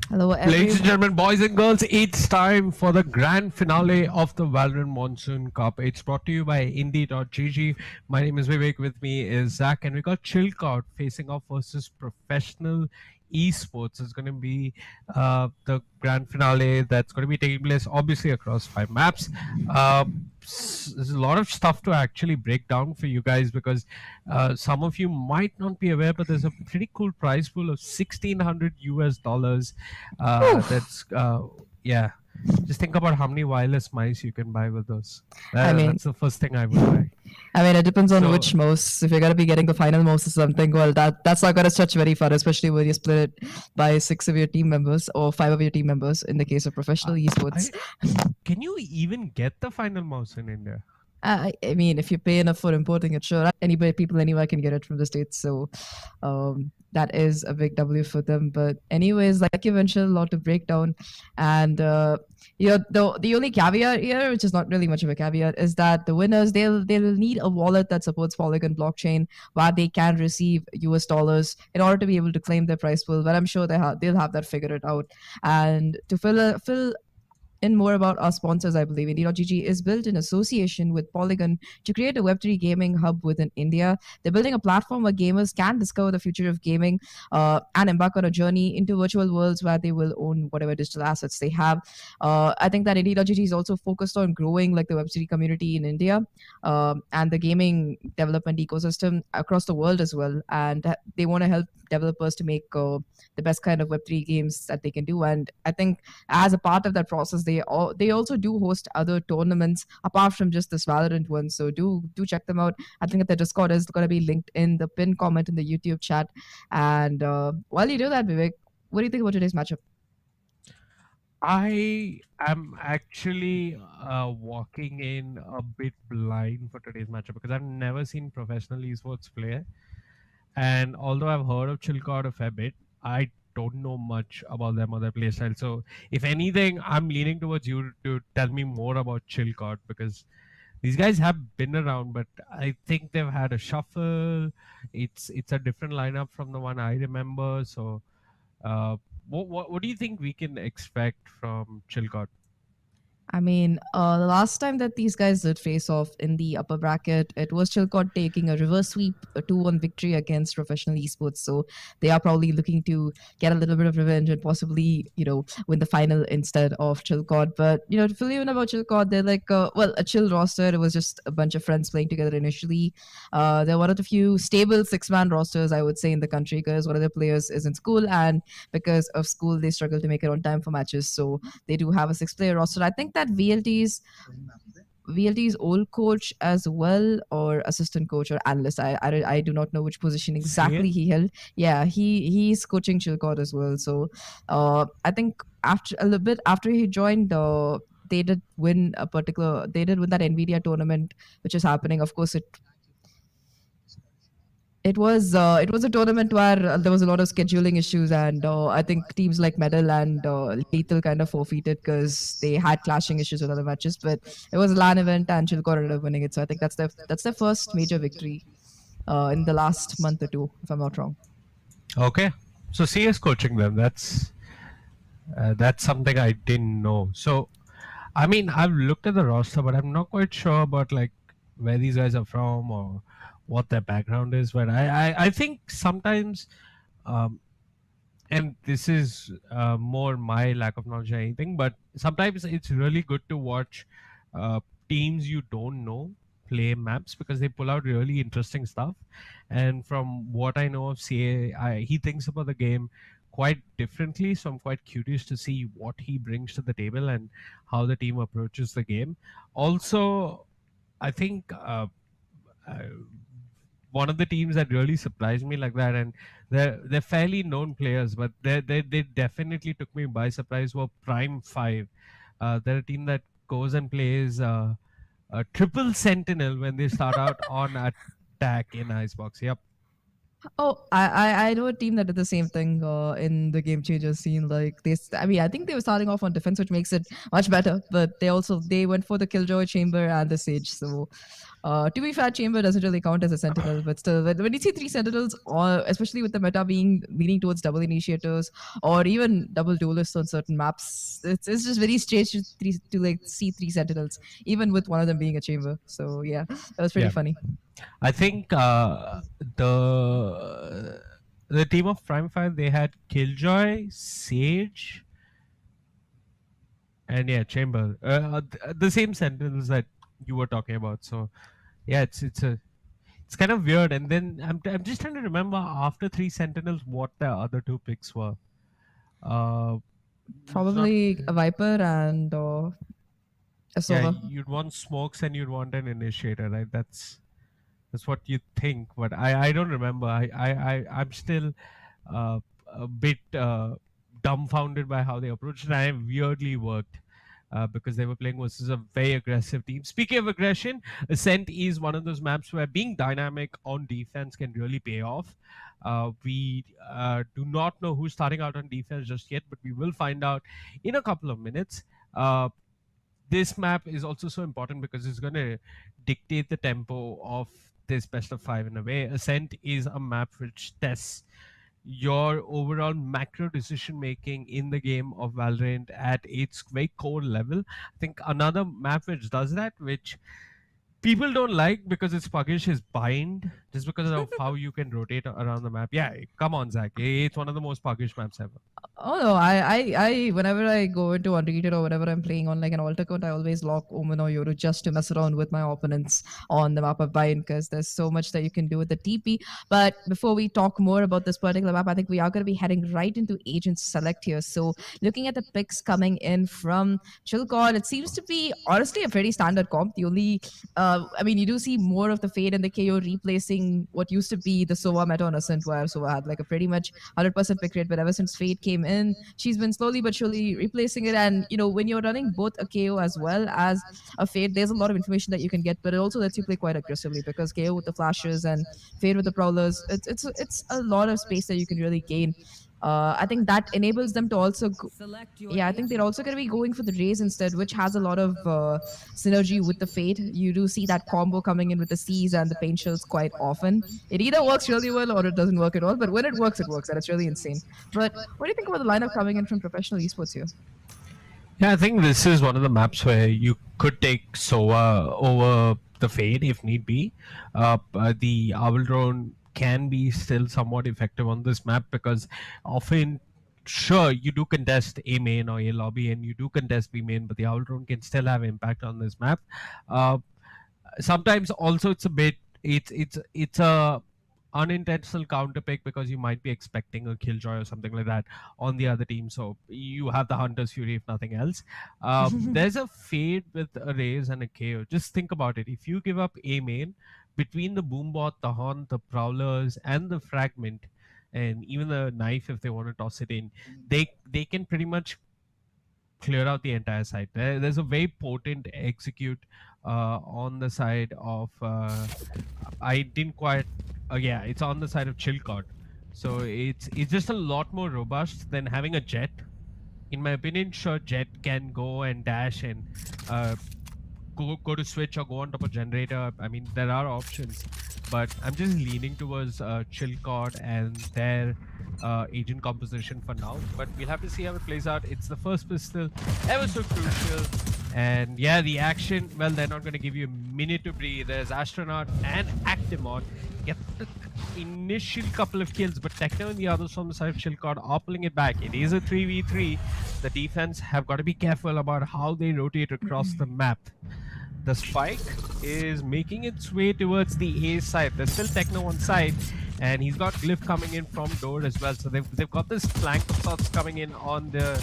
Hello, Ladies and everyone. gentlemen, boys and girls, it's time for the grand finale of the Valorant Monsoon Cup. It's brought to you by IndiGG. My name is Vivek. With me is Zach, and we got Chilkout facing off versus professional esports. It's going to be the grand finale that's going to be taking place, obviously, across 5 maps. Uh, there's a lot of stuff to actually break down for you guys because some of you might not be aware, but there's a pretty cool prize pool of $1,600 that's yeah. Just think about how many wireless mice you can buy with those. I mean, That's the first thing I would buy. it depends on So which mouse. If you're gonna be getting the final mouse or something, well, that's not gonna stretch very far, especially when you split it by 6 of your team members or 5 of your team members in the case of I, professional esports. I can you even get the final mouse in India? I mean, if you pay enough for importing it, sure, people anywhere can get it from the states. So that is a big W for them. But anyways, like you mentioned, a lot to break down, and the only caveat here, which is not really much of a caveat, is that the winners they'll need a wallet that supports Polygon blockchain, where they can receive US dollars in order to be able to claim their prize pool. But I'm sure they'll have that figured out. And to fill in more about our sponsors, I believe IndiGG is built in association with Polygon to create a Web3 gaming hub within India. They're building a platform where gamers can discover the future of gaming and embark on a journey into virtual worlds where they will own whatever digital assets they have. I think that IndiGG is also focused on growing like the Web3 community in India and the gaming development ecosystem across the world as well. And they want to help developers to make the best kind of Web3 games that they can do. And I think as a part of that process, they also do host other tournaments apart from just this Valorant one. So do check them out. I think that the Discord is going to be linked in the pinned comment in the YouTube chat. And while you do that, Vivek, what do you think about today's matchup? I am actually walking in a bit blind for today's matchup because I've never seen professional esports play. And although I've heard of Chilcott a fair bit, I don't know much about them or their playstyle. So if anything, I'm leaning towards you to tell me more about Chilcott because these guys have been around, but I think they've had a shuffle. It's a different lineup from the one I remember. So uh, what do you think we can expect from Chilcott? I mean, the last time that these guys did face off in the upper bracket, it was Chilcott taking a reverse sweep, a 2-1 victory against professional esports. So they are probably looking to get a little bit of revenge and possibly, win the final instead of Chilcott. But, to fill you in about Chilcott, they're like, a chill roster. It was just a bunch of friends playing together initially. They're one of the few stable 6-man rosters, I would say, in the country because one of their players is in school. And because of school, they struggle to make it on time for matches. So they do have a 6-player roster. I think that VLT's old coach as well, or assistant coach or analyst. I do not know which position exactly Say he held. Yeah, he's coaching Chilcott as well. So I think after a little bit after he joined, they did win that Nvidia tournament, which is happening. Of course, it was a tournament where there was a lot of scheduling issues, and I think teams like Medal and Lethal kind of forfeited because they had clashing issues with other matches. But it was a LAN event, and Chilcott ended up winning it. So I think that's their first major victory in the last month or two, if I'm not wrong. Okay, so CS coaching them. That's something I didn't know. So, I mean, I've looked at the roster, but I'm not quite sure about like where these guys are from or what their background is. But I think sometimes, um, and this is more my lack of knowledge or anything, but sometimes it's really good to watch uh, teams you don't know play maps because they pull out really interesting stuff. And from what I know of CA, he thinks about the game quite differently. So I'm quite curious to see what he brings to the table and how the team approaches the game. Also, I think uh, one of the teams that really surprised me like that, and they're fairly known players, but they definitely took me by surprise. Were Prime Five? They're a team that goes and plays a triple sentinel when they start out on attack in Icebox. Yep. Oh, I know a team that did the same thing in the game changer scene. Like I mean, I think they were starting off on defense, which makes it much better. But they went for the Killjoy Chamber and the Sage. So to be fair, Chamber doesn't really count as a Sentinel, but still, when you see three Sentinels, or especially with the meta being leaning towards double initiators or even double duelists on certain maps, it's just very strange to like see three Sentinels, even with one of them being a Chamber. So yeah, that was pretty Yeah, funny. I think the team of Prime Fire, they had Killjoy, Sage, and yeah, Chamber. The same sentence that you were talking about. So yeah, it's kind of weird. And then I'm just trying to remember after three Sentinels what the other two picks were. Uh, it's not. Probably a Viper and a Yeah, Sova. you'd want smokes and you'd want an initiator, right? That's what you think, but I don't remember. I'm still a bit dumbfounded by how they approached it. I weirdly worked. Because they were playing versus a very aggressive team. Speaking of aggression, Ascent is one of those maps where being dynamic on defense can really pay off. We do not know who's starting out on defense just yet, but we will find out in a couple of minutes. This map is also so important because it's going to dictate the tempo of this best of five in a way. Ascent is a map which tests your overall macro decision making in the game of Valorant at its very core level. I think another map which does that, which people don't like because it's puggish, is Bind, just because of how you can rotate around the map. Yeah, come on, Zach. It's one of the most puggish maps ever. Oh no, whenever I go into Undefeated or whenever I'm playing on like an alt account, I always lock Omen or Yoru just to mess around with my opponents on the map of Bind because there's so much that you can do with the TP. But before we talk more about this particular map, I think we are going to be heading right into Agent Select here. So looking at the picks coming in from Chilcod, it seems to be honestly a pretty standard comp. The only, I mean, you do see more of the Fade and the KO replacing what used to be the Sova meta on Ascent, where Sova had like a pretty much 100% pick rate, but ever since Fade came in, she's been slowly but surely replacing it. And when you're running both a KO as well as a Fade, there's a lot of information that you can get, but it also lets you play quite aggressively because KO with the flashes and Fade with the prowlers, it's a lot of space that you can really gain. I think that enables them to also yeah, I think they're also going to be going for the Raze instead, which has a lot of synergy with the Fate. You do see that combo coming in with the Seas and the Paint Shells quite often. It either works really well or it doesn't work at all, but when it works, and it's really insane. But what do you think about the lineup coming in from professional esports here? Yeah, I think this is one of the maps where you could take Sova over the Fade if need be. The Owl Drone can be still somewhat effective on this map because often, sure, you do contest A main or A lobby and you do contest B main, but the Owl Drone can still have impact on this map. Uh, Sometimes also it's a bit, it's a unintentional counter pick because you might be expecting a killjoy or something like that on the other team, so you have the hunter's fury if nothing else. There's a Fade with a Raze and a KO. Just think about it. If you give up A main, between the boombot, the haunt, the prowlers and the fragment, and even the knife if they want to toss it in, they can pretty much clear out the entire site. There's a very potent execute on the side of I didn't quite yeah, it's on the side of Chilcot. So it's just a lot more robust than having a jet. In my opinion, sure, jet can go and dash and uh, go to switch or go on top of generator. I mean, there are options, but I'm just leaning towards Chilcot and their agent composition for now. But we'll have to see how it plays out. It's the first pistol, ever so crucial. And yeah, the action, well, they're not going to give you a minute to breathe. There's Astronaut and Actimon. Get the initial couple of kills, but Techno and the others from the side of Chilcot are pulling it back. It is a 3v3. The defense have got to be careful about how they rotate across the map. The spike is making its way towards the A side. There's still Techno on side, and he's got Glyph coming in from door as well. So they've got this flank of sorts coming in on the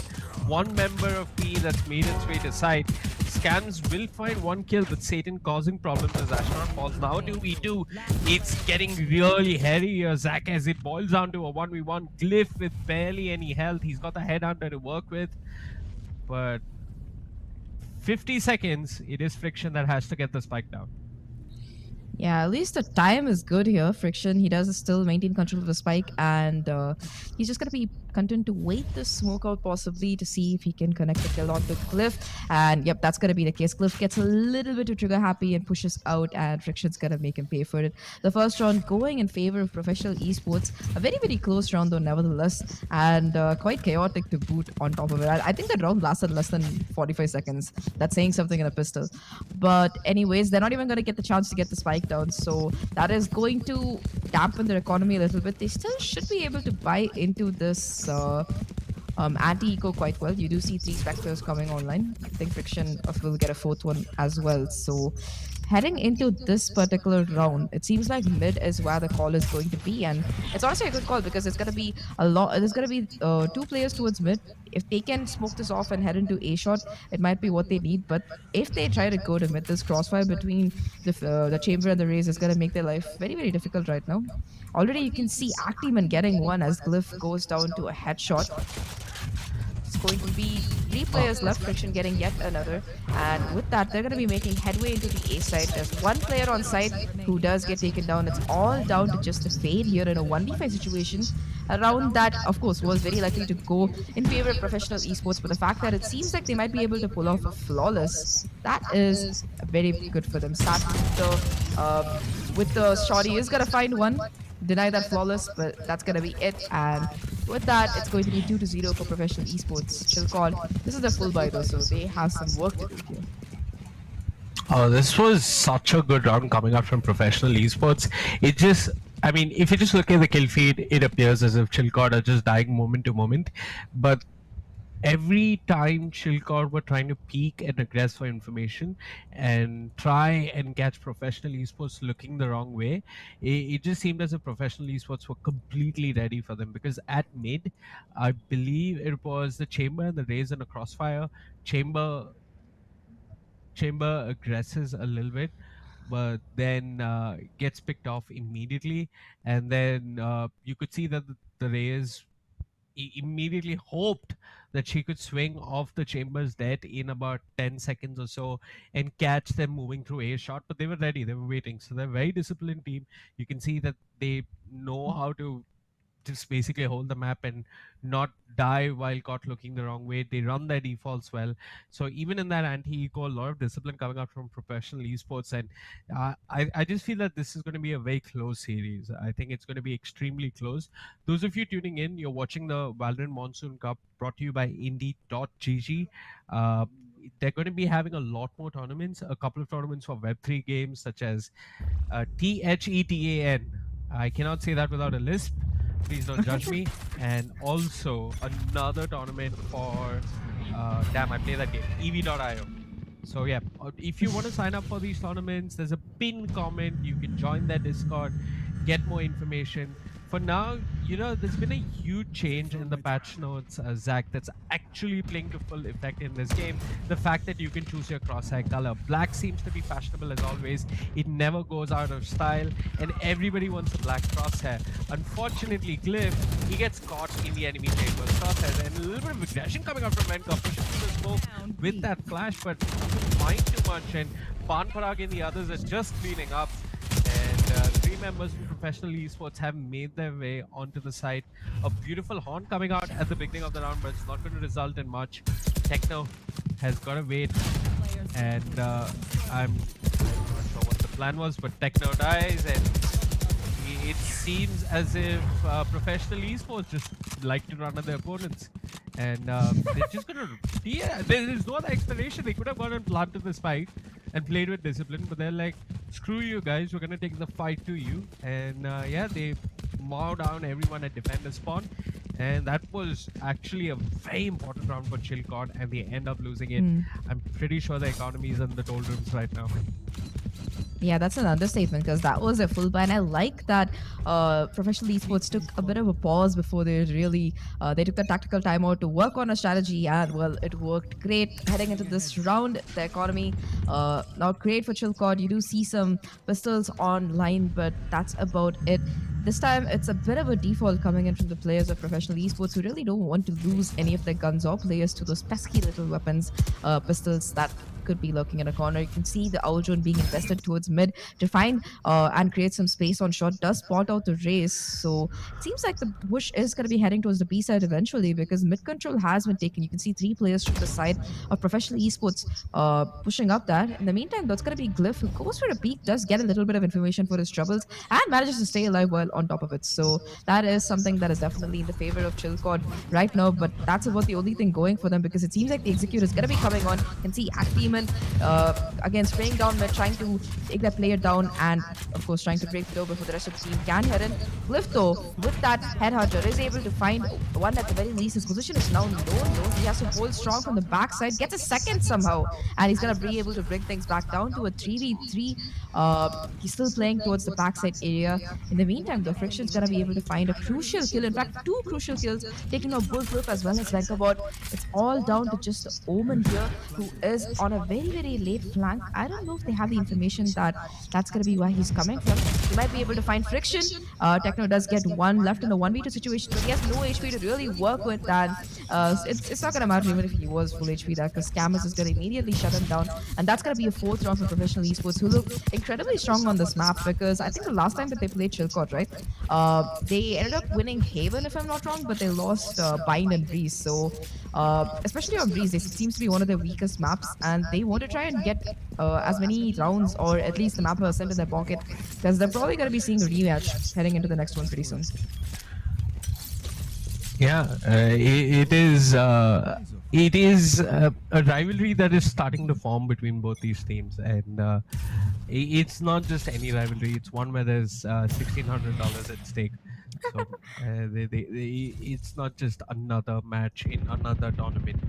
one member of P that's made its way to side. Scans will find one kill, but Satan causing problems as Astronaut falls. Now 2v2. It's getting really hairy here, Zach, as it boils down to a 1v1. Glyph with barely any health. He's got the headhunter to work with, but 50 seconds, it is Friction that has to get the spike down. Yeah, at least the time is good here. Friction, he does still maintain control of the spike, and he's just gonna be content to wait the smoke out possibly to see if he can connect the kill onto Cliff. And yep, that's gonna be the case. Cliff gets a little bit of trigger happy and pushes out, and Friction's gonna make him pay for it. The first round going in favor of professional esports, a very close round though, nevertheless, and quite chaotic to boot on top of it. I think that round lasted less than 45 seconds. That's saying something in a pistol. But anyways, they're not even going to get the chance to get the spike down. So that is going to dampen their economy a little bit. They still should be able to buy into this anti-eco quite well. You do see 3 specters coming online. I think Friction will get a 4th one as well. So heading into this particular round, it seems like mid is where the call is going to be, and it's honestly a good call because it's going to be a lot. There's going to be 2 players towards mid. If they can smoke this off and head into A shot, it might be what they need. But if they try to go to mid, this crossfire between the chamber and the raise is going to make their life very difficult right now. Already you can see Actiman getting one as Glyph goes down to a headshot. It's going to be 3 players left, Friction getting yet another. And with that, they're going to be making headway into the A side. There's 1 player on site who does get taken down. It's all down to just the fade here in a 1v5 situation. Around that, of course, was very likely to go in favor of professional esports. But the fact that it seems like they might be able to pull off a flawless, that is very good for them. Start with the shot, he is going to find one. Deny that flawless, but that's gonna be it. And with that, it's going to be 2-0 for professional esports. Chill call. This is the full buy though, so they have some work to do here. Oh, this was such a good round coming out from professional esports. It just, I mean, if you just look at the kill feed, it appears as if Chilcod are just dying moment to moment. But every time Chilcod were trying to peek and regress for information and try and catch professional esports looking the wrong way, it just seemed as if professional esports were completely ready for them, because at mid, I believe it was the chamber and the raise and a crossfire. Chamber aggresses a little bit, but then gets picked off immediately, and then you could see that the raise immediately hoped that she could swing off the chamber's dead in about 10 seconds or so and catch them moving through a shot, but they were ready, they were waiting. So they're a very disciplined team. You can see that they know how to just basically hold the map and not die while caught looking the wrong way. They run their defaults well. So even in that anti-eco, a lot of discipline coming out from professional esports. And I just feel that this is going to be a very close series. I think it's going to be extremely close. Those of you tuning in, you're watching the Valorant Monsoon Cup brought to you by IndiGG. They're going to be having a lot more tournaments, a couple of tournaments for Web3 games such as THETAN. I cannot say that without a lisp. Please don't judge me. And also another tournament for damn, I play that game, EV.io. So yeah, if you want to sign up for these tournaments, there's a pinned comment. You can join their Discord, get more information. For now, you know, there's been a huge change in the patch notes, Zach, that's actually playing to full effect in this game. The fact that you can choose your crosshair color. Black seems to be fashionable as always. It never goes out of style, and everybody wants a black crosshair. Unfortunately, Glyph, he gets caught in the enemy chamber's crosshairs, and a little bit of aggression coming out from Venkov, pushing through the smoke with that flash, but doesn't mind too much, and Panparag and the others are just cleaning up. And 3 members from professional esports have made their way onto the site. A beautiful horn coming out at the beginning of the round, but it's not going to result in much. Techno has got to wait, and I'm not sure what the plan was, but Techno dies, and it seems as if professional esports just like to run at their opponents. And they're just gonna, yeah, there's no other explanation. They could have gone and planted the spike and played with discipline, but they're like, screw you guys, we're gonna take the fight to you. And yeah, they mow down everyone at defender spawn. And that was actually a very important round for Chilcod, and they end up losing it. I'm pretty sure the economy is in the doldrums right now. Yeah, that's an understatement because that was a full buy, and I like that professional esports took a bit of a pause before they really they took the tactical timeout to work on a strategy, and well, it worked great. Heading into this round, the economy not great for Chilcod. You do see some pistols online, but that's about it. this time it's a bit of a default coming in from the players of professional esports who really don't want to lose any of their guns or players to those pesky little weapons, pistols that could be lurking in a corner. You can see the owl drone being invested towards mid to find and create some space on shot, does spot out the race. So it seems like the push is going to be heading towards the B side eventually because mid control has been taken. You can see 3 players from the side of professional esports pushing up that. In the meantime, that's going to be Glyph, who goes for a peek, does get a little bit of information for his troubles, and manages to stay alive while on top of it. So that is something that is definitely in the favor of Chillcord right now, but that's about the only thing going for them because it seems like the Execute is going to be coming on. You can see Actimon again spraying down mid, trying to take that player down and, of course, trying to break the door before the rest of the team can head in. Glyph, though, with that headhunter, is able to find one at the very least. His position is now low. He has to hold strong from the backside, gets a second somehow, and he's going to be able to bring things back down to a 3v3. He's still playing towards the backside area. In the meantime, the Friction's going to be able to find a crucial kill. In fact, 2 crucial kills, taking out Bullflip as well as Venkabot. It's all down to just the Omen here, who is on a very, very late flank. I don't know if they have the information that that's going to be where he's coming from. He might be able to find Friction. Techno does get 1 left in the 1v2 situation, but he has no HP to really work with, and it's not going to matter even if he was full HP there, because Camus is going to immediately shut him down, and that's going to be a 4th round for professional esports, who look incredibly strong on this map, because I think the last time that they played Chillcord, right, they ended up winning Haven, if I'm not wrong, but they lost Bind and Breeze. So especially on Breeze, it seems to be one of their weakest maps, and they want to try and get as many rounds, or at least the map percent in their pocket, because they're probably going to be seeing a rematch heading into the next one pretty soon. Yeah, it is a rivalry that is starting to form between both these teams, and it's not just any rivalry. It's one where there's $1,600 at stake. So it's not just another match in another tournament.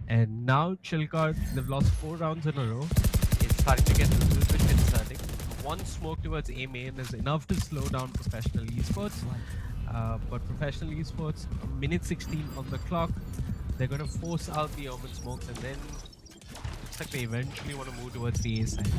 And now Chillcord, they've lost 4 rounds in a row. It's starting to get a little bit concerning. 1 smoke towards A main is enough to slow down professional esports. But professional esports, minute 16 on the clock, they're going to force out the Omen smokes, and then looks like they eventually want to move towards the A side.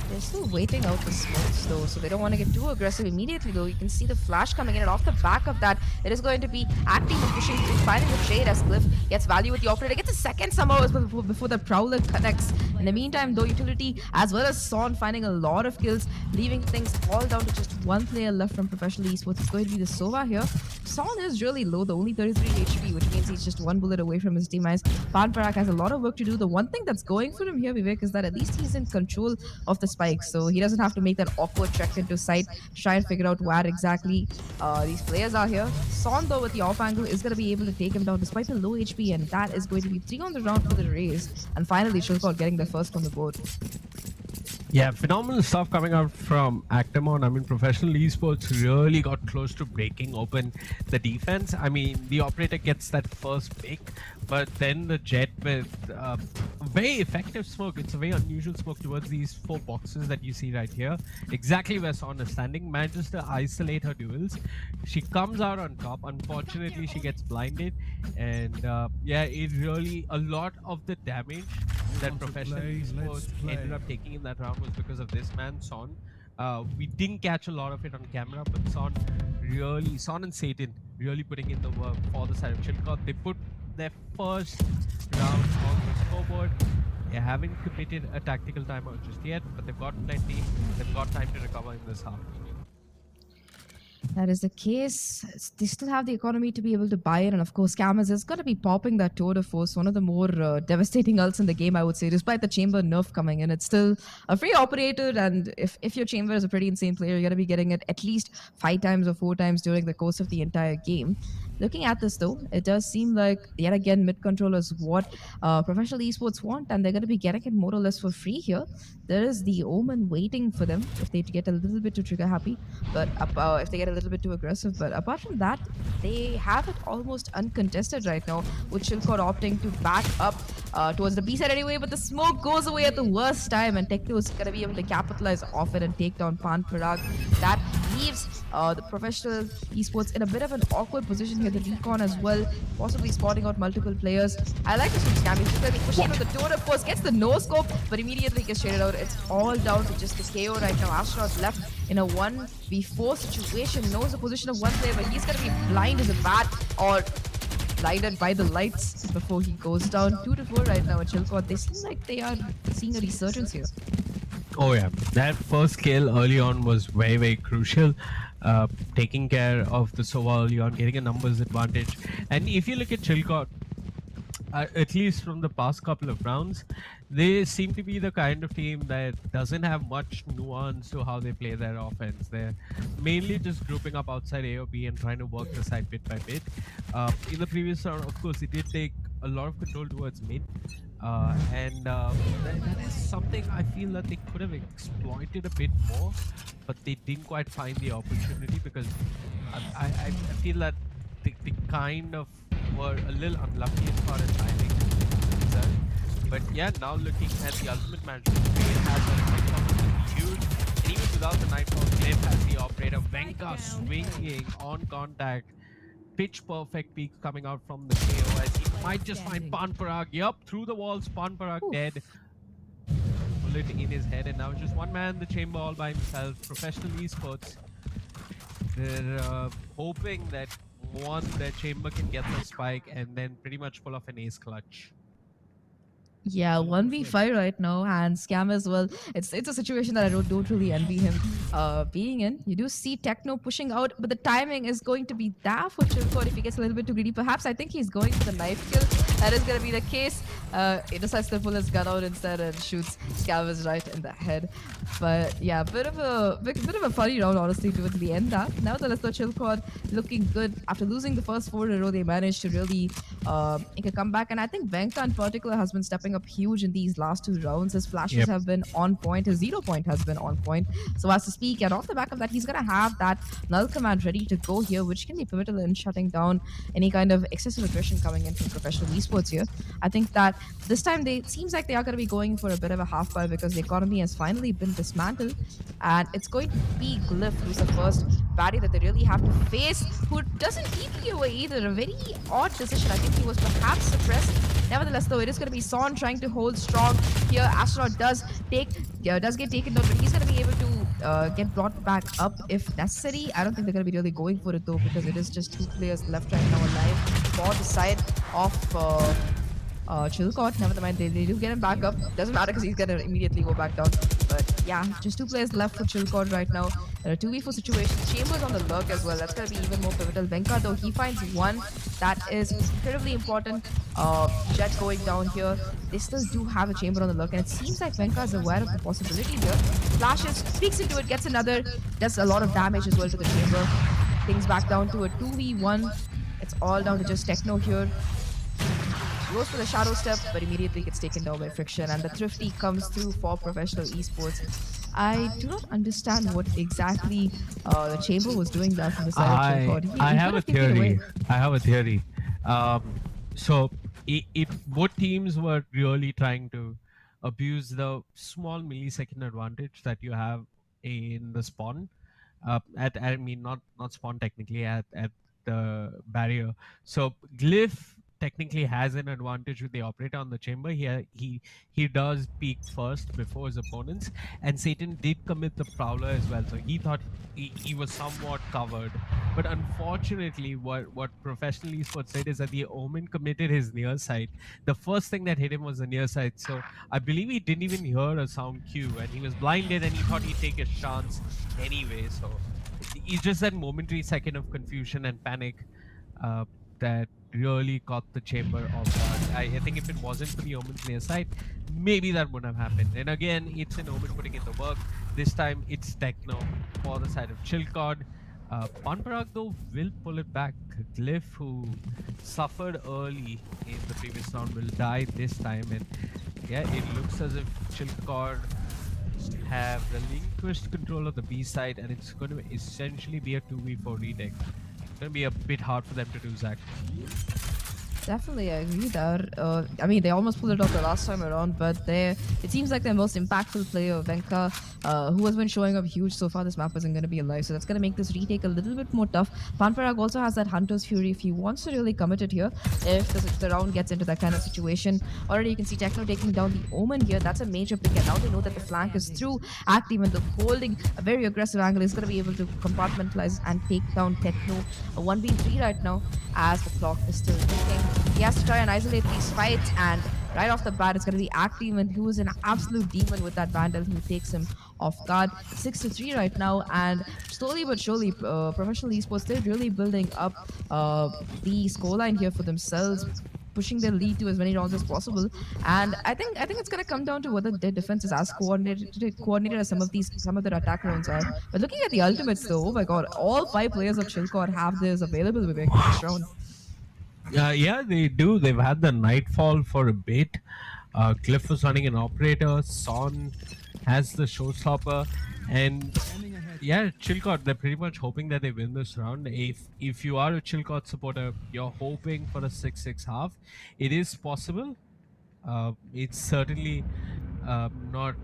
They're still waiting out the smokes though, so they don't want to get too aggressive immediately though. You can see the flash coming in, and off the back of that, it is going to be acting and pushing through, finding the trade as Glyph gets value with the operator, gets a second somehow before the Prowler connects. In the meantime though, Utility as well as Son finding a lot of kills, leaving things all down to just 1 player left from professional esports. It's going to be the Sova here. Son is really low though, only 33 HP, which means he's just 1 bullet away from his demise. Panparak has a lot of work to do. The one thing that's going for him here, Vivek, is that at least he's in control of the spike, so he doesn't have to make that awkward trek into sight to try and figure out where exactly these players are here. Son though with the off angle is going to be able to take him down despite the low HP, and that is going to be 3 on the round for the raise, and finally Chillcord getting the first on the board. Yeah, phenomenal stuff coming out from Actimon. I mean, professional esports really got close to breaking open the defense. I mean, the operator gets that first pick, but then the Jet with very effective smoke. It's a very unusual smoke towards these 4 boxes that you see right here. Exactly where Son is standing, manages to isolate her duels. She comes out on top. Unfortunately, she gets blinded, and yeah, it really, a lot of the damage that professional esports ended up taking in that round was because of this man, Son. We didn't catch a lot of it on camera, but Son and Satan really putting in the work for the side of Chillcord. They put their first round on the scoreboard. They haven't committed a tactical timeout just yet, but they've got plenty. They've got time to recover in this half. That is the case. They still have the economy to be able to buy it, and of course Camus is going to be popping that tour de force, one of the more devastating ults in the game, I would say. Despite the chamber nerf coming in, it's still a free operator, and if your chamber is a pretty insane player, you're going to be getting it at least 5 times or 4 times during the course of the entire game. Looking at this though, it does seem like yet again mid control is what professional esports want, and they're going to be getting it more or less for free here. There is the Omen waiting for them if they get a little bit too trigger happy, but if they get a little bit too aggressive. But apart from that, they have it almost uncontested right now, with Chillcord opting to back up towards the B side anyway, but the smoke goes away at the worst time, and Techno is going to be able to capitalize off it and take down Pan Parag. That leaves the professional esports in a bit of an awkward position here. The recon as well, possibly spotting out multiple players. I like this from Scammy. She's going to be pushing with the door, of course, gets the no scope, but immediately gets shaded out. It's all down to just the KO right now. Astronaut left in a 1 1v4 situation. Knows the position of one player, but he's gonna be blind as a bat or blinded by the lights before he goes down. 2-4 right now at Chilcot. They seem like they are seeing a resurgence here. Oh yeah, that first kill early on was very, very crucial. Taking care of the Sova early on, getting a numbers advantage. And if you look at Chilcot, at least from the past couple of rounds, they seem to be the kind of team that doesn't have much nuance to how they play their offense. They're mainly just grouping up outside A or B and trying to work the side bit by bit. In the previous round, of course, it did take a lot of control towards mid. That is something I feel that they could have exploited a bit more, but they didn't quite find the opportunity because I feel that they kind of were a little unlucky as far as timing is concerned. But yeah, now looking at the ultimate management, it has a Nightfall huge. And even without the Nightfall, Cliff has the operator. Venka swinging on contact. Pitch perfect peak coming out from the KO as he might just find Panparag. Yup, through the walls, Panparag dead. Bullet in his head, and now just one man, the chamber all by himself. Professional esports. They're hoping that their chamber can get the spike and then pretty much pull off an ace clutch. Yeah, 1v5 right now, and Scam as well. It's a situation that I don't really envy him being in. You do see Techno pushing out, but the timing is going to be there for Chilcot if he gets a little bit too greedy. Perhaps I think he's going for the knife kill. That is going to be the case. He decides to pull his gun out instead and shoots Scavers right in the head. But yeah, bit of a funny round, honestly, towards the end. Nevertheless, though, Chilcot looking good. After losing the first 4 in a row, they managed to really make a comeback. And I think Venka in particular has been stepping up huge in these last 2 rounds. His flashes have been on point. His 0 point has been on point, so as to speak. And off the back of that, he's going to have that null command ready to go here, which can be pivotal in shutting down any kind of excessive aggression coming in from professional esports here. I think that this time it seems like they are going to be going for a bit of a half buy because the economy has finally been dismantled, and it's going to be Glyph who's the first baddie that they really have to face, who doesn't keep you away either. A very odd decision. I think he was perhaps suppressed. Nevertheless, though, it is going to be Son trying to hold strong here. Astronaut does get taken down, but he's going to be able to get brought back up if necessary. I don't think they're going to be really going for it, though, because it is just 2 players left right now alive for the side of Chilcot. Never mind, they do get him back up. Doesn't matter because he's going to immediately go back down. But yeah, just 2 players left for Chilcot right now. There are 2v4 situations. Chambers on the lurk as well. That's going to be even more pivotal. Venka, though, he finds one. That is incredibly important. Jet going down here. They still do have a chamber on the lurk, and it seems like Venka is aware of the possibility here. Flashes, peeks into it, gets another. Does a lot of damage as well to the chamber. Things back down to a 2v1. It's all down to just Techno here. Goes for the shadow step, but immediately gets taken down by Friction, and the Thrifty comes through for professional esports. I do not understand what exactly the chamber was doing there from the side of Chilcot. I have a theory. So both teams were really trying to abuse the small millisecond advantage that you have in the spawn. I mean, not spawn technically, at the barrier. So Glyph technically has an advantage with the operator on the chamber. He does peak first before his opponents, and Satan did commit the prowler as well, so he thought he was somewhat covered. But unfortunately, what professional esports did is that the Omen committed his near side. The first thing that hit him was the near side, so I believe he didn't even hear a sound cue, and he was blinded, and he thought he'd take his chance anyway. So it's just that momentary second of confusion and panic that really caught the chamber off guard. I think if it wasn't for the Omen's near side, maybe that wouldn't have happened. And again, it's an Omen putting in the work. This time it's Techno for the side of Chilcot. Panparag, though, will pull it back. Glyph, who suffered early in the previous round, will die this time. And yeah, it looks as if Chilcot have relinquished control of the B side, and it's going to essentially be a 2v4 retake. It's going to be a bit hard for them to do, Zach. Definitely, I agree there. I mean, they almost pulled it off the last time around, but it seems like their most impactful player, Venka, who has been showing up huge so far, this map isn't going to be alive. So that's going to make this retake a little bit more tough. Panparag also has that Hunter's Fury if he wants to really commit it here. If the round gets into that kind of situation, already you can see Techno taking down the Omen here. That's a major pick, and now they know that the flank is through. Active and the holding a very aggressive angle is going to be able to compartmentalize and take down Techno. A 1v3 right now as the clock is still ticking. He has to try and isolate these fights, and right off the bat, it's going to be Active, who is an absolute demon with that Vandal who takes him off guard. 6-3 right now, and slowly but surely, professional esports, they're really building up the scoreline here for themselves, pushing their lead to as many rounds as possible. And I think it's gonna come down to whether their defense is as coordinated as some of their attack rounds are. But looking at the ultimates though, oh my god, all 5 players of Chilcot have this available with this round. Yeah, they do. They've had the Nightfall for a bit. Cliff was running an operator. Son has the showstopper, and yeah, Chilcot. They're pretty much hoping that they win this round. If you are a Chilcot supporter, you're hoping for a 6-6 half. It is possible. It's certainly not.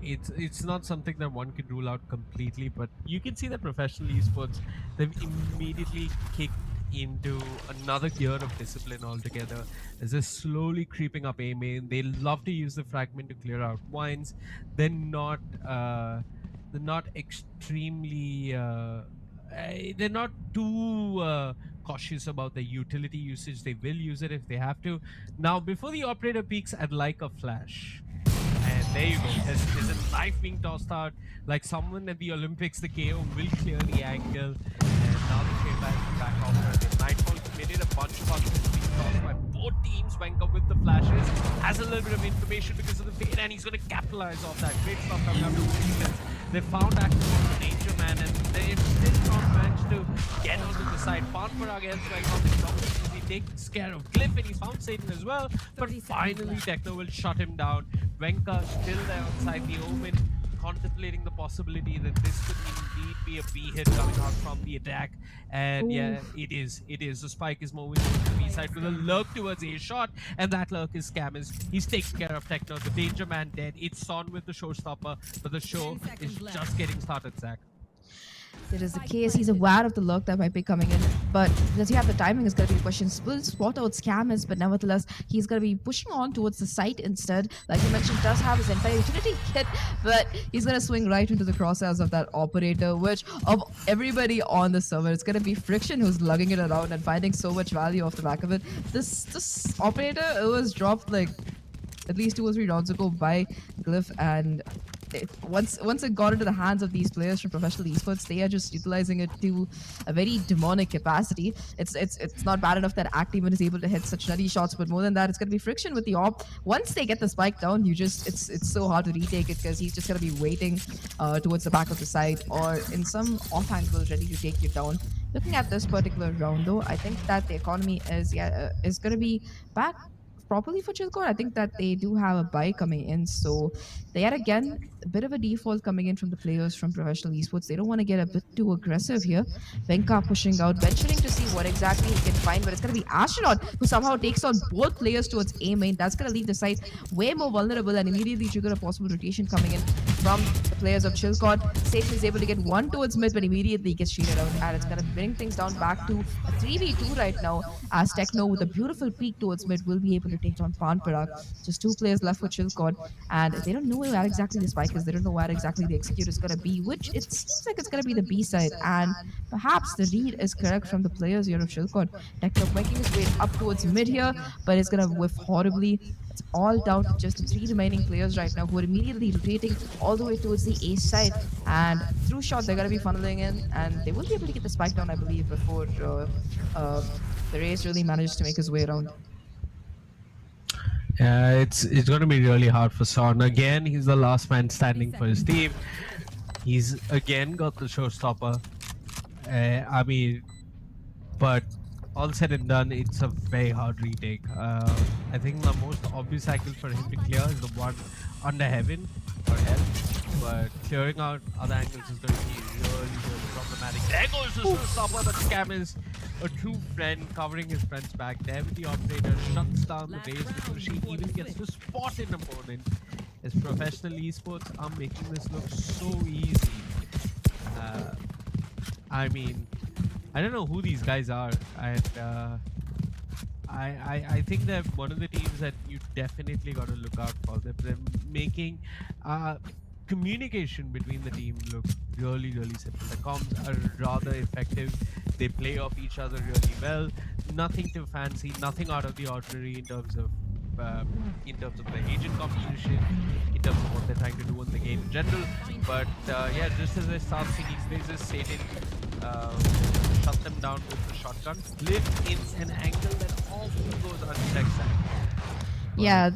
It's not something that one can rule out completely, but you can see that professional esports, they've immediately kicked into another gear of discipline altogether. As they're slowly creeping up A main, they love to use the fragment to clear out wines. They're not extremely they're not too cautious about the utility usage. They will use it if they have to. Now, before the operator peaks, I'd like a flash. And there you go. There's a knife being tossed out. Like someone at the Olympics, the KO will clear the angle. And now the trade line is back off. Nightfall committed a bunch of options being tossed by both teams. Venka with the flashes has a little bit of information because of the fade, and he's going to capitalize off that. Great stuff coming out of the defense. They found active on the Danger Man, and they've still not managed to get onto the side. Panparag ends right on the top. He takes care of Glyph, and he's found Satan as well. But finally, Techno will shut him down. Venka still there on side. The Omen contemplating the possibility that this could indeed be a B hit coming out from the attack. And yeah, it is. The spike is moving towards the B side with a lurk towards A shot, and that lurk is Scammers. He's taking care of Techno. The Danger Man dead. It's on with the showstopper, but the show is just getting started, Zach. It is the case. He's aware of the lurk that might be coming in, but does he have the timing is going to be a question. Will spot out Scammers, but nevertheless, he's going to be pushing on towards the site instead. Like you mentioned, does have his entire utility kit, but he's going to swing right into the crosshairs of that operator, which of everybody on the server, it's going to be Friction who's lugging it around and finding so much value off the back of it. This operator, it was dropped like at least 2 or 3 rounds ago by Glyph, and once it got into the hands of these players from professional esports, they are just utilizing it to a very demonic capacity. It's not bad enough that Activeman is able to hit such nutty shots, but more than that, it's going to be Friction with the op. Once they get the spike down, it's so hard to retake it because he's just going to be waiting towards the back of the side or in some off angles ready to take you down. Looking at this particular round, though, I think that the economy is going to be back properly for Chilcot. I think that they do have a buy coming in, so they yet again a bit of a default coming in from the players from professional esports. They don't want to get a bit too aggressive here. Venka pushing out, venturing to see what exactly he can find, but it's going to be Astronaut who somehow takes on both players towards A main. That's going to leave the site way more vulnerable and immediately trigger a possible rotation coming in from the players of Chilcot. Satan is able to get one towards mid, but immediately gets cheated out, and it's going to bring things down back to a 3v2 right now, as Techno with a beautiful peek towards mid will be able to take on Panparag. Just 2 players left for Chilcot, and they don't know where exactly the spike is. They don't know where exactly the execute is going to be, which it seems like it's going to be the B side, and perhaps the read is correct from the players here of Chilcot. Techno making his way up towards mid here, but it's going to whiff horribly. It's all down to just the 3 remaining players right now who are immediately rotating all the way towards the A side, and through shot they're going to be funneling in, and they will be able to get the spike down, I believe, before the race really manages to make his way around. Yeah, it's going to be really hard for Son. Again, he's the last man standing for his team. He's again got the showstopper. I mean, but all said and done, it's a very hard retake. I think the most obvious angle for him to clear is the one under heaven or hell, but clearing out other angles is going to be really, really problematic. There goes the showstopper, but Scam is a true friend, covering his friend's back. There with the operator, shuts down the base before she even gets to spot an opponent. As professional esports are making this look so easy. I mean, I don't know who these guys are, and I think they're one of the teams that you definitely got to look out for. They're making communication between the team look really, really simple. The comms are rather effective. They play off each other really well. Nothing too fancy, nothing out of the ordinary in terms of the agent composition, in terms of what they're trying to do in the game in general. But yeah, just as I start seeing these phases, Satan shut them down with the shotgun, flip in an angle that often goes unchecked. Yeah.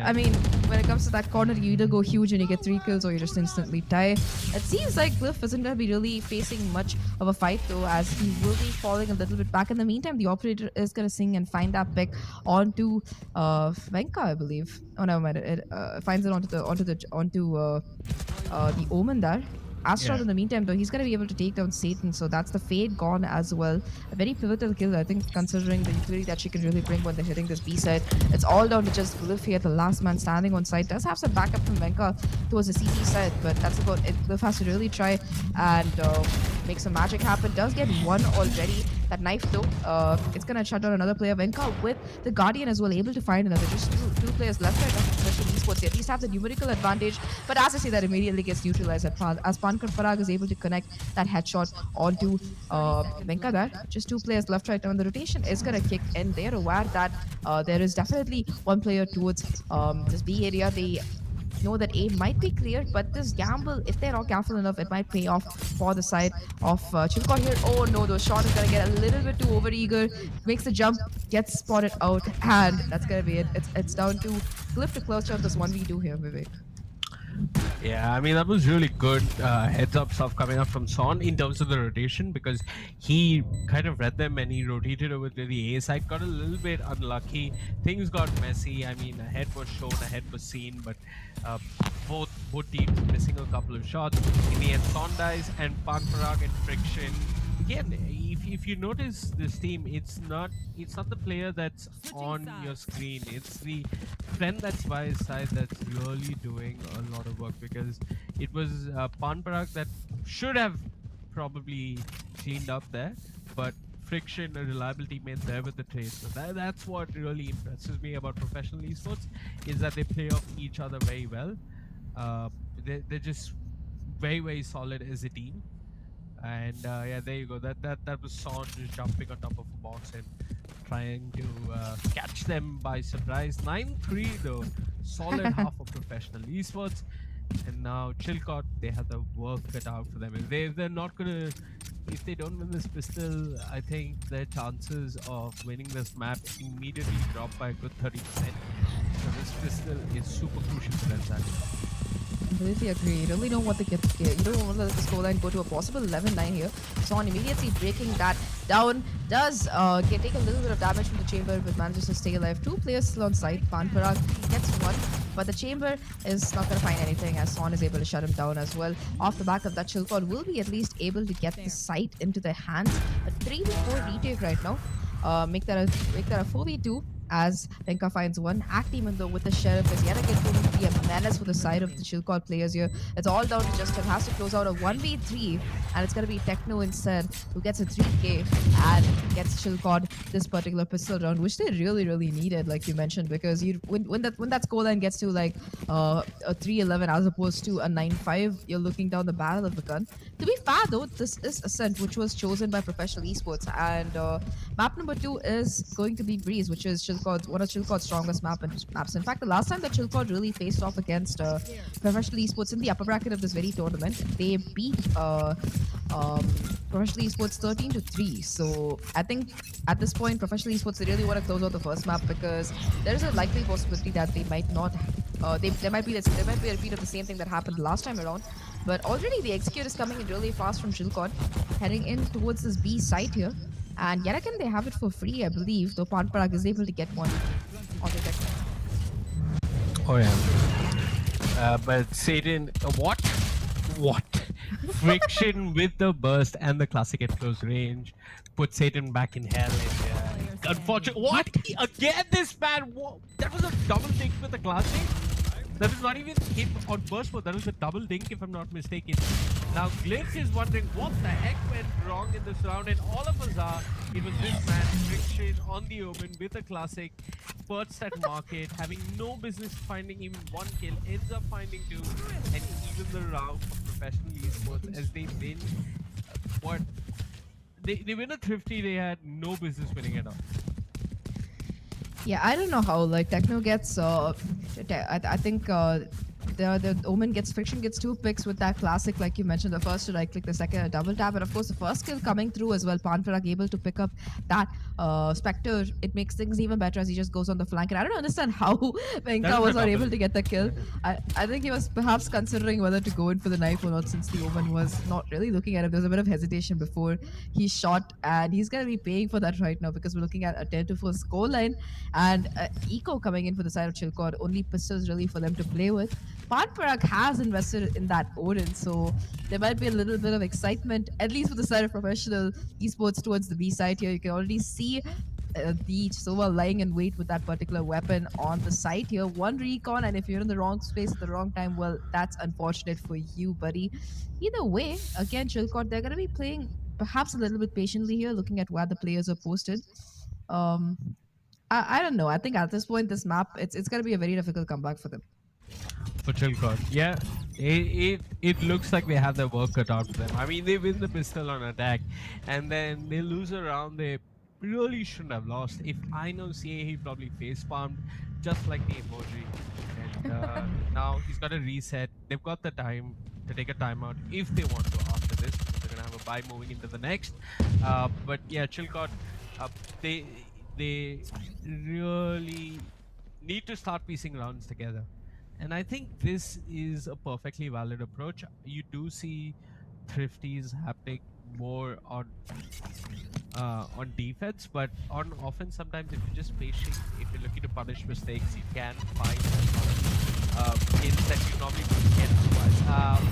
I mean, when it comes to that corner, you either go huge and you get 3 kills or you just instantly die. It seems like Glyph isn't going to be really facing much of a fight though, as he will be falling a little bit back. In the meantime, the operator is going to sing and find that pick onto Venka, I believe. Oh no, mind it finds it onto the Omen there. Astronaut, in the meantime, though, he's going to be able to take down Satan, so that's the Fade gone as well. A very pivotal kill, I think, considering the utility that she can really bring when they're hitting this B side. It's all down to just Glyph here, the last man standing on site. Does have some backup from Venka towards the CT side, but that's about it. Glyph has to really try and make some magic happen. Does get one already. That knife, though, it's going to shut down another player. Venka with the Guardian as well, able to find another. Just two players left right now, especially esports. They at least have the numerical advantage, but as I say, that immediately gets neutralized as Pankar Parag is able to connect that headshot onto Venka there. Just 2 players left right now, and the rotation is going to kick in. They're aware that there is definitely one player towards this B area. They know that A might be cleared, but this gamble, if they're not careful enough, it might pay off for the side of Chilcott here. Oh no, the shot is going to get a little bit too overeager, makes the jump, gets spotted out, and that's going to be it. It's down to Glyph to close out this 1v2 here, Vivek. Yeah, I mean, that was really good heads-up stuff coming up from Son in terms of the rotation, because he kind of read them and he rotated over to the A side, got a little bit unlucky. Things got messy. I mean, a head was shown, a head was seen, but both teams missing a couple of shots. In the end, Son dies, and Parag and Friction. Again, if you notice this team, it's not the player that's on your screen. It's the friend that's by his side that's really doing a lot of work, because it was Parag that should have probably cleaned up there, but Friction, a reliable teammate there with the trade. So that's what really impresses me about professional esports, is that they play off each other very well. They're just very, very solid as a team. And yeah, there you go. That was Son just jumping on top of a box and trying to catch them by surprise. 9-3 though, solid half of professional esports. And now Chilcott, they have the work cut out for them. If they're not gonna, if they don't win this pistol, I think their chances of winning this map immediately drop by a good 30%. So this pistol is super crucial for them, Zach. Completely agree. You really don't want to get here. You don't want to let the scoreline go to a possible 11-9 here. Son immediately breaking that down. Does take a little bit of damage from the chamber, but manages to stay alive. 2 players still on site. Parag gets 1, but the chamber is not going to find anything, as Son is able to shut him down as well. Off the back of that, Chilcott will be at least able to get the sight into their hands. A 3v4 retake right now. Make that a 4v2. As Venka finds one Acteman though with the Sheriff, is yet again going to be a menace for the side of the Chilcott players here. It's all down to just him. Has to close out a 1v3, and it's going to be Techno instead who gets a 3k and gets Chilcott this particular pistol round, which they really, really needed, like you mentioned, because when that scoreline gets to like a 3-11 as opposed to a 9-5, you're looking down the barrel of the gun. To be fair though, this is Ascent, which was chosen by Professional Esports, and map number 2 is going to be Breeze, which is one of Chilcott's strongest maps. In fact, the last time that Chilcott really faced off against Professional Esports in the upper bracket of this very tournament, they beat Professional Esports 13-3. So I think at this point, Professional Esports, they really want to close out the first map, because there is a likely possibility that they might not. There might be a repeat of the same thing that happened last time around. But already the execute is coming in really fast from Chilcott, heading in towards this B site here. And yet again, they have it for free, I believe, though Parag is able to get one on the deck. Oh yeah. But Satan, what? Friction with the burst and the classic at close range puts Satan back in hell. And, unfortunate. What? Again, this man. That was a double dink with the classic. That is not even hit on burst mode. That was a double dink, if I'm not mistaken. Now, Glyph is wondering what the heck went wrong in this round, and all of us are. It was this man, Friction, on the open with a classic. Perched at market, having no business finding even one kill, ends up finding two, and even the round for professional esports as they win. What? They win a Thrifty they had no business winning at all. Yeah, I don't know how like Techno gets. I think the Omen gets Friction gets 2 picks with that classic, like you mentioned. The first to right click, the second a double tap, and of course the first kill coming through as well. Panfarak able to pick up that Spectre. It makes things even better as he just goes on the flank. And I don't understand how Venka was not able to get the kill. I think he was perhaps considering whether to go in for the knife or not, since the Omen was not really looking at him. There was a bit of hesitation before he shot, and he's gonna be paying for that right now because we're looking at a 10-4 scoreline, and Eco coming in for the side of Chilcod. Only pistols really for them to play with. Panfarak has invested in that Odin, so there might be a little bit of excitement, at least for the side of professional esports, towards the B side here. You can already see the Sova lying in wait with that particular weapon on the side here. One recon, and if you're in the wrong space at the wrong time, well, that's unfortunate for you, buddy. Either way, again, Chilcot, they're going to be playing perhaps a little bit patiently here, looking at where the players are posted. I don't know. I think at this point, this map, it's going to be a very difficult comeback for them. For Chilcot, yeah, it looks like they have their work cut out for them. I mean, they win the pistol on attack, and then they lose a round they really shouldn't have lost. If I know CA, he probably face palmed, just like the emoji. And now he's got a reset. They've got the time to take a timeout if they want to after this. They're gonna have a bye moving into the next. But yeah, Chilcot, they really need to start piecing rounds together. And I think this is a perfectly valid approach. You do see Thrifties happening more on defense, but on offense, sometimes if you're just patient, if you're looking to punish mistakes, you can find kills that you normally wouldn't get otherwise.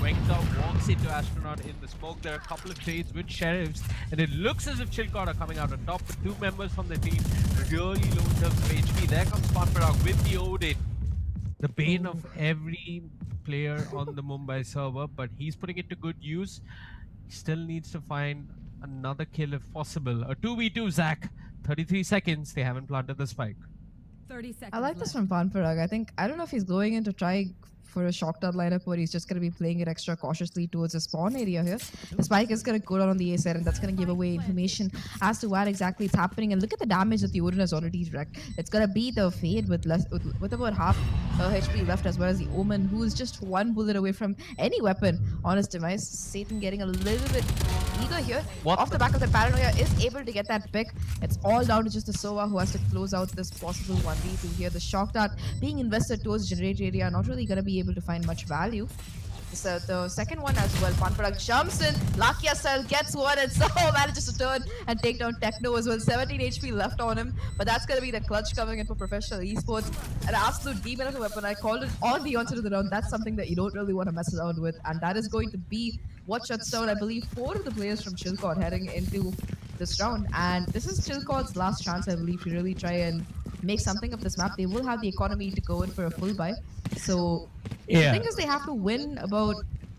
Wenka walks into Astronaut in the smoke. There are a couple of trades with Sheriffs, and it looks as if Chilcot are coming out on top, but 2 members from the team really low in terms of HP. There comes Panfarak with the Odin. The bane of every player on the Mumbai server, but he's putting it to good use. He still needs to find another kill if possible. A 2v2, Zach. 33 seconds. They haven't planted the spike. 30 seconds. I like this from Panfarag. I don't know if he's going in to try for a shock dart lineup, or he's just going to be playing it extra cautiously towards the spawn area here. The spike is going to go down on the A side, and that's going to give away information as to what exactly is happening. And look at the damage that the Odin has already wrecked. It's going to be the Fade with about half HP left, as well as the Omen, who is just 1 bullet away from any weapon on his device. Satan getting a little bit eager here. Off the back of the Paranoia is able to get that pick. It's all down to just the Sova who has to close out this possible 1v2 here. The shock dart being invested towards generate area, not really going to be able to find much value. So the second one as well, Panfarak jumps in, Lakia style gets one, and somehow manages to turn and take down Techno as well. 17 HP left on him, but that's going to be the clutch coming in for professional esports. An absolute demon of a weapon. I called it on the onset of the round. That's something that you don't really want to mess around with, and that is going to be what shuts down, I believe, 4 of the players from Chilcot heading into this round. And this is Chilcot's last chance, I believe, to really try and make something of this map. They will have the economy to go in for a full buy. So the thing is, they have to win about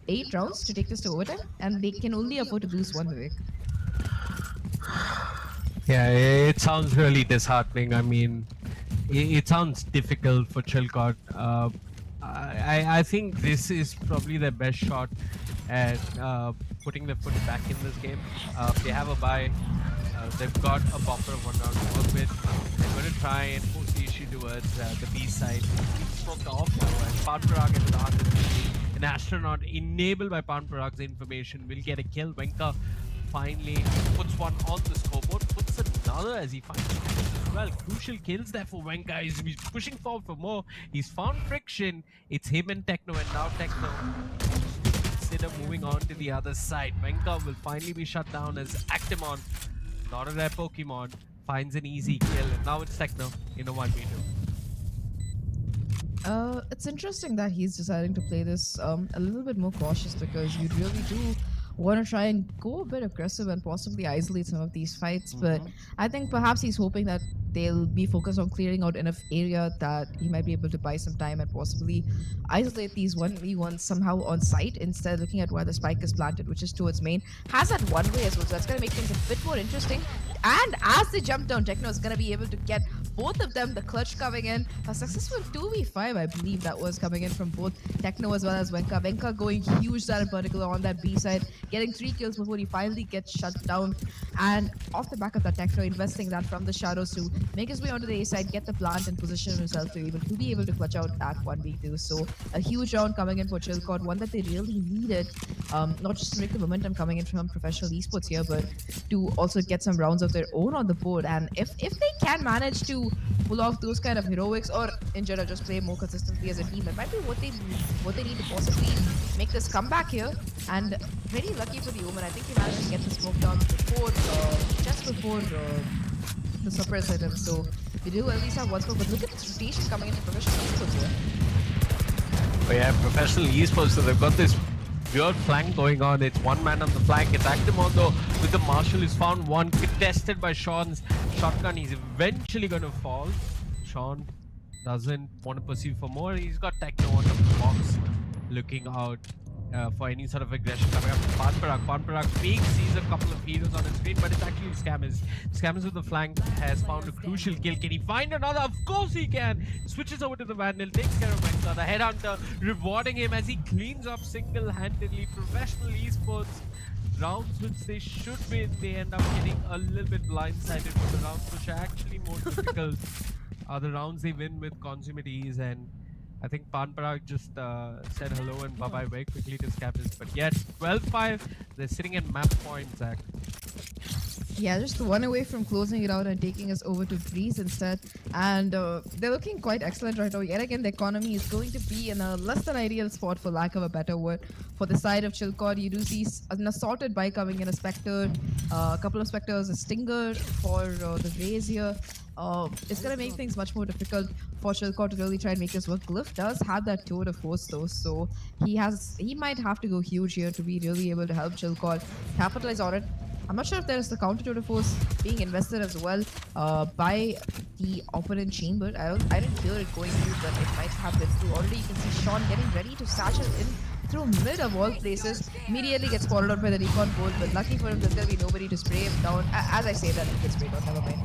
8 rounds to take this to overtime, and they can only afford to lose 1, Vivek. Yeah, it sounds really disheartening. I mean, it sounds difficult for Chilcot. I think this is probably their best shot at putting their foot back in this game. They have a bye. They've got a buffer of 1 round to work with. They're going to try and force the issue towards the B side. He's smoked off now, and Panfarak and an astronaut enabled by Panfarak's information will get a kill. Wenka finally puts one on the scoreboard, puts another as he finds it. Well, crucial kills there for Wenka. He's pushing forward for more. He's found Friction. It's him and Techno, and now Techno consider moving on to the other side. Wenka will finally be shut down as Actimon, not a rare Pokemon, finds an easy kill, and now it's Techno in a 1v2. It's interesting that he's deciding to play this a little bit more cautious, because you really do want to try and go a bit aggressive and possibly isolate some of these fights. But Mhm. I think perhaps he's hoping that they'll be focused on clearing out enough area that he might be able to buy some time and possibly isolate these 1v1s somehow on site instead of looking at where the spike is planted, which is towards main. Has that one way as well, so that's going to make things a bit more interesting. And as they jump down, Techno is going to be able to get both of them, the clutch coming in. A successful 2v5, I believe that was coming in from both Techno as well as Venka. Venka going huge there in particular on that B side, getting 3 kills before he finally gets shut down. And off the back of that, Techno investing that from the shadows to make his way onto the A side, get the plant and position himself to be able to clutch out that 1v2. So a huge round coming in for Chillcord, one that they really needed, not just to make the momentum coming in from professional esports here, but to also get some rounds of their own on the board. And if they can manage to pull off those kind of heroics, or in general just play more consistently as a team, that might be what they need to possibly make this comeback here. And pretty lucky for the Omen. I think he managed to get the smoke down before, just before the suppress hit him. So we do at least have one smoke, but look at this rotation coming into professional esports here. Oh yeah, professional esports, so they've got this weird flank going on. It's one man on the flank. It's Actimondo with the Marshall is found one, contested by Sean's shotgun. He's eventually going to fall. Sean doesn't want to pursue for more. He's got Techno on the box, looking out for any sort of aggression coming up from Panparak. Panparak peeks, sees a couple of heroes on his screen, but it's actually Scammers. Scammers with the flank has found a crucial kill. Can he find another? Of course he can. Switches over to the Vandal, takes care of Venka, the Headhunter, rewarding him as he cleans up single-handedly. Professional esports rounds which they should win, they end up getting a little bit blindsided for the rounds which are actually more difficult. Are the rounds they win with consummate ease, and I think Panparag just said hello and bye-bye very quickly to Scabbers. But yet, 12-5, they're sitting at map point, Zach. Yeah, just one away from closing it out and taking us over to Breeze instead. And they're looking quite excellent right now. Yet again, the economy is going to be in a less than ideal spot, for lack of a better word. For the side of Chillcord, you do see an assorted buy coming in, a Spectre, a couple of Spectres, a Stinger for the Raze here. It's going to make things much more difficult for Chillcord to really try and make this work. Glyph does have that tour de force though, so he might have to go huge here to be really able to help Chillcord capitalize on it. I'm not sure if there's the counter to force being invested as well by the opponent chamber. I didn't hear it going through, but it might have been through. Already you can see Sean getting ready to satchel in through mid of all places. Immediately gets spotted out by the recon bolt, but lucky for him, there's going to be nobody to spray him down. As I say that, he gets sprayed down, never mind.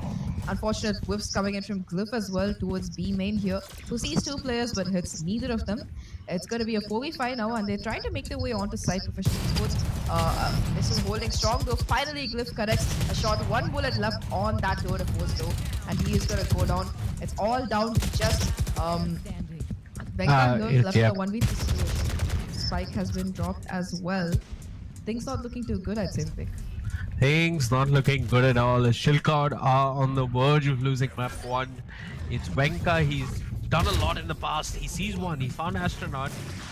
Unfortunate whiffs coming in from Glyph as well towards B main here, who sees two players but hits neither of them. It's going to be a 4v5 now, and they're trying to make their way onto side professional sports. This is holding strong though. Finally, Glyph connects a shot. One bullet left on that tour de force though, and he is going to go down. It's all down to just Venka here left in a 1v3 situation. Spike has been dropped as well. Things not looking too good, I'd say, Vic. Things not looking good at all. Shilkard are on the verge of losing map 1. It's Venka. He's done a lot in the past. He sees one. He found Astronaut.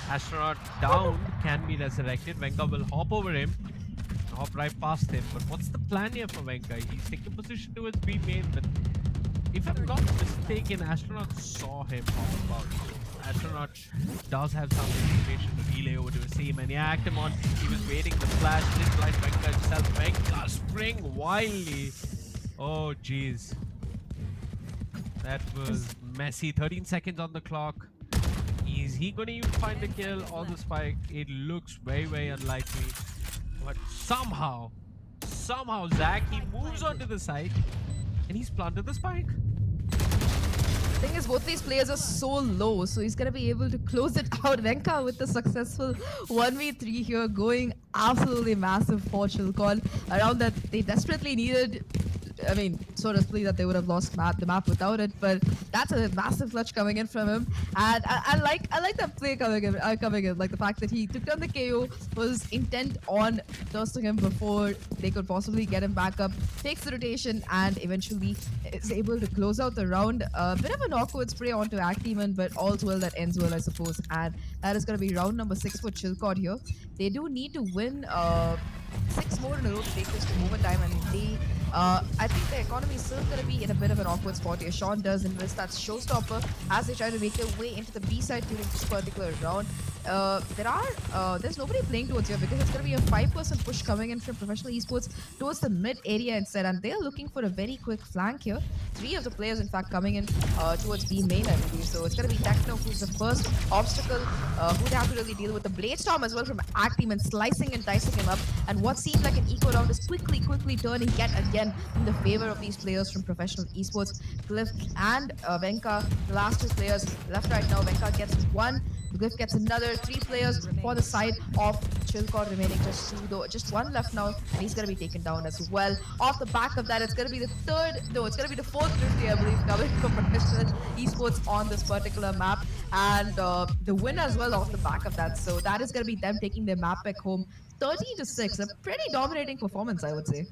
Astronaut down, can be resurrected. Venka will hop over him. Hop right past him. But what's the plan here for Venka? He's taking position towards B main, but if I'm not mistaken, Astronaut saw him hop about. Astronaut does have some information to relay over to his team, and yeah, Actimon, he was waiting the flash, didn't blind Venka himself. Venka spring wildly. Oh jeez. That was messy. 13 seconds on the clock. Is he gonna even find the kill or the spike? It looks very, very unlikely. But somehow Zach, he moves onto the side and he's planted the spike. The thing is, both these players are so low, so he's gonna be able to close it out. Venka with the successful 1v3 here, going absolutely massive for Chillcord. Around that they desperately needed. I mean, so desperately that they would have lost the map without it, but that's a massive clutch coming in from him. And I like that play coming in, like the fact that he took down the KO, was intent on tossing him before they could possibly get him back up, takes the rotation, and eventually is able to close out the round. A bit of an awkward spray onto Actimon, but all's well that ends well, I suppose. And that is going to be round number 6 for Chillcord here. They do need to win 6 more in a row to take this to overtime, and they I think the economy is still going to be in a bit of an awkward spot here. Sean does invest that showstopper as they try to make their way into the B side during this particular round. There's nobody playing towards here because it's going to be a 5% push coming in from professional esports towards the mid area instead, and they're looking for a very quick flank here. 3 of the players, in fact, coming in towards B main, I believe. So it's going to be Techno who's the first obstacle who they have to really deal with. The Blade Storm as well from Act Team and slicing and dicing him up. And what seemed like an eco round is quickly turning yet again in the favor of these players from professional esports. Glyph and Venka, the last 2 players left right now. Venka gets 1. Glyph gets another. 3 players for the side of Chilcott, remaining just 2 though. Just 1 left now, and he's going to be taken down as well. Off the back of that, it's going to be the 4th 50, I believe, coming from professional esports on this particular map. And the win as well off the back of that. So that is going to be them taking their map back home 30-6. A pretty dominating performance, I would say.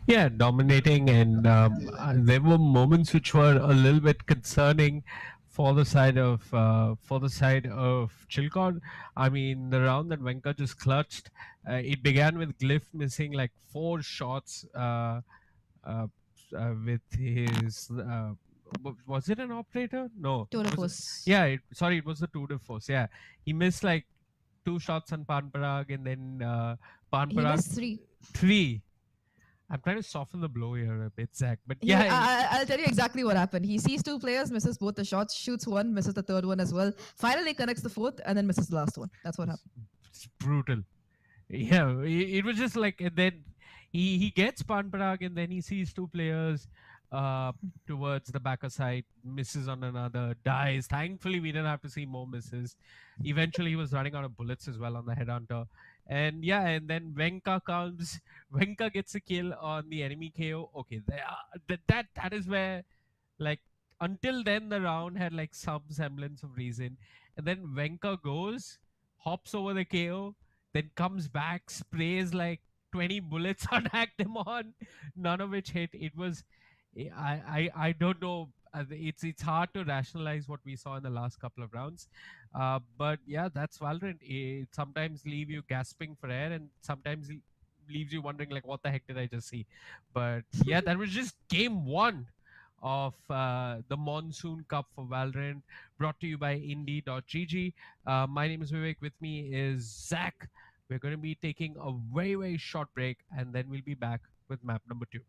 Yeah, dominating, and there were moments which were a little bit concerning for the side of Chilcott. I mean, the round that Venka just clutched, it began with Glyph missing like 4 shots with his. Was it an operator? No. Tour de Was it- force. Yeah, it was the Tour de Force. Yeah, he missed like 2 shots on Panparag, and then He Panparag missed 3. 3. I'm trying to soften the blow here a bit, Zach. But Yeah, yeah, I'll tell you exactly what happened. He sees 2 players, misses both the shots, shoots 1, misses the 3rd one as well. Finally connects the 4th, and then misses the last one. That's what happened. it's brutal. Yeah, it was just like, and then he gets Panparag, and then he sees 2 players towards the backer side, misses on another, dies. Thankfully, we didn't have to see more misses. Eventually, he was running out of bullets as well on the headhunter. And yeah, and then Venka comes. Venka gets a kill on the enemy KO. Okay, that is where, like, until then the round had like some semblance of reason, and then Venka goes, hops over the KO, then comes back, sprays like 20 bullets on Actimon, none of which hit. It was, I don't know. It's hard to rationalize what we saw in the last couple of rounds, but yeah, that's Valorant. It sometimes leave you gasping for air, and sometimes leaves you wondering like, what the heck did I just see? But yeah, that was just game 1 of the Monsoon Cup for Valorant, brought to you by IndiGG. My name is Vivek. With me is Zach. We're going to be taking a very short break, and then we'll be back with map number 2.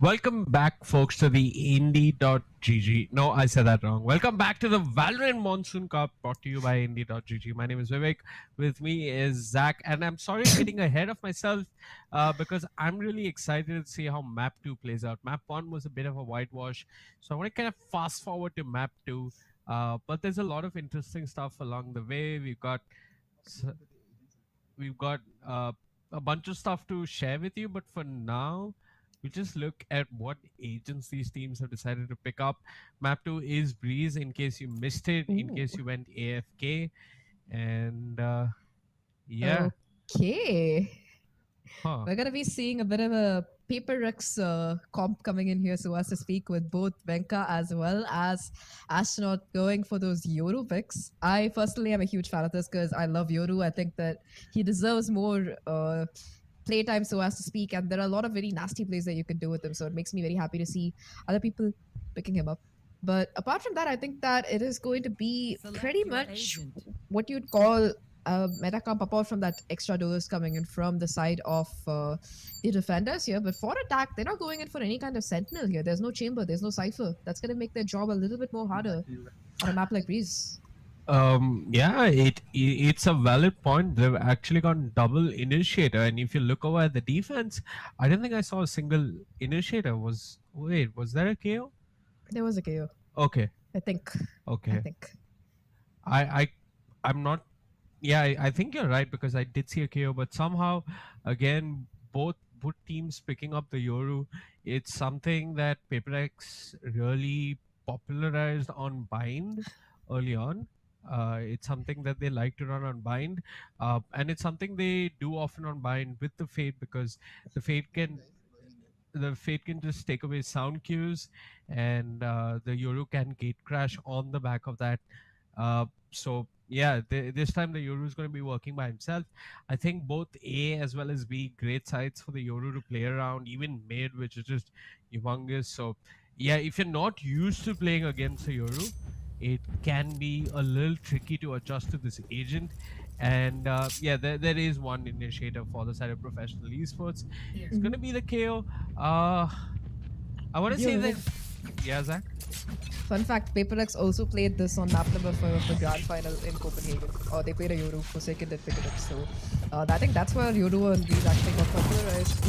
Welcome back, folks, to the Indie.gg. No, I said that wrong. Welcome back to the Valorant Monsoon Cup brought to you by Indie.gg. My name is Vivek. With me is Zach. And I'm sorry I'm getting ahead of myself because I'm really excited to see how Map 2 plays out. Map 1 was a bit of a whitewash. So I want to kind of fast forward to Map 2. But there's a lot of interesting stuff along the way. We've got a bunch of stuff to share with you, but for now, we just look at what agents these teams have decided to pick up. Map 2 is Breeze, in case you missed it, in case you went AFK. And yeah. Okay. Huh. We're going to be seeing a bit of a Paper Rex comp coming in here, so as to speak, with both Venka as well as Astronaut going for those Yoru picks. I personally am a huge fan of this because I love Yoru. I think that he deserves more playtime, so as to speak, and there are a lot of very nasty plays that you can do with him, so it makes me very happy to see other people picking him up. But apart from that, I think that it is going to be pretty much what you'd call a meta comp, apart from that extra dose coming in from the side of the defenders here. But for attack, they're not going in for any kind of sentinel here. There's no chamber, there's no cipher. That's going to make their job a little bit more harder on a map like Breeze. Yeah, it's a valid point. They've actually gone double initiator, and if you look over at the defense, I don't think I saw a single initiator. Was there a KO? There was a KO. Okay. I think. Okay. I think. I'm not. Yeah, I think you're right, because I did see a KO, but somehow, again, both teams picking up the Yoru. It's something that PaperX really popularized on Bind early on. It's something that they like to run on Bind, and it's something they do often on Bind with the Fate, because the Fate can just take away sound cues, and the Yoru can gate crash on the back of that. So yeah, this time the Yoru is going to be working by himself. I think both A as well as B, great sites for the Yoru to play around, even mid, which is just humongous. So yeah, if you're not used to playing against a Yoru, it can be a little tricky to adjust to this agent. And yeah, there is one initiator for the side of professional esports. It's going to be the KO. I want to say that. Yeah, Zach? Fun fact, PaperX also played this on map number 5 of the grand final in Copenhagen. Or they played a Yoru for second and picked it up. So I think that's where Yoru and these actually got popularized.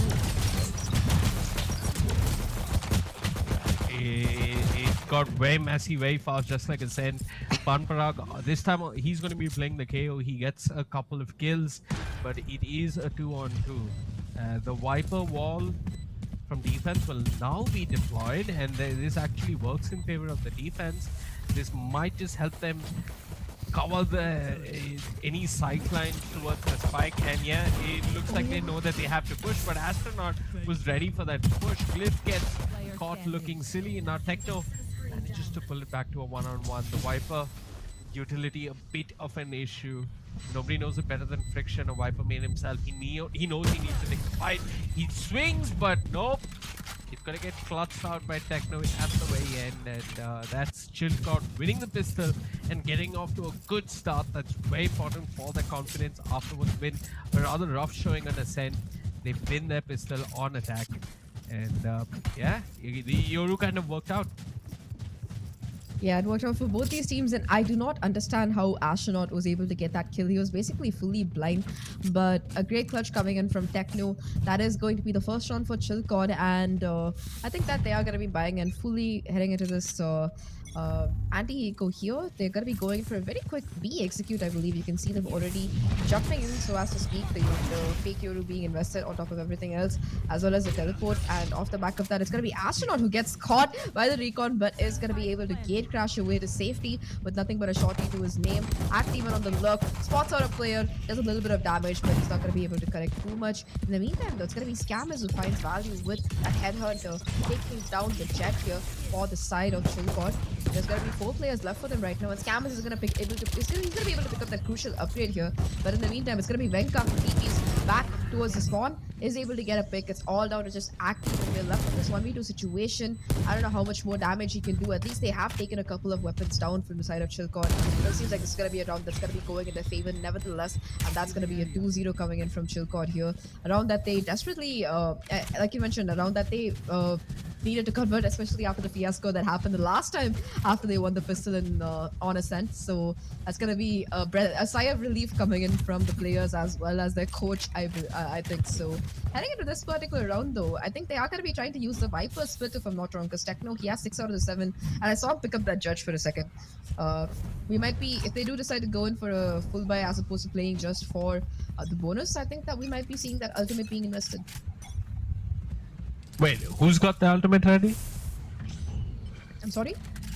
It got very messy, very fast, just like I said. Panparag, this time he's going to be playing the KO. He gets a couple of kills, but it is a 2-on-2. The Viper wall from defense will now be deployed, and this actually works in favor of the defense. This might just help them cover any sideline towards the spike, and yeah, it looks like they know that they have to push, but Astronaut was ready for that push. Glyph gets caught looking silly. Now Techno manages to pull it back to a 1-on-1. The Viper utility a bit of an issue. Nobody knows it better than Friction, a Viper main himself. He knows he needs to take the fight. He swings, but nope. It's gonna get clutched out by Techno at the very end, and that's Chillcott winning the pistol and getting off to a good start. That's very important for their confidence after what's been a rather rough showing on Ascent. They win their pistol on attack, and yeah, the Yoru kind of worked out. Yeah, it worked out for both these teams, and I do not understand how Astronaut was able to get that kill. He was basically fully blind, but a great clutch coming in from Techno. That is going to be the first round for Chillcott, and I think that they are going to be buying and fully heading into this anti-eco here. They're going to be going for a very quick B execute, I believe. You can see them already jumping in, so as to speak, the fake Yoru being invested on top of everything else, as well as the teleport, and off the back of that, it's going to be Astronaut who gets caught by the recon, but is going to be able to gate crash away to safety with nothing but a shorty to his name. Active on the look, spots out a player, does a little bit of damage, but he's not going to be able to correct too much. In the meantime, though, it's going to be Scammers who finds value with a headhunter, taking down the jet here for the side of Chillcott. There's going to be 4 players left for them right now, and Scammers is going to he's going to be able to pick up that crucial upgrade here. But in the meantime, it's going to be Venka who TPs back towards the spawn, is able to get a pick. It's all down to just Active when we're left in this 1v2 situation. I don't know how much more damage he can do. At least they have taken a couple of weapons down from the side of Chillcott. It seems like this is going to be a round that's going to be going in their favor nevertheless, and that's going to be a 2-0 coming in from Chillcott here. Around that they desperately, like you mentioned, around that they needed to convert, especially after the fiasco that happened the last time after they won the pistol in on Ascent. So that's gonna be a sigh of relief coming in from the players as well as their coach. I think so. Heading into this particular round, though, I think they are gonna be trying to use the Viper split, if I'm not wrong, because Techno, he has 6 out of the 7, and I saw him pick up that judge for a second. We might be, if they do decide to go in for a full buy as opposed to playing just for the bonus, I think that we might be seeing that ultimate being invested. Wait, who's got the ultimate ready? I'm sorry?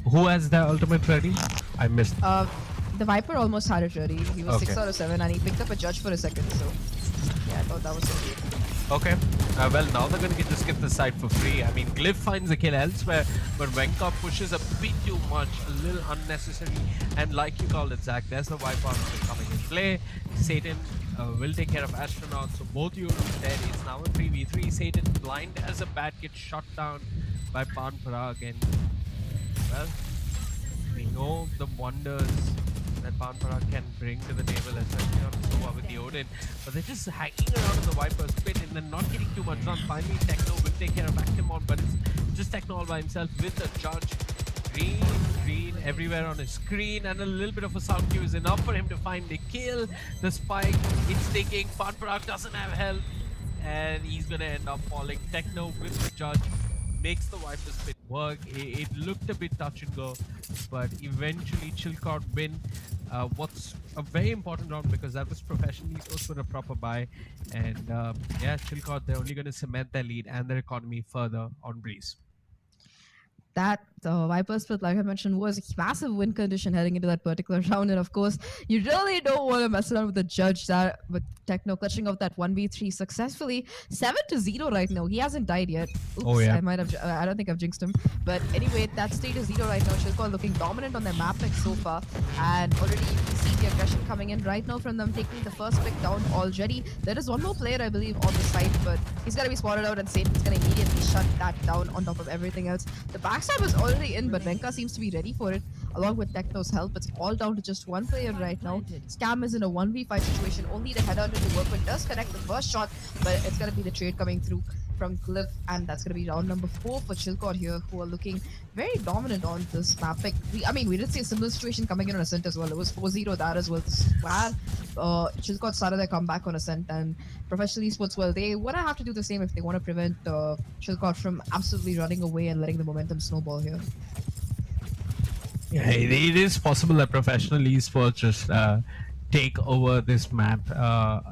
Who has the ultimate ready? I missed. The Viper almost had it ready. He was 6 out of 7 and he picked up a judge for a second, so yeah, I thought that was so great. Okay. Well, now they're going to just get the side for free. I mean, Glyph finds a kill elsewhere, but Venka pushes a bit too much, a little unnecessary. And like you called it, Zach, there's the Viper coming in play. Satan will take care of Astronaut, so both Euros dead. It's now a 3v3. Satan blind as a bat gets shot down by Pan Parag, and well, we know the wonders that Pan Parag can bring to the table, especially on Sova with the Odin, but they're just hanging around in the Viper's pit and then not getting too much run. Finally, Techno will take care of Actimon, but it's just Techno all by himself with the judge. Green everywhere on his screen, and a little bit of a sound cue is enough for him to find the kill. The spike, it's taking. Pan Parag doesn't have health, and he's gonna end up falling. Techno with the judge makes the Viper's pit work. It looked a bit touch and go, but eventually Chilcott win. What's a very important round because that was professionally supposed to a proper buy, and yeah, Chilcott, they're only going to cement their lead and their economy further on Breeze. That Viper split, like I mentioned, was a massive win condition heading into that particular round. And of course, you really don't want to mess around with the judge that with Techno clutching out that 1v3 successfully. 7-0 right now. He hasn't died yet. Oops, oh, yeah. I don't think I've jinxed him. But anyway, that's 3-0 right now. Chilcott looking dominant on their map pick so far. And already you can see the aggression coming in right now from them, taking the first pick down already. There is one more player, I believe, on the side, but he's going to be spotted out and Satan's going to immediately shut that down on top of everything else. The backstab is already in, but Venka seems to be ready for it. Along with Techno's help, it's all down to just one player right now. Scam is in a 1v5 situation, only the header into Workman does connect the first shot, but it's going to be the trade coming through from Glyph, and that's going to be round number 4 for Chilcott here, who are looking very dominant on this map pick. We did see a similar situation coming in on Ascent as well. It was 4-0 that as well. Chilcott started their comeback on Ascent, and Professional Esports, well, they want to have to do the same if they want to prevent Chilcott from absolutely running away and letting the momentum snowball here. Yeah, it is possible that Professional Esports just take over this map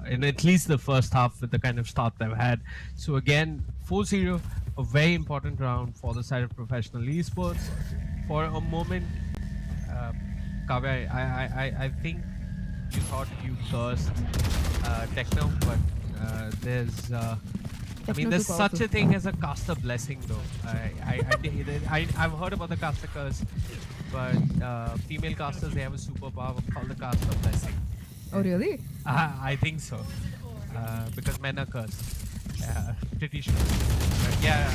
in at least the first half with the kind of start they've had. So again, 4-0, a very important round for the side of Professional Esports. For a moment, Kavya, I think you thought you cursed Techno, but there's such a thing as a caster blessing though. I've heard about the caster curse, but female casters, they have a superpower called the caster blessing. Oh really? I think so, because men are cursed. Pretty sure. But yeah,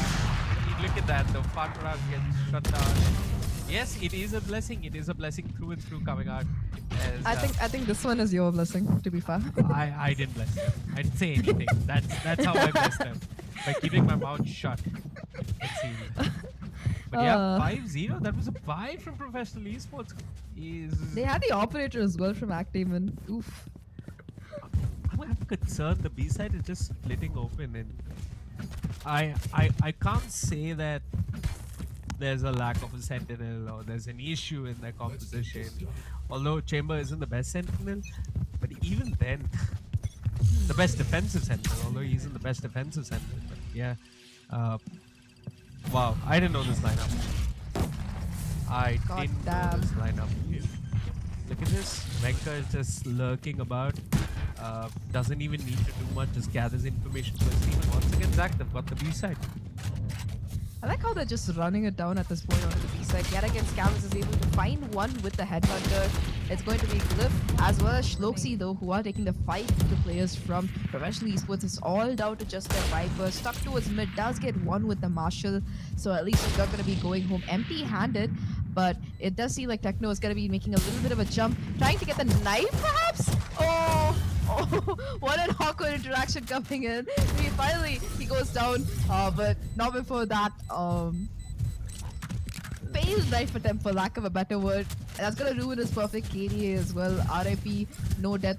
look at that, the Pan Parag gets shut down. Yes, it is a blessing. It is a blessing through and through coming out. As, I think this one is your blessing, to be fair. I didn't bless them. I didn't say anything. That's how I blessed them. By keeping my mouth shut. Let's see. But yeah, 5-0. That was a buy from Professional Esports. They had the operator as well from Actamen. Oof. I'm concerned. The B side is just splitting open, and I can't say that there's a lack of a sentinel or there's an issue in their composition. Although Chamber isn't the best sentinel, but even then, the best defensive sentinel. Although he isn't the best defensive sentinel, but yeah. Wow, I didn't know this lineup. I didn't know this lineup. Look at this. Venka is just lurking about. Doesn't even need to do much. Just gathers information for his team. And once again, Zach, they've got the B side. I like how they're just running it down at this point onto the B side. Yet again, Scams is able to find one with the headhunter. It's going to be Glyph as well as Shloxi though, who are taking the fight to the players from Professional Esports. It's all down to just their Viper. Stuck towards mid, does get one with the Marshal. So at least he's not going to be going home empty-handed. But it does seem like Techno is going to be making a little bit of a jump. Trying to get the knife perhaps? Oh, Oh, what an awkward interaction coming in. Finally, he goes down, but not before that. Failed knife attempt, for lack of a better word. And that's gonna ruin his perfect KDA as well. RIP, no death,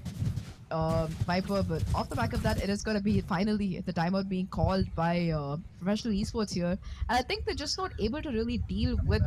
Viper. But off the back of that, it is gonna be finally the timeout being called by professional esports here. And I think they're just not able to really deal with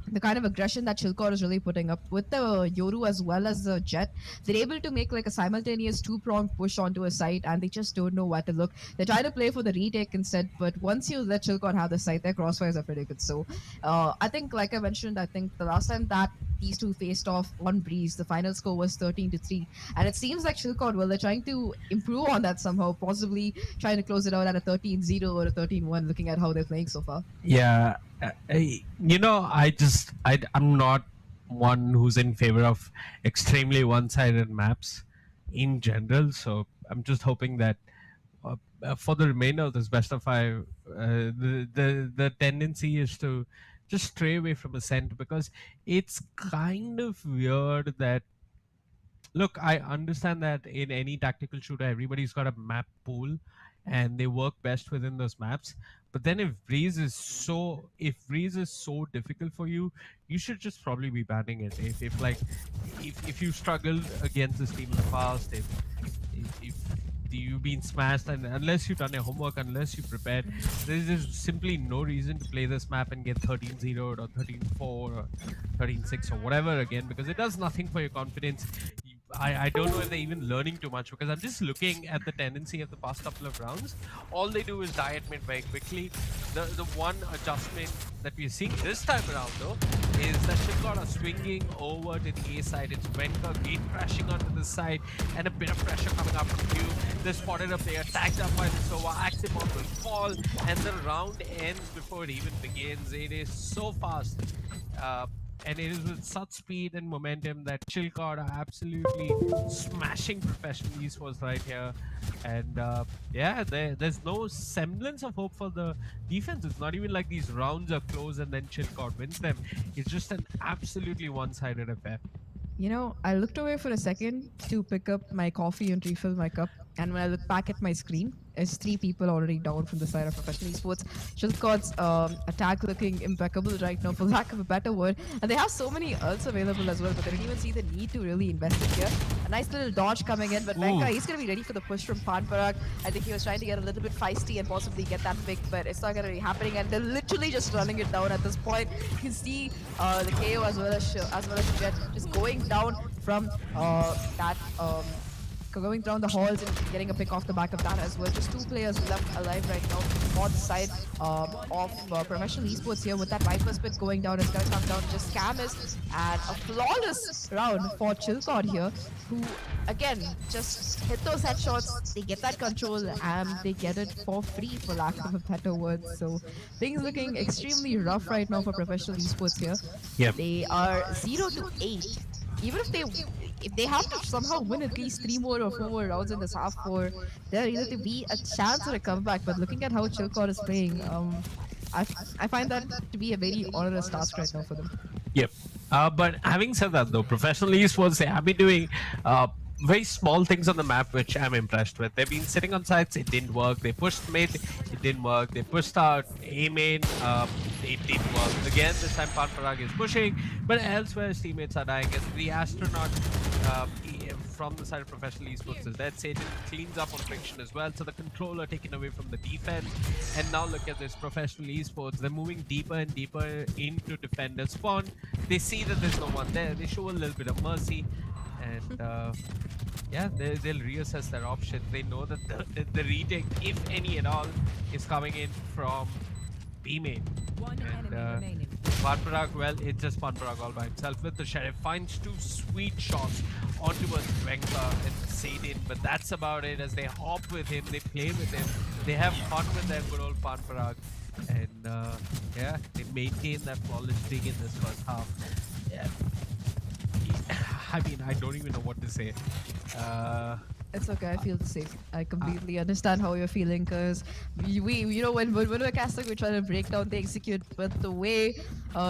the kind of aggression that Chilkor is really putting up with the Yoru as well as the Jet. They're able to make like a simultaneous two-pronged push onto a site, and they just don't know where to look. They try to play for the retake instead, but once you let Chilkor have the site, their crossfires are pretty good. So I think, like I mentioned, I think the last time that these two faced off on Breeze, the final score was 13-3, and it seems like Chilkor, well, they're trying to improve on that somehow, possibly trying to close it out at a 13-0 or a 13-1, looking at how they're playing so far. Yeah, I'm not one who's in favor of extremely one-sided maps in general. So I'm just hoping that for the remainder of this best of five, the tendency is to just stray away from Ascent, because it's kind of weird that, look, I understand that in any tactical shooter, everybody's got a map pool and they work best within those maps. But then if Breeze is so difficult for you, you should just probably be banning it. If you struggled against this team in the past, if you've been smashed, and unless you've done your homework, unless you prepared, there's just simply no reason to play this map and get 13-0 or 13-4 or 13-6 or whatever again, because it does nothing for your confidence. I don't know if they're even learning too much, because I'm just looking at the tendency of the past couple of rounds. All they do is die at mid very quickly. The one adjustment that we're seeing this time around, though, is that Chilkor are swinging over to the A side. It's Venka gate crashing onto the side, and a bit of pressure coming up from you. They spotted a player tagged up by the Sova. Aximon will fall, and the round ends before it even begins. It is so fast. And it is with such speed and momentum that Chilkor are absolutely smashing professional esports right here. And yeah, there's no semblance of hope for the defense. It's not even like these rounds are close and then Chilkor wins them. It's just an absolutely one-sided affair. You know, I looked away for a second to pick up my coffee and refill my cup. And when I look back at my screen, it's 3 people already down from the side of professional esports. Chilkor's attack looking impeccable right now, for lack of a better word. And they have so many ults available as well, but they didn't even see the need to really invest it here. A nice little dodge coming in, but Venka, he's going to be ready for the push from Panparag. I think he was trying to get a little bit feisty and possibly get that pick, but it's not going to be happening. And they're literally just running it down at this point. You can see the KO as well as Jet just going down from going down the halls and getting a pick off the back of that as well. Just 2 players left alive right now on the side of professional esports here, with that Viper spit going down. It's going to come down to just Camus, and a flawless round for Chilkor here, who again just hit those headshots. They get that control and they get it for free, for lack of a better word. So things looking extremely rough right now for professional esports here. Yep. They are 0-8. Even if they have to somehow win at least 3 more or 4 more rounds in this half for there either to be a chance or a comeback. But looking at how Chilkor is playing, I find that to be a very onerous task right now for them. Yep. But having said that, though, professional esports, they have been doing very small things on the map, which I'm impressed with. They've been sitting on sites, it didn't work. They pushed mid, it didn't work. They pushed out A main, it didn't work. Again, this time Panparag is pushing, but elsewhere his teammates are dying. As the astronaut from the side of professional esports is dead. Satan cleans up on friction as well, so the controller taken away from the defense. And now look at this professional esports. They're moving deeper and deeper into defender spawn. They see that there's no one there. They show a little bit of mercy. And yeah, they'll reassess their options. They know that the retake, if any at all, is coming in from B main. And Panparag, well, it's just Panparag all by himself with the Sheriff. Finds 2 sweet shots onto a Venka and Sadin, but that's about it. As they hop with him, they play with him, they have fun with their good old Panparag. And yeah, they maintain that flawless streak in this first half. Yeah. I mean, I don't even know what to say. It's okay. I feel the same. I Uh, completely understand how you're feeling because when we're casting, we try to break down the execute, but the way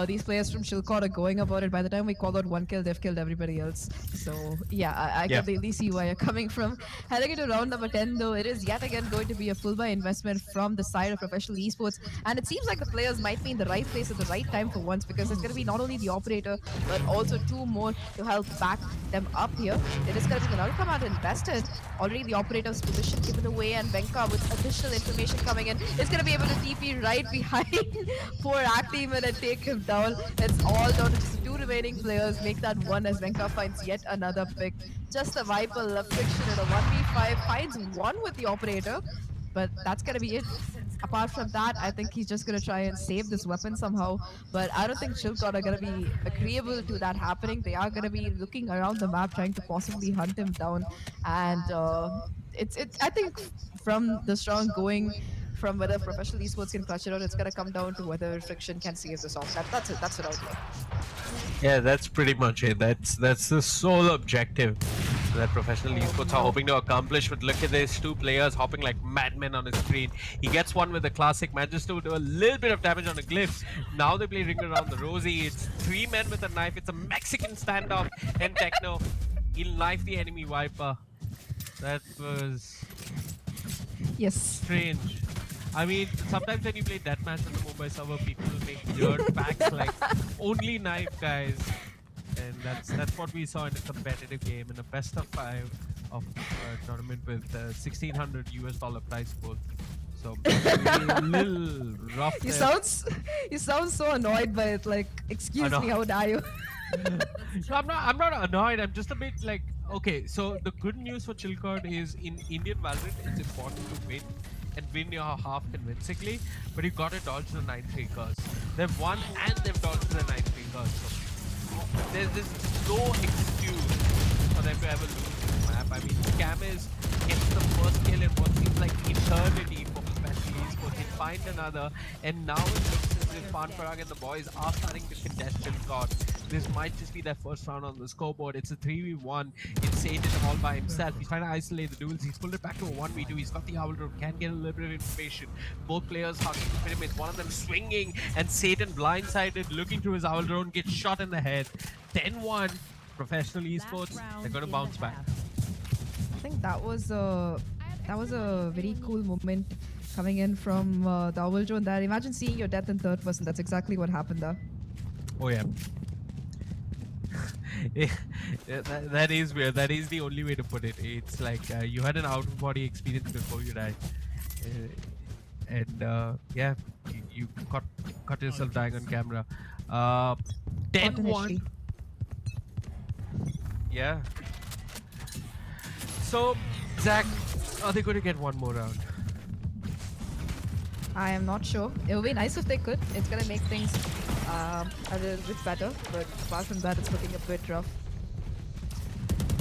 these players from Shilkot are going about it, by the time we call out one kill, they've killed everybody else. So yeah, I yeah. completely see where you're coming from. Heading into round number 10, though, it is yet again going to be a full buy investment from the side of professional esports, and it seems like the players might be in the right place at the right time for once because it's going to be not only the operator but also two more to help back them up here. It is going to be the null command invested. Already the operator's position given away, and Venka with additional information coming in is going to be able to TP right behind poor Actiman and take him down. It's all down to just the two remaining players. Make that one as Venka finds yet another pick. Just a Viper left friction in a 1v5, finds one with the operator, but that's going to be it. Apart from that, I think he's just going to try and save this weapon somehow. But I don't think Chilcot are going to be agreeable to that happening. They are going to be looking around the map, trying to possibly hunt him down. And I think from the strong going from whether professional esports can clutch it out, it's going to come down to whether Friction can save this off. That's it. That's without doubt. Yeah, that's pretty much it. That's the sole objective that professional Oh esports are no. hoping to accomplish. But look at this, two players hopping like madmen on his screen. He gets one with the classic, manages to do a little bit of damage on a glyph. Now they play ring around the rosy. It's three men with a knife. It's a Mexican standoff, and Techno, he'll knife the enemy Viper. That was Yes. strange. I mean, sometimes when you play deathmatch on the mobile server, people make weird packs like only knife guys, and that's what we saw in a competitive game in a best of 5 of tournament with 1600 US dollar prize pool. So a little rough You there. you sound so annoyed by it. Like, I excuse know. me, how dare you? No, I'm not annoyed. I'm just a bit like, okay. So the good news for Chilcod is in Indian Valorant, it's important to win and win your half convincingly, but you gotta dodge the 9-3 curse. They've won and they've dodged the 9-3 curse. So there's no excuse for them to ever lose this map. I mean, Camis gets the first kill in what seems like eternity for professional esports. He'll find another, and now it looks as if Panparag and the boys are starting to contest God. This might just be their first round on the scoreboard. It's a 3v1. It's Satan all by himself. He's trying to isolate the duels. He's pulled it back to a 1v2. He's got the owl room. Can get a little bit of information. Both players hugging the pyramids. One of them swinging, and Satan blindsided, looking through his owl drone, gets shot in the head. 10-1. Professional esports, they're going to bounce back. I think that was a very cool moment coming in from the Owl Drone there. Imagine seeing your death in third person. That's exactly what happened there. Oh yeah. Yeah, that is weird. That is the only way to put it. It's like you had an out-of-body experience before you died, and yeah, you caught yourself dying on camera. Uh, Caught in 10-1. history. Yeah. So, Zach, are they going to get one more round? I am not sure. It would be nice if they could. It's gonna make things a little bit better, but apart from that, it's looking a bit rough.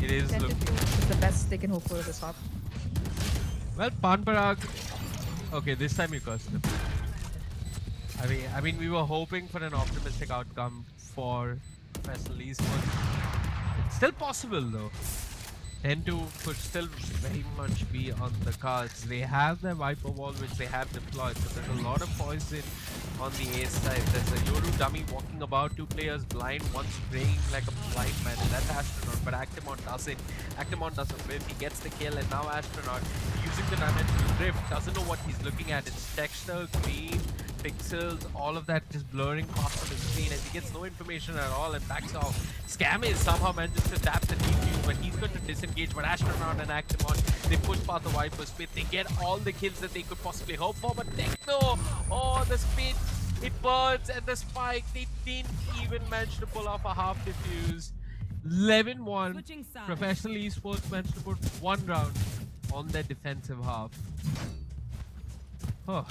It is. 10 Look, to 2 is the best they can hope for this half. well, Panparag. Okay, this time you cursed him. I mean, we were hoping for an optimistic outcome for Professional Esports. It's still possible though. 10-2 could still very much be on the cards. They have their Viper wall which they have deployed, so there's a lot of poison on the A side. There's a Yoru dummy walking about, two players blind, one spraying like a blind man, and that's Astronaut, but Actimon doesn't. Actimon doesn't win, he gets the kill, and now Astronaut, using the dimensional drift, doesn't know what he's looking at. It's texture, green, pixels, all of that just blurring past on the screen as he gets no information at all and backs off. Scam is somehow manages to tap the defuse, but he's going to disengage. But Astronaut and Actimon, they push past the Viper Spit. They get all the kills that they could possibly hope for, but Techno, oh, the Spit, it burns, and the Spike, they didn't even manage to pull off a half defuse. 11-1, Professional Esports managed to put one round on their defensive half. Oh.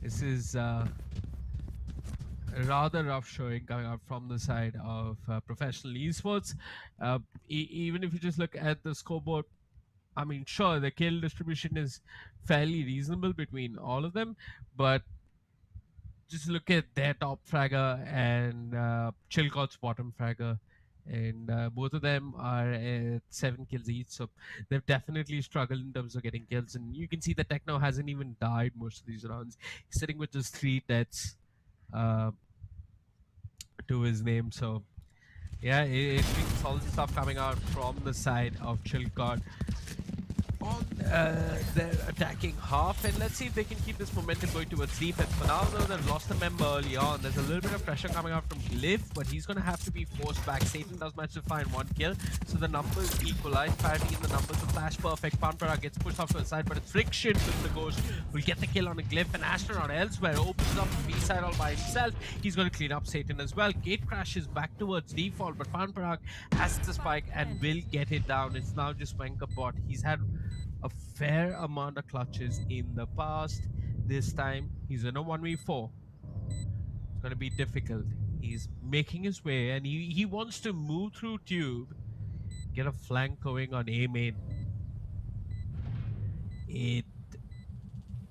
This is a rather rough showing coming out from the side of Professional Esports. Even if you just look at the scoreboard, I mean, sure, the kill distribution is fairly reasonable between all of them, but just look at their top fragger and Chilcott's bottom fragger, and both of them are at 7 kills each. So they've definitely struggled in terms of getting kills, and you can see that Techno hasn't even died most of these rounds. He's sitting with just 3 deaths uh, to his name. So yeah, it's been solid stuff coming out from the side of Chilcott on their attacking half, and let's see if they can keep this momentum going towards defense. For now though, they've lost a member early on. There's a little bit of pressure coming out from Glyph, but he's going to have to be forced back. Satan does manage to find 1 kill, so the numbers equalize. Parity in the numbers, the flash perfect. Panpara gets pushed off to the side, but it's Friction with the Ghost will get the kill on a Glyph, and Astronaut elsewhere opens up the B side all by himself. He's going to clean up Satan as well. Gate crashes back towards default, but Panparag has the spike and will get it down. It's now just Venka bot. He's had a fair amount of clutches in the past. This time he's in a 1v4. It's going to be difficult. He's making his way, and he wants to move through tube, get a flank going on A main. It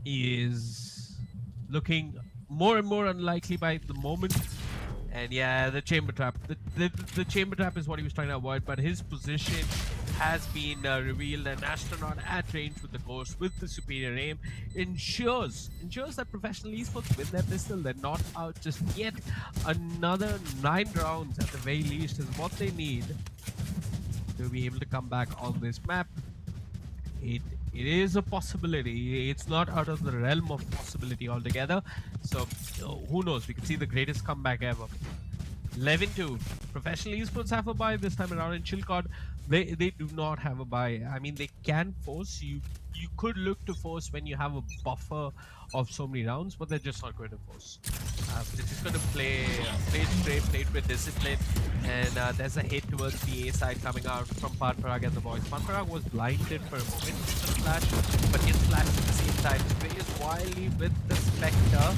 is looking more and more unlikely by the moment. And yeah, the chamber trap. The chamber trap is what he was trying to avoid, but his position has been revealed, and Astronaut at range with the Ghost with the superior aim ensures that Professional Esports win their pistol. They're not out just yet. Another 9 rounds at the very least is what they need to be able to come back on this map. It is a possibility. It's not out of the realm of possibility altogether. So who knows? We could see the greatest comeback ever. 11-2. Professional Esports have a buy this time around in Chilcott. They do not have a buy. I mean, they can force you. You could look to force when you have a buffer of so many rounds, but they're just not going to force. They're just going to play straight, play it with discipline. And there's a hit towards the A side coming out from Panparag and the boys. Panparag was blinded for a moment with the flash, but gets flashed at the same time. Plays wildly with the Spectre.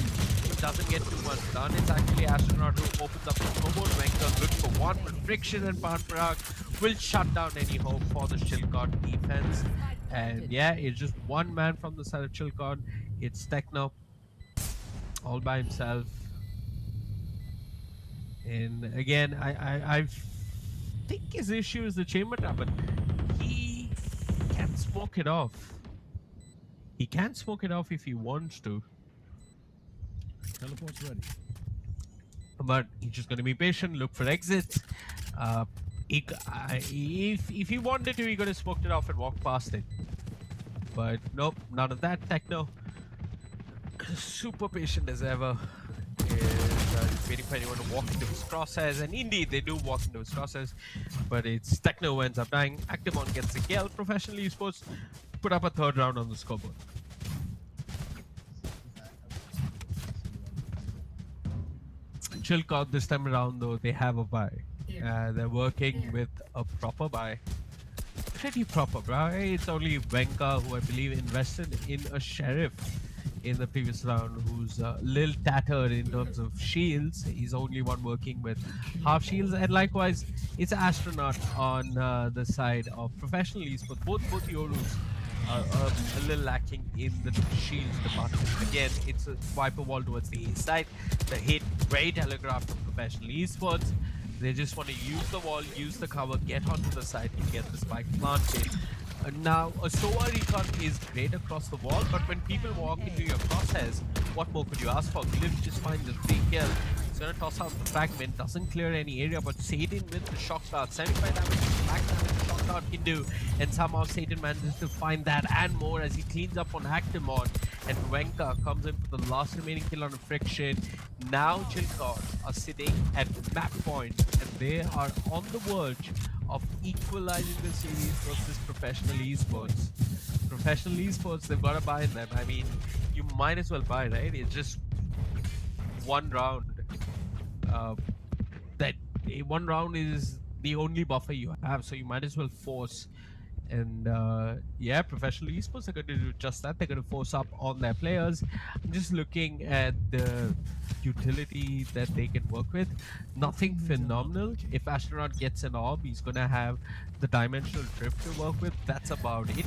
Doesn't get too much done. It's actually Astronaut who opens up the snowboard. Venka good for 1, but Friction and Panparag will shut down any hope for the Chilcott defense. And yeah, it's just one man from the side of Chilcott. It's Techno all by himself. And again, I think his issue is the chamber trap, but he can smoke it off. He can smoke it off if he wants to. Teleport's ready. But he's just going to be patient, look for exits. If he wanted to, he could have smoked it off and walked past it. But nope, none of that. Techno, super patient as ever, is waiting for anyone to walk into his crosshairs. And indeed, they do walk into his crosshairs. But it's Techno who ends up dying. Actimon gets the kill. Professional Esports put up a 3rd round on the scoreboard. Chilcott this time around though, they have a buy. They're working with a proper buy. Pretty proper buy. It's only Venka who I believe invested in a Sheriff in the previous round, who's a little tattered in terms of shields. He's only one working with half shields, and likewise it's Astronaut on the side of Professional Esports. Both Yorus are a little lacking in the shields department. Again, it's a swiper wall towards the A side. The hit, very telegraphed from Professional Esports. They just want to use the wall, use the cover, get onto the side to get the spike planted. Now, a SOA recon is great across the wall, but when people walk into your crosshairs, what more could you ask for? Glyph just finds a free kill. He's going to toss out the fragment, doesn't clear any area, but Satan with the shock dart, 75 damage, back damage the shock dart can do, and somehow Satan manages to find that and more as he cleans up on Actimon, and Venka comes in for the last remaining kill on a Friction. Now Chilcott are sitting at map point, and they are on the verge of equalizing the series versus Professional Esports. Professional Esports, they've got to buy them. I mean, you might as well buy, right? It's just one round. That one round is the only buffer you have, so you might as well force. And yeah, Professional Esports are going to do just that. They're going to force up on their players. I'm just looking at the utility that they can work with. Nothing phenomenal. If Astronaut gets an orb, he's going to have the dimensional drift to work with. That's about it.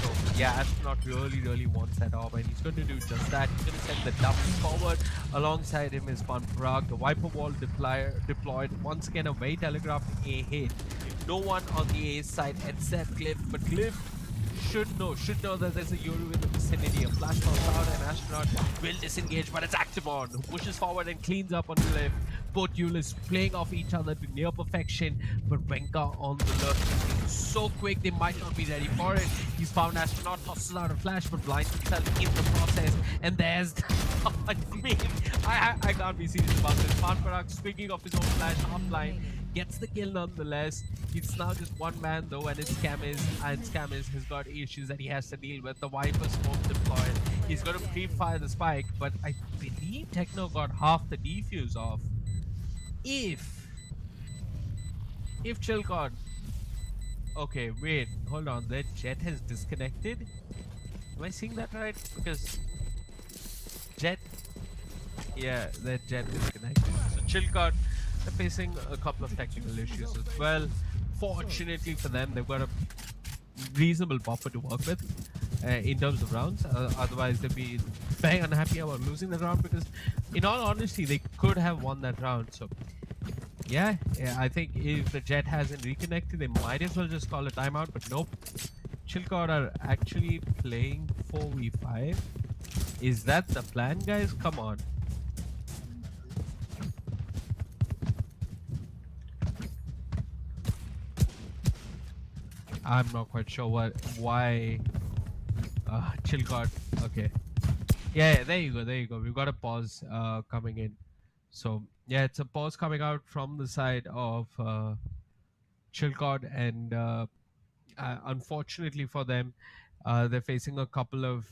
So yeah, Astronaut really wants that orb, and he's going to do just that. He's going to send the dump forward. Alongside him is Panprag. The Viper Wall deployed. Once again, a very telegraphed A hit. No one on the A side except Cliff, but Cliff should know that there's a Yoru in the vicinity. A flash falls out, and Astronaut will disengage, but it's Activon who pushes forward and cleans up on Cliff. Both Eulis playing off each other to near perfection, but Venka on the lurk. So quick, they might not be ready for it. He's found Astronaut, tosses out a flash, but blinds himself in the process. And there's... I mean, I can't be serious about this. Panparag, speaking of his own flash, offline, gets the kill nonetheless. It's now just one man though, and Scammers has got issues that he has to deal with. The Viper smoke deployed. He's going to pre-fire the spike, but I believe Techno got half the defuse off. If Chilcott... Okay, wait, hold on. Their jet has disconnected. Am I seeing that right? Because jet... Yeah, their jet disconnected. So Chilcott, they're facing a couple of technical issues as well. Fortunately for them, they've got a reasonable buffer to work with in terms of rounds. Otherwise, they'd be very unhappy about losing the round because, in all honesty, they could have won that round. So, yeah, I think if the jet hasn't reconnected, they might as well just call a timeout. But nope, Chilcott are actually playing 4v5. Is that the plan, guys? Come on. I'm not quite sure why Chilcott. Okay, yeah, there you go. We've got a pause coming in. So yeah, it's a pause coming out from the side of Chilcott, and unfortunately for them, they're facing a couple of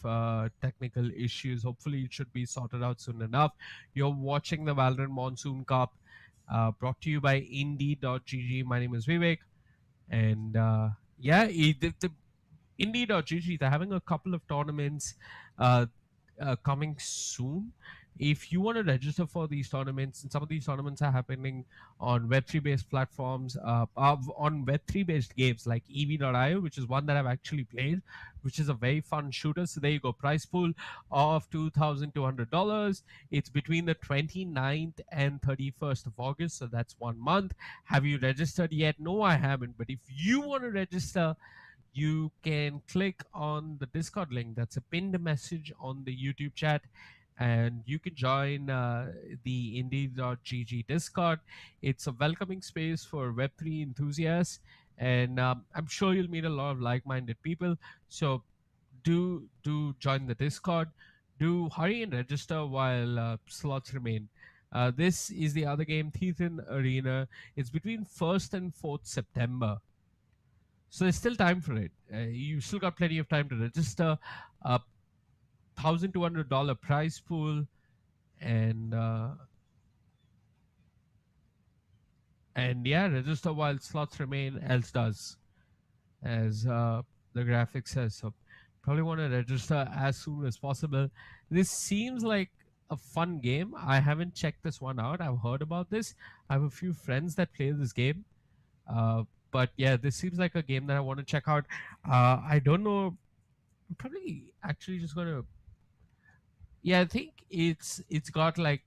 technical issues. Hopefully, it should be sorted out soon enough. You're watching the Valorant Monsoon Cup, brought to you by IndiGG. My name is Vivek, and yeah, the Indie.gg, they're having a couple of tournaments coming soon. If you want to register for these tournaments, and some of these tournaments are happening on Web3 based platforms, on Web3 based games like EV.io, which is one that I've actually played, which is a very fun shooter. So there you go, prize pool of $2,200. It's between the 29th and 31st of August, so that's 1 month. Have you registered yet? No, I haven't. But if you want to register, you can click on the Discord link. That's a pinned message on the YouTube chat, and you can join the Indie.gg Discord. It's a welcoming space for Web3 enthusiasts, and I'm sure you'll meet a lot of like-minded people. So do join the Discord. Do hurry and register while slots remain. This is the other game, Thetan Arena. It's between 1st and 4th September. So there's still time for it. You still got plenty of time to register. $1,200 prize pool, and yeah, register while slots remain. Else does, as the graphic says. So probably want to register as soon as possible. This seems like a fun game. I haven't checked this one out. I've heard about this. I have a few friends that play this game. But yeah, this seems like a game that I want to check out. I don't know. I'm probably actually just gonna. Yeah, I think it's got like,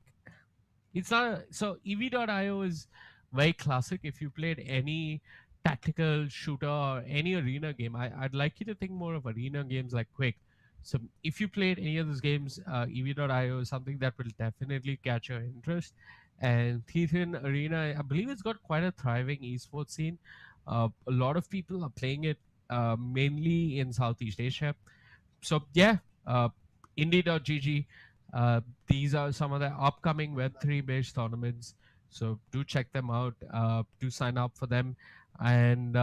it's not so EV.io is very classic. If you played any tactical shooter or any arena game, I'd like you to think more of arena games like Quake. So if you played any of those games, EV.io is something that will definitely catch your interest. And Thetan Arena, I believe it's got quite a thriving esports scene. A lot of people are playing it, mainly in Southeast Asia. So yeah, Indie.gg, these are some of the upcoming Web3 based tournaments. So do check them out. Do sign up for them. And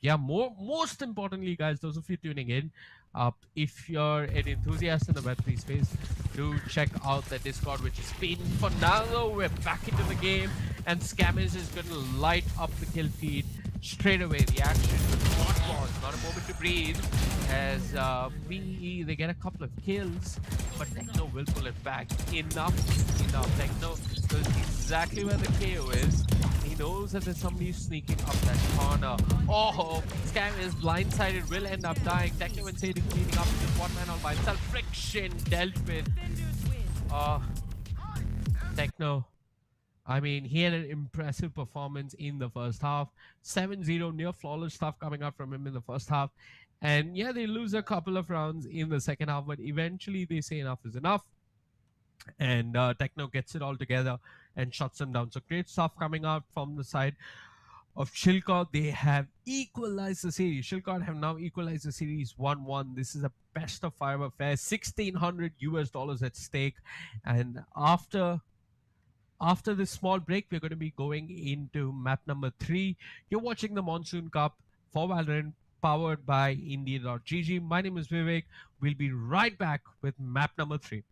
yeah, most importantly, guys, those of you tuning in, if you're an enthusiast in the Web3 space, do check out the Discord, which is pinned. For now, though, we're back into the game, and Scammers is going to light up the kill feed straight away. The action with pause, not a moment to breathe, as they get a couple of kills, but Techno will pull it back. Enough. Techno knows exactly where the KO is. He knows that there's somebody sneaking up that corner. Oh, Scam is blindsided, will end up dying. Techno and Sadie cleaning up, just one man all by himself. Friction dealt with. Techno, I mean, he had an impressive performance in the first half. 7-0, near flawless stuff coming out from him in the first half. And yeah, they lose a couple of rounds in the second half, but eventually they say enough is enough. And Techno gets it all together and shuts them down. So great stuff coming out from the side of Shilkot. They have equalized the series. Shilkot have now equalized the series 1-1. This is a best of 5 affair. $1,600 at stake. And after this small break, we're going to be going into map number 3. You're watching the Monsoon Cup for Valorant, powered by IndiGG. My name is Vivek. We'll be right back with map number 3.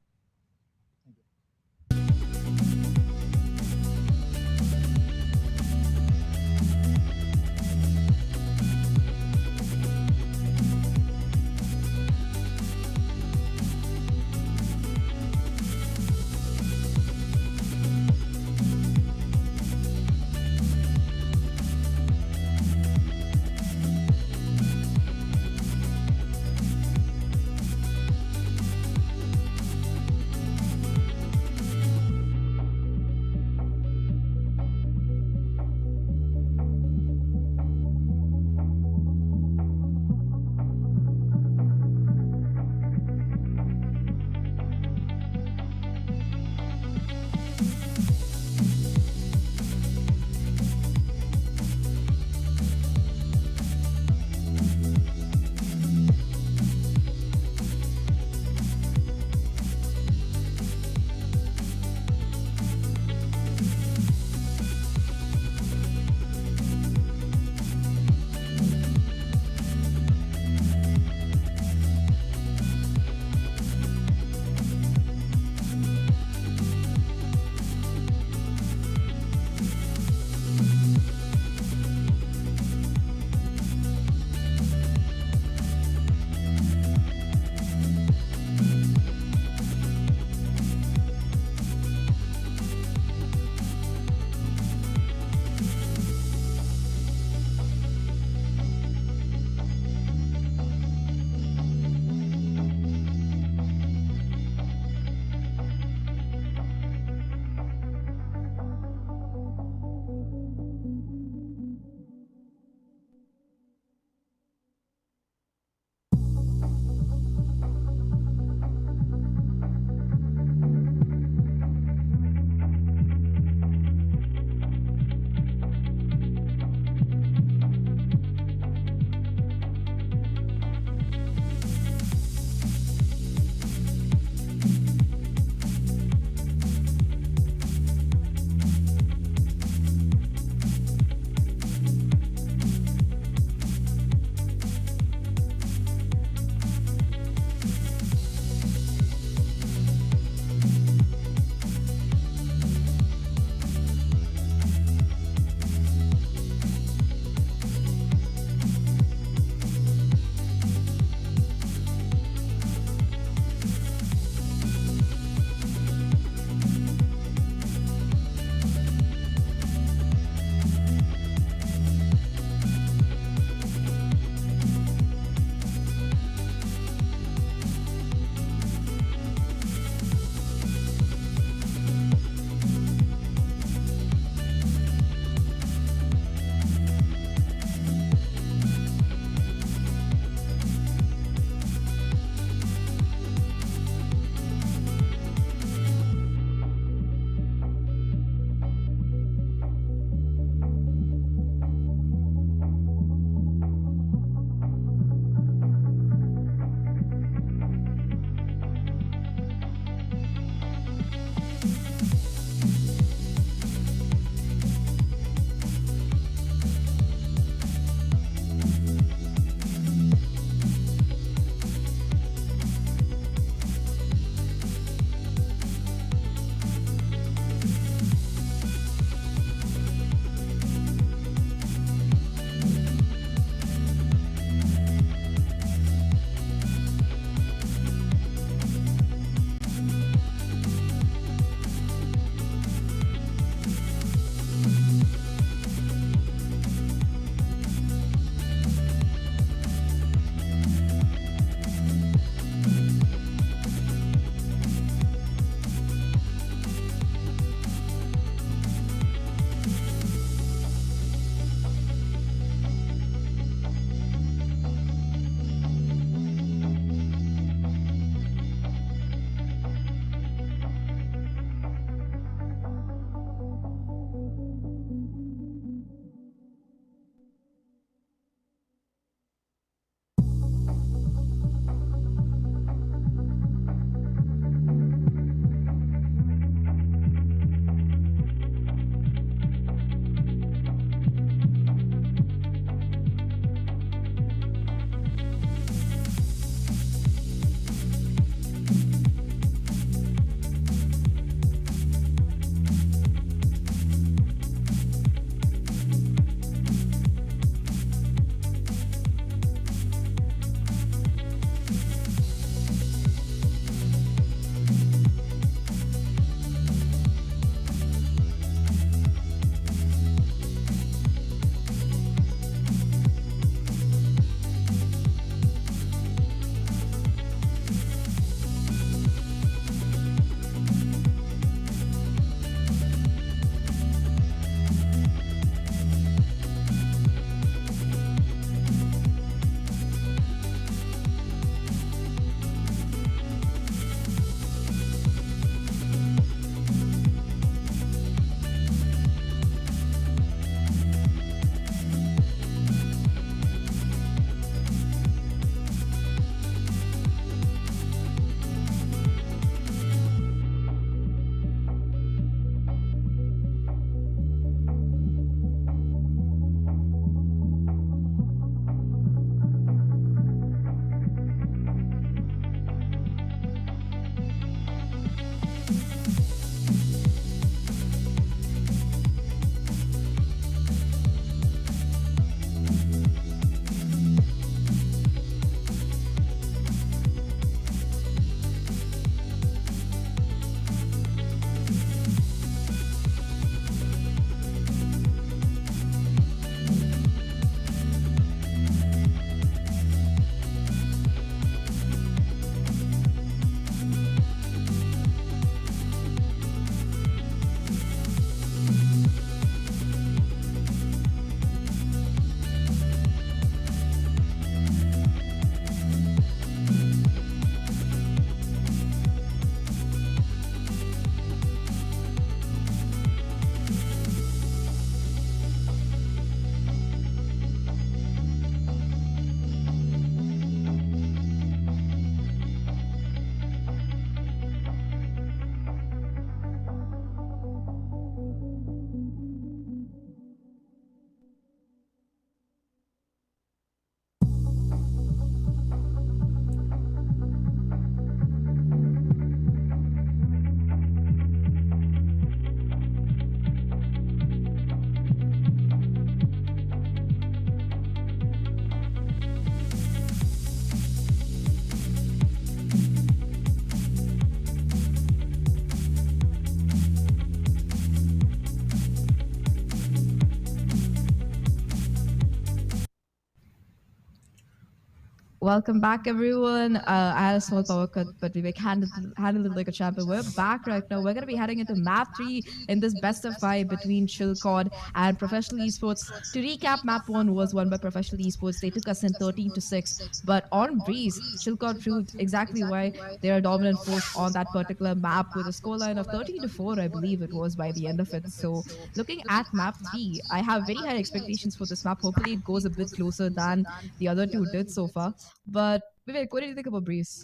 Welcome back, everyone. I had a small power cut, but Vivek handled it like a champ. And we're back right now. We're going to be heading into Map 3 in this best of 5 between Chilcod and Professional Esports. To recap, Map 1 was won by Professional Esports. They took us in 13 to 6. But on Breeze, Chilcod proved exactly why they're a dominant force on that particular map with a scoreline of 13 to 4, I believe it was by the end of it. So, looking at Map 3, I have very high expectations for this map. Hopefully, it goes a bit closer than the other two did so far. But Vivek, what did you think about Breeze?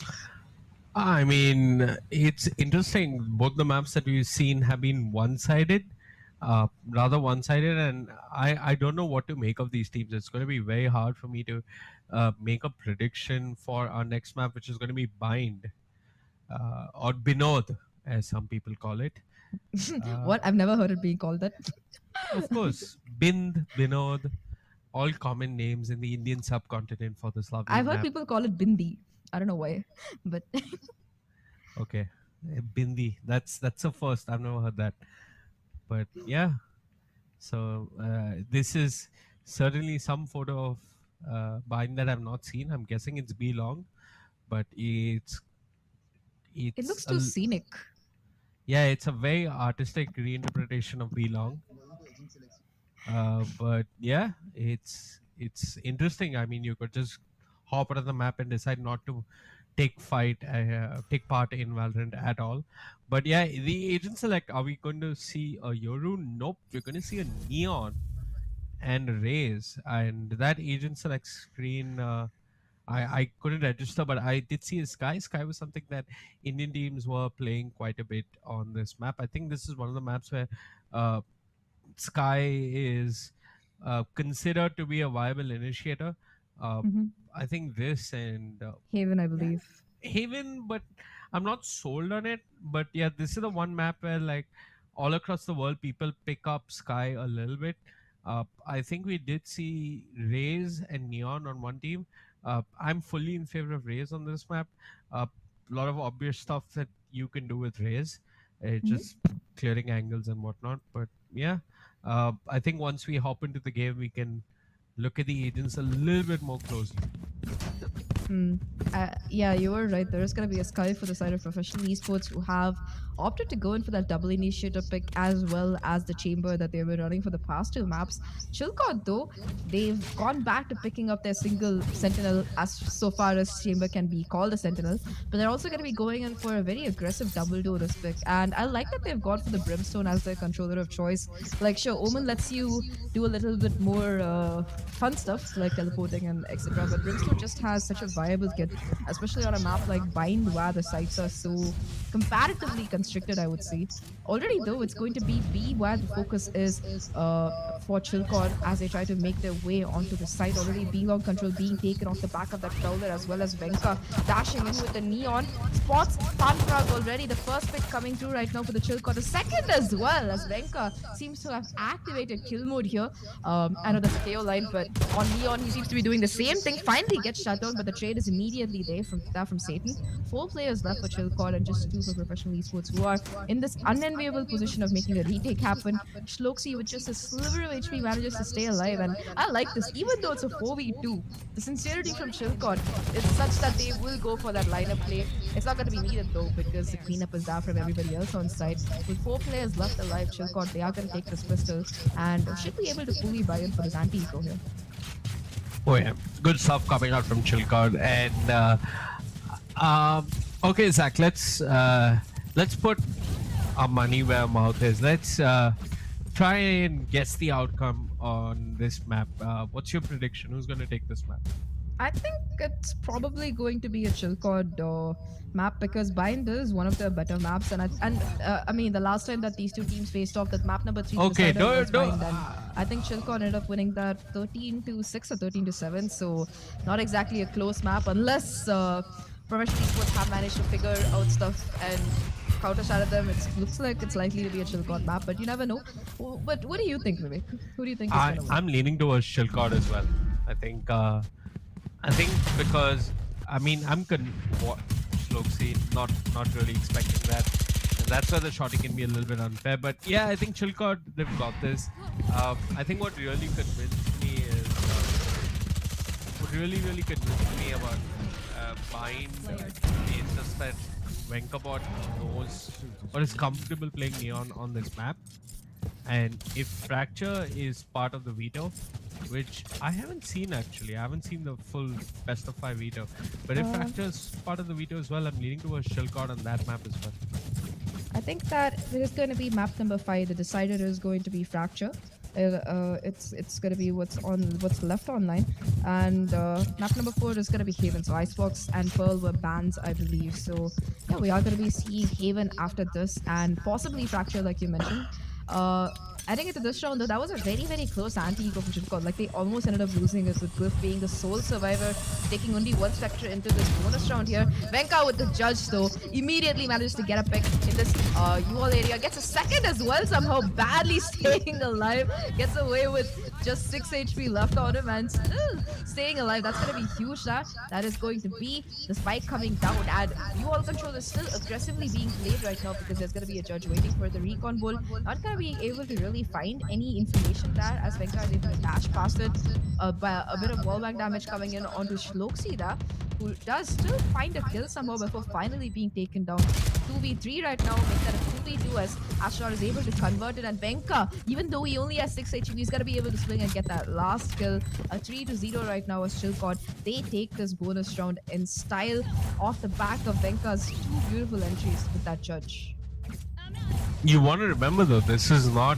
I mean, it's interesting. Both the maps that we've seen have been one-sided, rather one-sided, and I don't know what to make of these teams. It's going to be very hard for me to make a prediction for our next map, which is going to be Bind or Binod, as some people call it. What? I've never heard it being called that. Of course, Bind, Binod, all common names in the Indian subcontinent for this lovely I've heard map. people call it Bindi. I don't know why, but Okay, Bindi. That's a first. I've never heard that. But yeah, so this is certainly some photo of Bind that I've not seen. I'm guessing it's B long, but it it's looks too scenic. yeah, it's a very artistic reinterpretation of B long. But yeah, it's interesting. I mean, you could just hop out of the map and decide not to take part in Valorant at all. But yeah, the agents are like, are we going to see a Yoru? Nope, we're going to see a Neon and Raze, and that agent select screen. I couldn't register, but I did see a Sky. Sky was something that Indian teams were playing quite a bit on this map. I think this is one of the maps where uh, Sky is considered to be a viable initiator. Mhm. I think this and Haven, I believe. Haven, but I'm not sold on it. But yeah, this is the one map where like all across the world people pick up Sky a little bit. I think we did see Raze and Neon on one team. I'm fully in favor of Raze on this map. A lot of obvious stuff that you can do with Raze, Mhm. just clearing angles and whatnot. But yeah, I think once we hop into the game, we can look at the agents a little bit more closely. Yeah, you were right. There is going to be a sky for the side of professional esports who have opted to go in for that double initiator pick as well as the chamber that they've been running for the past two maps. Chilcot, though, they've gone back to picking up their single sentinel as so far as chamber can be called a sentinel, but they're also going to be going in for a very aggressive double door this pick. And I like that they've gone for the brimstone as their controller of choice. Like, sure, Omen lets you do a little bit more fun stuff like teleporting and etc. But brimstone just has such a viable kit, especially on a map like Bind where the sites are so comparatively constricted, I would say. Already though, it's going to be B where the focus is for Chilcod as they try to make their way onto the site. Already B long control being taken off the back of that Prowler as well as Venka dashing in with the Neon. Spots Panprag already, the first pick coming through right now for the Chilcod. The second as well as Venka seems to have activated kill mode here. I know that's a KO line, but on Neon he seems to be doing the same thing. Finally gets shut down, but the trade is immediately there from Satan. 4 players left for Chilcod and just 2 for Professional Esports, who are in this unenviable position of making a retake happen. Shloxy, with just a sliver of HP, manages to stay alive, and I like this. Even though it's a 4v2, the sincerity from Chilcod is such that they will go for that lineup play. It's not going to be needed though, because the cleanup is there from everybody else on site. With 4 players left alive, Chilcod, they are going to take this pistol and should be able to fully buy in for this anti-eco here. Oh yeah, good stuff coming out from Chilcod. And okay, Zach, let's put our money where our mouth is. Let's try and guess the outcome on this map. What's your prediction? Who's going to take this map? I think it's probably going to be a Chilcod map because Bind is one of the better maps, and I mean the last time that these two teams faced off, that map number 3 Okay, was Bind, and I think Chilcod ended up winning that 13 to 6 or 13 to 7. So not exactly a close map unless Professional Esports have managed to figure out stuff and counter-shatter them. It looks like it's likely to be a Chilcod map, but you never know. But what do you think, Vivek? Who do you think is going to win? I'm leaning towards Chilcod as well. I think because I mean I'm Sloxy, not really expecting that, and that's why the shotty can be a little bit unfair. But yeah, I think Chilcod, they've got this. I think what really convinced me is really, really convinced me about Bind is just that Venkabot knows or is comfortable playing Neon on this map. And if Fracture is part of the veto, which I haven't seen actually, I haven't seen the full best of 5 veto. But if Uh, Fracture is part of the veto as well, I'm leaning towards Shellcard on that map as well. I think that there is going to be map number 5. The decider is going to be Fracture. It's going to be what's left online, and map number 4 is going to be Haven. So Icebox and Pearl were bans, I believe. So yeah, we are going to be seeing Haven after this, and possibly Fracture, like you mentioned. Uh, Adding it to this round, though, that was a very close anti-eco from Chilcot. Like they almost ended up losing it with Glyph being the sole survivor, taking only one spectre into this bonus round here. Venka with the judge, though, immediately manages to get a pick in this UL area. Gets a second as well, somehow badly staying alive. Gets away with just 6 HP left on him and still staying alive. That's going to be huge. That is going to be the spike coming down. And UL control is still aggressively being played right now because there's going to be a judge waiting for the recon bull. Not going to be able to really find any information there as Venka is able to dash past it. By a bit of wallbang damage coming in onto Shloksida, who does still find a kill somehow before finally being taken down. 2v3 right now, make that a 2v2 as Ashraf is able to convert it, and Venka, even though he only has 6 HP, he's going to be able to swing and get that last kill. A 3-0 right now as Chilcot. They take this bonus round in style off the back of Venka's 2 beautiful entries with that judge. You want to remember though, this is not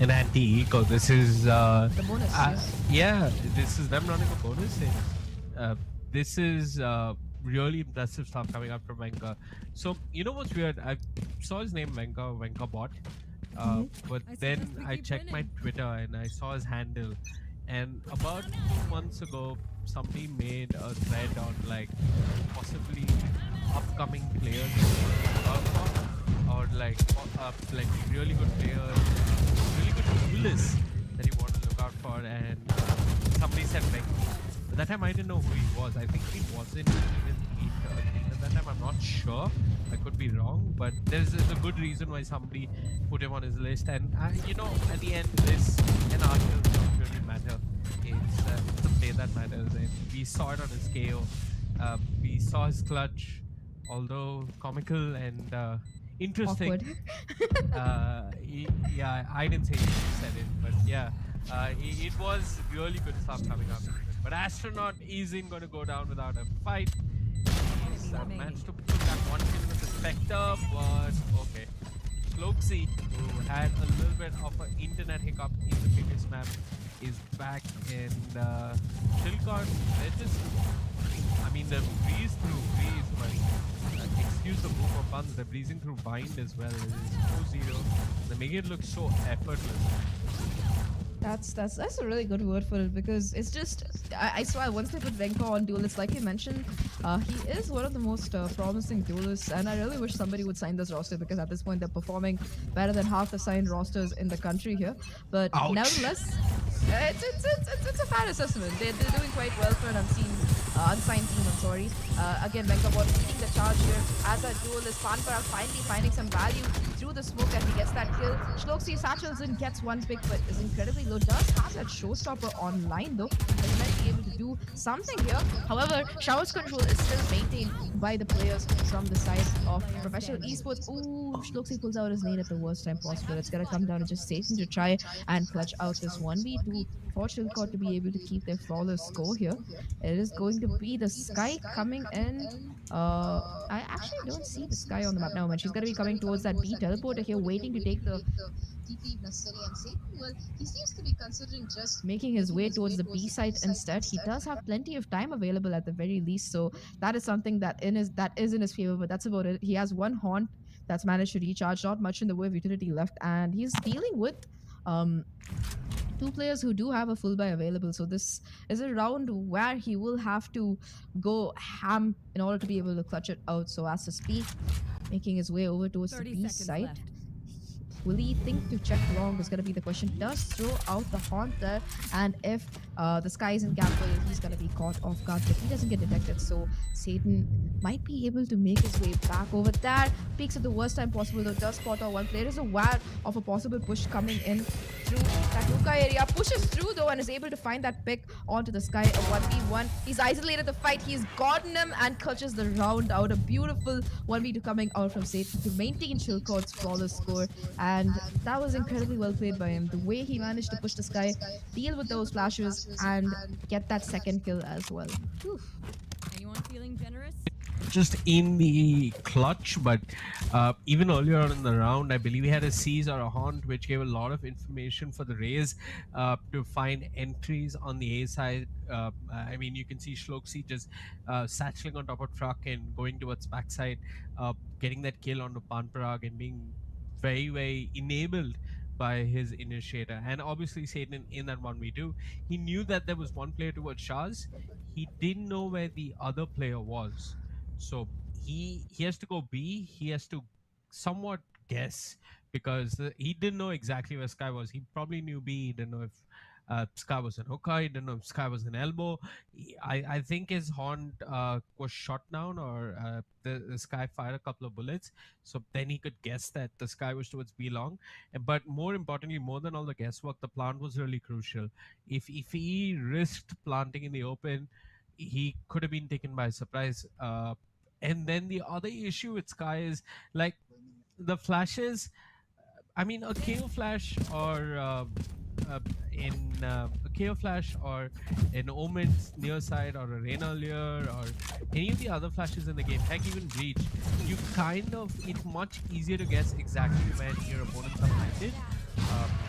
an anti-eco. This is The bonus, yeah, this is them running a bonus. This is really impressive stuff coming out from Venka. So you know what's weird? I saw his name Venka Bot, but then I checked my Twitter and I saw his handle. And about 2 months ago, somebody made a thread on like possibly upcoming players or like really good players, really good duelists that you want to look out for. And somebody said Venka. At that time, I didn't know who he was. I think he wasn't even at that time. I'm not sure. I could be wrong, but there's a good reason why somebody put him on his list. And you know, at the end, this and article don't really matter. It's the play that matters. And we saw it on his KO. We saw his clutch, although comical and interesting. Yeah, I didn't say he said it, but yeah, it was really good stuff coming out. But Astronaut isn't going to go down without a fight. He's managed to put that one kill with the Spectre, but okay. Sloxy, who had a little bit of an internet hiccup in the previous map, is back, and Chilcot, they're just, I mean, they're breeze through breeze, but excuse the move of puns, they're breezing through Bind as well. It's 4-0. They make it look so effortless. That's a really good word for it, because it's just I swear once they put Venka on duelists, like you mentioned, he is one of the most promising duelists, and I really wish somebody would sign this roster, because at this point they're performing better than half the signed rosters in the country here. But Ouch. nevertheless, it's a fair assessment. They're doing quite well for an unsigned team. I'm sorry. Again, Venkabot leading the charge here as a duelist. Panparag finally finding some value through the smoke, and he gets that kill. Shloksi satchels in, gets one pick, but is incredibly low. Does have that showstopper online though, and he might be able to do something here. However, Shower's control is still maintained by the players from the side of professional esports. Ooh, Shloksi pulls out his nade at the worst time possible. It's gonna come down to just Satan to try and clutch out this 1v2 for Chilcot to be able to keep their flawless score here. It is going to be the Sky coming in. I actually don't see the Sky on the map now, man. She's gonna be coming towards that B teleporter here, waiting to take the TP if necessary, and Satan, well, he seems to be considering just making his way towards the B side instead. He does have plenty of time available at the very least, so that is something that is in his favor, but that's about it. He has one haunt that's managed to recharge, not much in the way of utility left, and he's dealing with two players who do have a full buy available. So this is a round where he will have to go ham in order to be able to clutch it out. So as to speak, making his way over towards the B side. Will he think to check long is going to be the question. Does throw out the haunt there, and if the sky is in gamble, he's going to be caught off guard, but he doesn't get detected. So Satan might be able to make his way back over there. Peaks at the worst time possible, though. Does spot out one player. Is aware of a possible push coming in through that hookah area. Pushes through though and is able to find that pick onto the sky. A 1v1. He's isolated the fight. He's gotten him and clutches the round out. A beautiful 1v2 coming out from Satan to maintain Chilcott's flawless score. And that was incredibly well played by him. The way he managed to push the sky, deal with those flashes, and get that second kill as well. Oof. Anyone feeling generous? Just in the clutch, but even earlier on in the round, I believe he had a seize or a haunt, which gave a lot of information for the Rays to find entries on the A side. I mean, you can see Shloksi just satcheling on top of truck and going towards backside, getting that kill onto Panparag and being very, very enabled by his initiator. And obviously Satan in that 1v2, he knew that there was one player towards Shaz. He didn't know where the other player was. So he has to go B. He has to somewhat guess because he didn't know exactly where Sky was. He probably knew B. He didn't know if Sky was in hookah. He didn't know if Sky was in elbow. I think his horn was shot down, or the Sky fired a couple of bullets. So then he could guess that the Sky was towards B long. But more importantly, more than all the guesswork, the plant was really crucial. If he risked planting in the open, he could have been taken by surprise. And then the other issue with Sky is like the flashes. I mean, a KO flash or a KO flash or an Omen's near side or a Reyna Lear or any of the other flashes in the game, heck, even Breach, you kind of, it's much easier to guess exactly when your opponents are planted.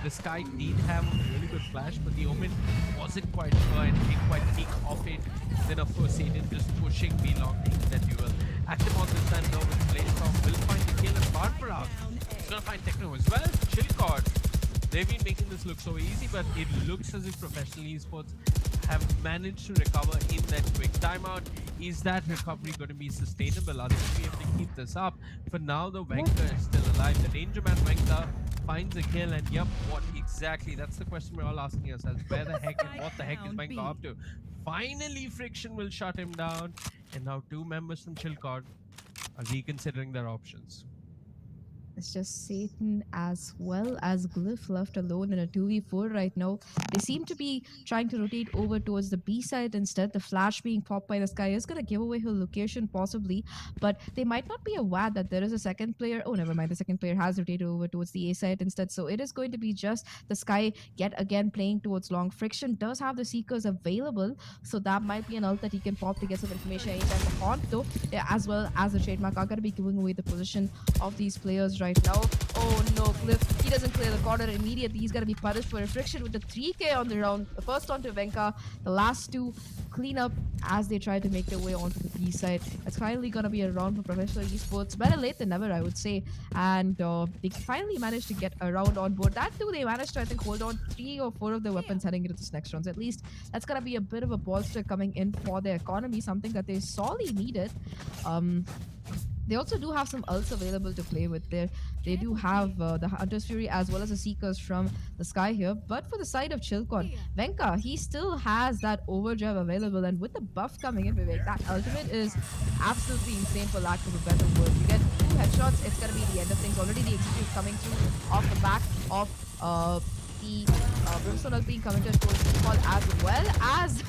The Sky did have a really good flash, but the Omen wasn't quite sure and didn't quite peek off it. Then of course Satan just pushing B long, taking that duel. Active on this time though with Blazestorm will find the kill, and Barbarag is gonna find Techno as well. Chilcott, they've been making this look so easy, but it looks as if professional esports have managed to recover in that quick timeout. Is that recovery going to be sustainable? Are they going to be able to keep this up? For now, the Venka is still alive. The Danger Man Venka finds a kill, and yep, what exactly? That's the question we're all asking ourselves. Where the heck and what the heck is Venka up to? Finally, Friction will shut him down, and now two members from Chilcott are reconsidering their options. It's just Satan as well as Glyph left alone in a 2v4 right now. They seem to be trying to rotate over towards the B side instead. The flash being popped by the Sky is going to give away her location possibly, but they might not be aware that there is a second player. Oh, never mind. The second player has rotated over towards the A side instead. So it is going to be just the Sky yet again playing towards long. Friction does have the Seekers available, so that might be an ult that he can pop to get some information anytime. The Haunt though, as well as the trademark, are going to be giving away the position of these players right now. Oh no, Glyph, he doesn't clear the corner immediately. He's gonna be punished for a Friction with the 3k on the round. The first onto Venka, the last two clean up as they try to make their way onto the B side. It's finally gonna be a round for professional esports. Better late than never, I would say. And they finally managed to get a round on board. That too, they managed to, I think, hold on 3 or 4 of their weapons heading into this next round. So at least that's gonna be a bit of a bolster coming in for their economy, something that they sorely needed. They also do have some ults available to play with there. They do have the Hunter's Fury as well as the Seekers from the Sky here. But for the side of Chilcott, Venka, he still has that overdrive available. And with the buff coming in, Vivek, that ultimate is absolutely insane for lack of a better word. You get 2 headshots, it's going to be the end of things. Already the execute coming through off the back of the Brimstone being committed towards the call as well as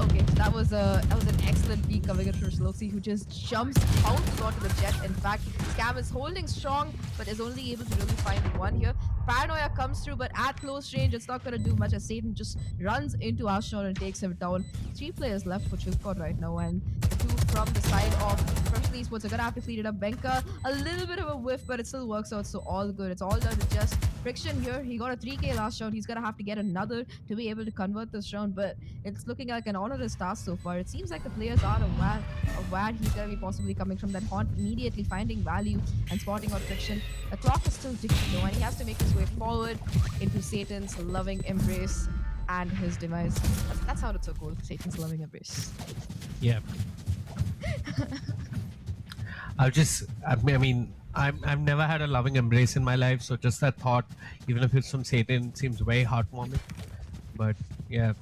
okay, so that was an excellent peek coming in from Shloksi, who just jumps, bounces onto the jet. In fact, Scam is holding strong but is only able to really find one here. Paranoia comes through, but at close range it's not going to do much as Satan just runs into Ashnor and takes him down. 3 players left for Chilcott right now, and the 2 from the side of Professional Esports are going to have to clean it up. Benka, a little bit of a whiff, but it still works out, so all good. It's all done to just Friction here. He got a 3k last round. He's going to have to get another to be able to convert this round, but it's looking like an honorous task so far. It seems like the players are aware of where he's going to be possibly coming from. That Haunt immediately finding value and spotting out Friction. The clock is still ticking though, and he has to make his way forward into Satan's loving embrace and his demise. That sounded so cool. Satan's loving embrace. Yeah. I mean, I've never had a loving embrace in my life, so just that thought, even if it's from Satan, seems very heartwarming. But yeah,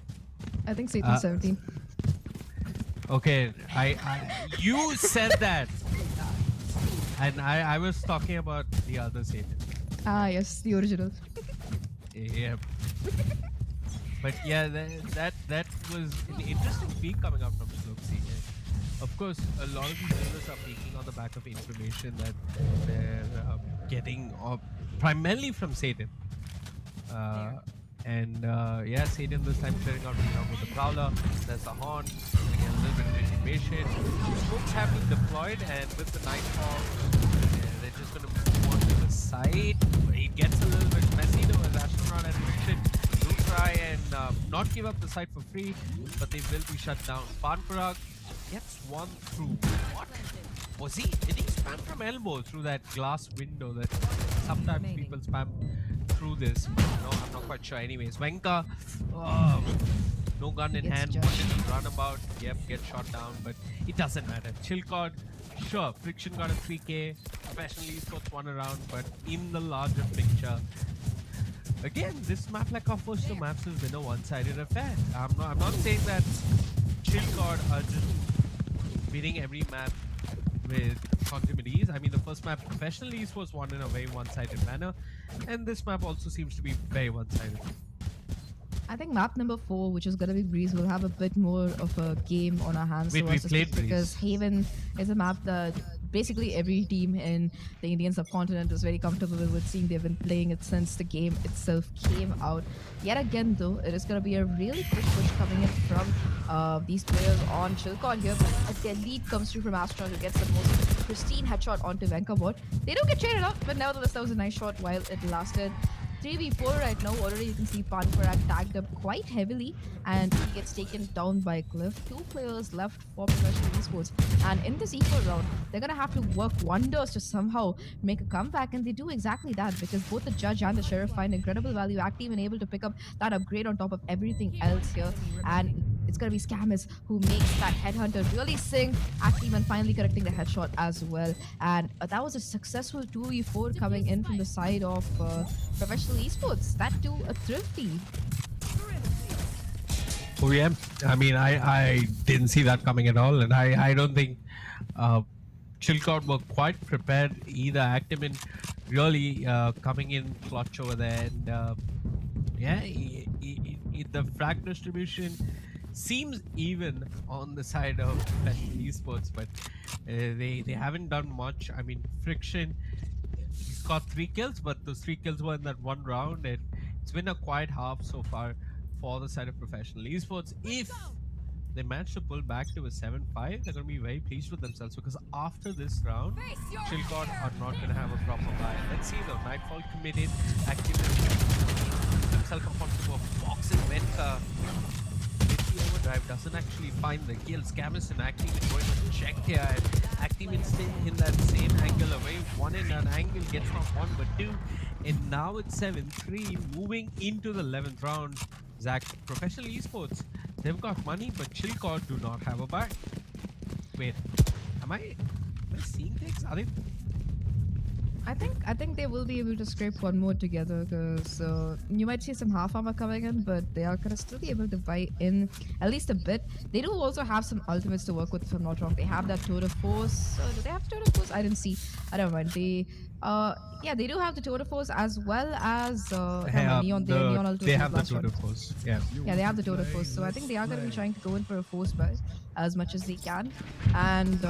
I think Satan's 17. okay. You said that, and I was talking about the other Satan. Ah, yes, the original. Yeah. But yeah, that was an interesting peak coming up from Sluxy. Of course, a lot of these builders are peaking on the back of information that they're getting primarily from Satan. Yeah, Satan this time clearing out with the Prowler. There's the Horn, again, a little bit of intimidation. Smokes have been deployed, and with the Nightfall, they're just going to move on to the side. It gets a little bit messy though, as Astronaut and Richard will try and not give up the site for free, but they will be shut down. Panparag gets one through. What was he? Did he spam from elbow through that glass window that sometimes people spam through this? No, I'm not quite sure. Anyways, Venka, no gun in hand, wanted to run about. Yep, get shot down, but it doesn't matter. Chillcod, sure, Friction got a 3K. Professional esports won around, but in the larger picture, again, this map, like our first two maps, has been a one-sided affair. I'm not saying that Chillcod are just beating every map with consummate ease. I mean, the first map, Professional esports, won in a very one-sided manner, and this map also seems to be very one-sided. I think map number 4, which is gonna be Breeze, will have a bit more of a game on our hands. Wait, we played Breeze. Because Haven is a map that basically every team in the Indian subcontinent is very comfortable with, seeing they've been playing it since the game itself came out. Yet again, though, it is gonna be a really quick push coming in from these players on Chillcod here, but a dead lead comes through from Astronaut, who gets the most pristine headshot onto Venkabot. They don't get traded out, but nevertheless, that was a nice shot while it lasted. 3v4 right now. Already you can see Panparag tagged up quite heavily, and he gets taken down by Cliff. 2 players left for Professional esports, and in this equal round, they're gonna have to work wonders to somehow make a comeback, and they do exactly that, because both the Judge and the Sheriff find incredible value. Active and able to pick up that upgrade on top of everything else here, and it's gonna be Scamus who makes that Headhunter really sing. Active and finally correcting the headshot as well, and that was a successful 2v4 coming in from the side of Professional esports. That too a thrifty. Oh yeah, I mean, I didn't see that coming at all, and I don't think Chillcod were quite prepared either. Actimin really coming in clutch over there, and yeah, the frag distribution seems even on the side of Professional esports, but they haven't done much. I mean, Friction, he's got 3 kills, but those 3 kills were in that one round, and it's been a quiet half so far for the side of Professional esports. If they manage to pull back to a 7-5, they're going to be very pleased with themselves, because after this round, Chillcod are not going to have a proper buy. Let's see though, Nightfall committed, Activision himself comfortable, Fox and Venka. Overdrive doesn't actually find the kill. Scamus and Actimin going on check here, and Actimin staying in that same angle away. One in an angle, gets not 1 but 2, and now it's 7-3, moving into the 11th round. Zach, Professional esports, they've got money, but Chillcod do not have a buy. Wait, am I seeing things? Are they? I think they will be able to scrape one more together, because you might see some half armor coming in, but they are gonna still be able to buy in at least a bit. They do also have some ultimates to work with, if I'm not wrong. They have that Tour de Force. Do they have Tour de Force? I didn't see. I don't mind. They yeah, they do have the Tour de Force, as well as Neon. They have the Tour de Force. Yeah. Yeah, they have the Tour de Force. So I think they are going to be trying to go in for a force buy as much as they can. And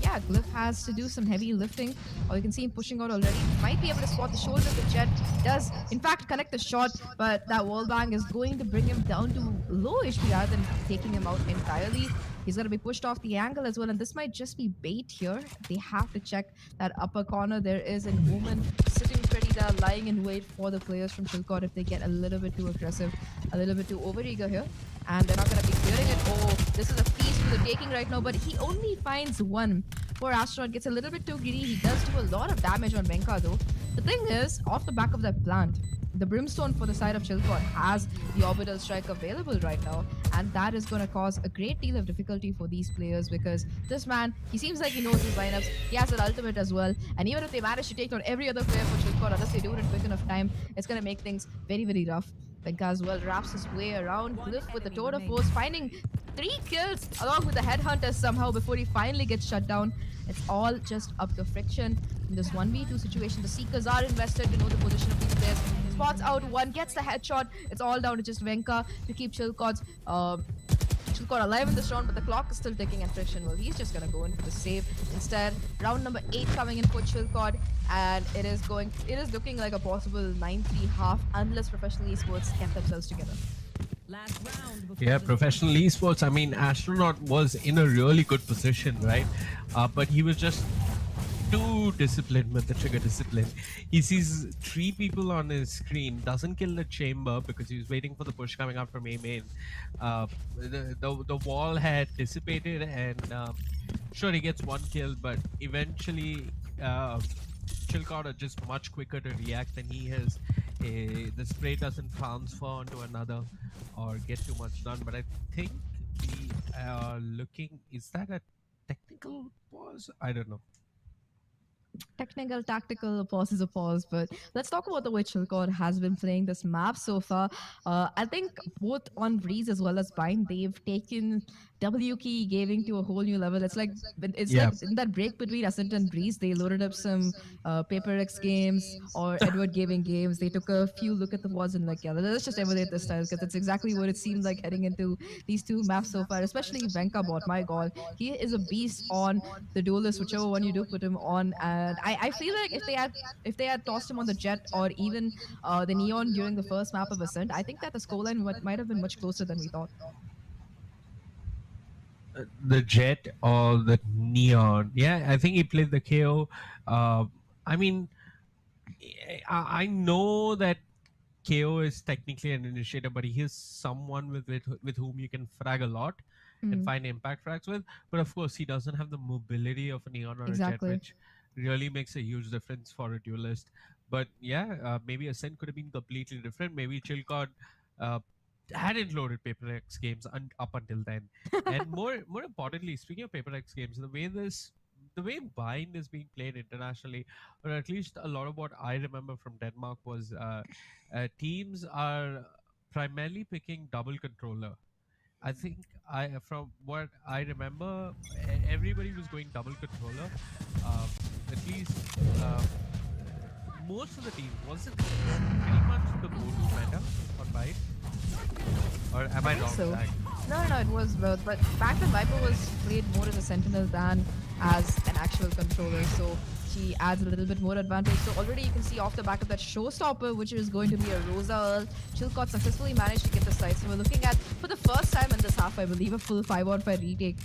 yeah, Glyph has to do some heavy lifting. Or you can see him pushing out already. Might be able to spot the shoulder of the Jet. Does in fact connect the shot, but that wall bang is going to bring him down to low HP rather than taking him out entirely. He's going to be pushed off the angle as well, and this might just be bait here. They have to check that upper corner. There is an woman sitting pretty there, lying in wait for the players from Chillcod if they get a little bit too aggressive, a little bit too overeager here. And they're not going to be clearing it. Oh, this is a feast for the taking right now, but he only finds 1. Poor Astronaut gets a little bit too greedy. He does do a lot of damage on Venka though. The thing is, off the back of that plant, the Brimstone for the side of Chilcot has the Orbital Strike available right now, and that is going to cause a great deal of difficulty for these players because this man, he seems like he knows his lineups. He has an ultimate as well, and even if they manage to take down every other player for Chilcot, unless they do it in quick enough time, it's going to make things very, very rough. Venka as well wraps his way around. Glyph with the tour de force, finding 3 kills along with the headhunters somehow before he finally gets shut down. It's all just up to friction. In this 1v2 situation, the Seekers are invested to know the position of these players. Spots out one, gets the headshot. It's all down to just Venka to keep Chilcot's Chilcot alive in this round, but the clock is still ticking and friction. Well, he's just gonna go in for the save. Instead, round number 8 coming in for Chilcot, and it is looking like a possible 9-3 half unless Professional Esports get themselves together. Last round. Yeah, professional esports. I mean, Astronaut was in a really good position, right? But he was just too disciplined with the trigger discipline. He sees 3 people on his screen, doesn't kill the chamber because he was waiting for the push coming out from A main. The wall had dissipated, and sure, he gets 1 kill, but eventually Chilcot are just much quicker to react than he is. The spray doesn't transfer onto another or get too much done, but I think we are looking. Is that a technical pause? I don't know. Technical, tactical, a pause is a pause. But let's talk about the way Chilcot has been playing this map so far. I think both on Breeze as well as Bind, they've taken W key gaming to a whole new level. It's like Yeah. like in that break between Ascent and Breeze, they loaded up some Paper X games or Edward Gaming games. They took a few look at the walls and like, yeah, let's just emulate this style because it's exactly what it seemed like heading into these 2 maps so far. Especially Venka bot, my god, he is a beast on the duelist, whichever one you do put him on. And I feel like if they had tossed him on the Jet or even the Neon during the first map of Ascent, I think that the scoreline might have been much closer than we thought. The Jet or the Neon. Yeah, I think he played the KO. I mean, I know that KO is technically an initiator, but he is someone with whom you can frag a lot and find impact frags with. But of course, he doesn't have the mobility of a Neon or Exactly. a Jet, which really makes a huge difference for a duelist. But yeah, maybe Ascent could have been completely different. Maybe Chilcot hadn't loaded Paper X games up until then. And more importantly, speaking of Paper X games, the way Bind is being played internationally, or at least a lot of what I remember from Denmark was teams are primarily picking double controller. I think from what I remember, everybody was going double controller. At least most of the teams. Was it pretty much the go-to meta on Byte? Or am I think wrong? so. Zach? No, it was both. But back then, Viper was played more as a sentinel than as an actual controller. So she adds a little bit more advantage. So already you can see off the back of that showstopper, which is going to be a Rosa Earl, Chilcot successfully managed to get the side. So we're looking at, for the first time in this half, I believe, a full 5-on-5 retake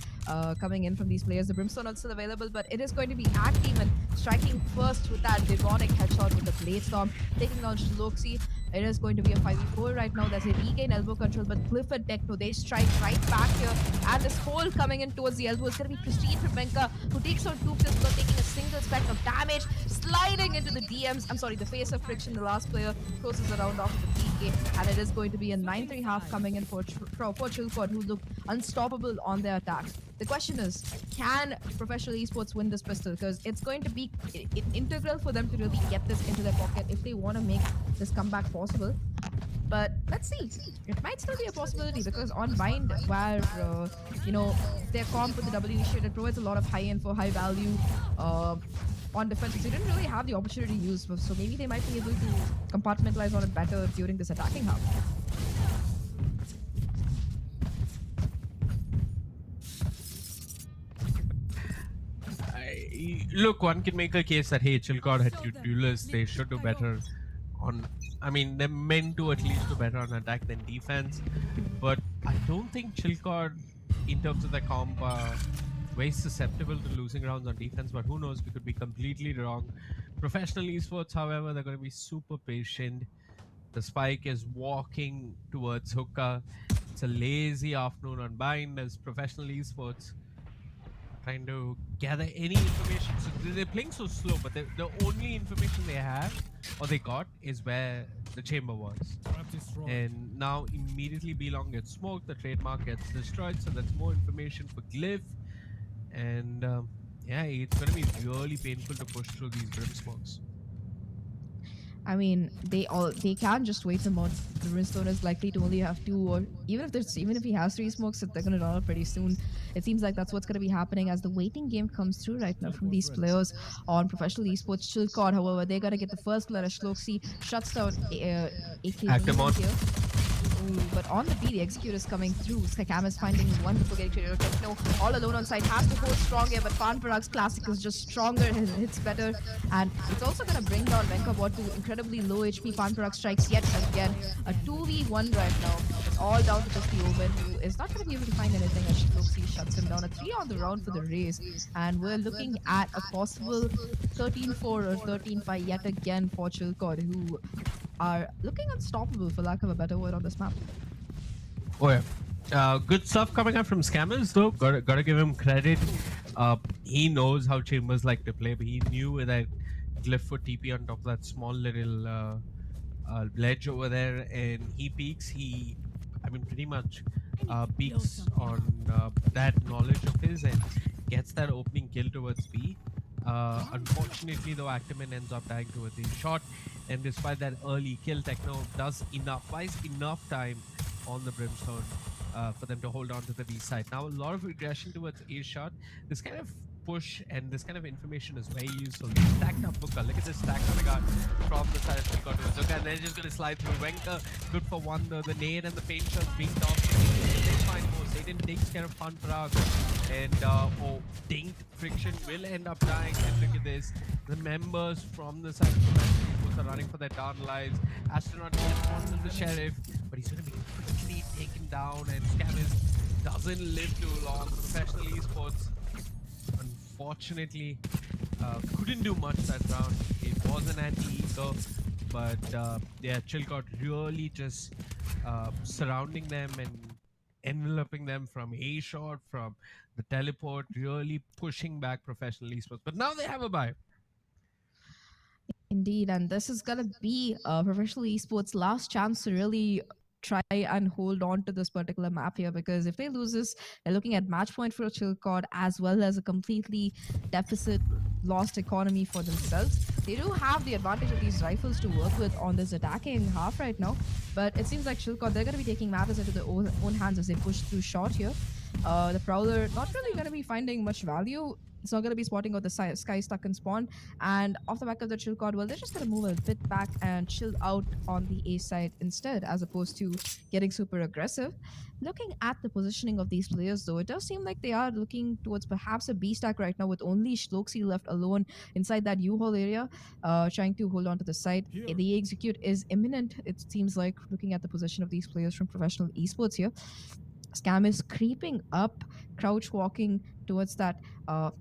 coming in from these players. The Brimstone is still available, but it is going to be Actiman striking first with that demonic headshot with the Blade Storm, taking on Shloxi. It is going to be a 5v4 right now. There's a regain elbow control, but Glyph and Techno, they strike right back here. And this hole coming in towards the elbow is going to be pristine from Venka, who takes on 2 kills without taking a single speck of damage, sliding into the DMs. I'm sorry, the face of friction. The last player closes around off the PK, and it is going to be a 9-3 half coming in for Chilcot, who look unstoppable on their attacks. The question is, can Professional Esports win this pistol? Because it's going to be integral for them to really get this into their pocket if they want to make this comeback possible. But let's see. It might still be a possibility because on Bind, where their comp with the W initiator provides a lot of high info, high value on defenses, they didn't really have the opportunity to use. So maybe they might be able to compartmentalize on it better during this attacking half. Look, one can make a case that hey, Chilcot had 2 duelists, they should do better on. I mean, they're meant to at least do better on attack than defense. But I don't think Chilcot, in terms of their comp, are very susceptible to losing rounds on defense. But who knows? We could be completely wrong. Professional esports, however, they're going to be super patient. The spike is walking towards hookah. It's a lazy afternoon on Bind as Professional esports trying to gather any information. So they're playing so slow, but the only information they have or they got, is where the chamber was. And now immediately B-Long gets smoked, the trademark gets destroyed, so that's more information for Glyph. And yeah, it's going to be really painful to push through these Brim smokes. I mean, they can just wait them out. The Brimstone is likely to only have 2, or even if he has 3 smokes, they're gonna run out pretty soon. It seems like that's what's gonna be happening as the waiting game comes through right now from these players on professional esports. Chilcod, however, they gotta get the first blood as Shloxi shuts down AK Actimon. here. Ooh, but on the B, the execute is coming through. Skykam is finding one before getting to Techno. All alone on site, has to hold strong here, but Panparag's classic is just stronger, hits better. And it's also going to bring down Venkabot to incredibly low HP. Panparag strikes yet again. A 2v1 right now. It's all down to just the Omen, who is not going to be able to find anything as Shloxi shuts him down. A 3 on the round for the race. And we're looking at a possible 13-4 or 13-5 yet again for Chilcod, who are looking unstoppable, for lack of a better word, on this map. Oh yeah. Good stuff coming out from Scammers though. Gotta give him credit. He knows how Chambers like to play, but he knew that Glyph would TP on top of that small little ledge over there, and he peeks. I mean, pretty much peeks on that knowledge of his and gets that opening kill towards B. Unfortunately, though, Actiman ends up dying towards the shot, and despite that early kill, Techno buys enough time on the Brimstone for them to hold on to the B side. Now, a lot of regression towards A shot. This kind of push and this kind of information is very useful. They stacked up Booker. Look at this stack coming out from the side of Chico to Zuka, and they're just going to slide through. Wenka, good for one. The nade and the paint shots being dominated. They find more. Satan takes care of Fun Parag. And Dinked Friction will end up dying. And look at this. The members from the side of the are running for their darn lives. Astronaut gets one to the sheriff, but he's going to be quickly taken down. And Scammers doesn't live too long. Professional esports, unfortunately, couldn't do much that round. It was an anti-eco, but yeah, Chilcot really just surrounding them and enveloping them from A shot, from the teleport, really pushing back professional esports. But now they have a bye. Indeed, and this is gonna be professional esports' last chance to really try and hold on to this particular map here, because if they lose this, they're looking at match point for Chilcod as well as a completely deficit lost economy for themselves. They do have the advantage of these rifles to work with on this attacking half right now, but it seems like Chilcod, they're going to be taking matters into their own hands as they push through short here. The Prowler not really going to be finding much value. It's not going to be spotting out the Sky stuck in spawn. And off the back of the Chilcod, well, they're just going to move a bit back and chill out on the A side instead, as opposed to getting super aggressive. Looking at the positioning of these players, though, it does seem like they are looking towards perhaps a B stack right now, with only Shloxi left alone inside that U-Haul area, trying to hold on to the side. The execute is imminent, it seems like, looking at the position of these players from professional esports here. Scam is creeping up, crouch walking towards that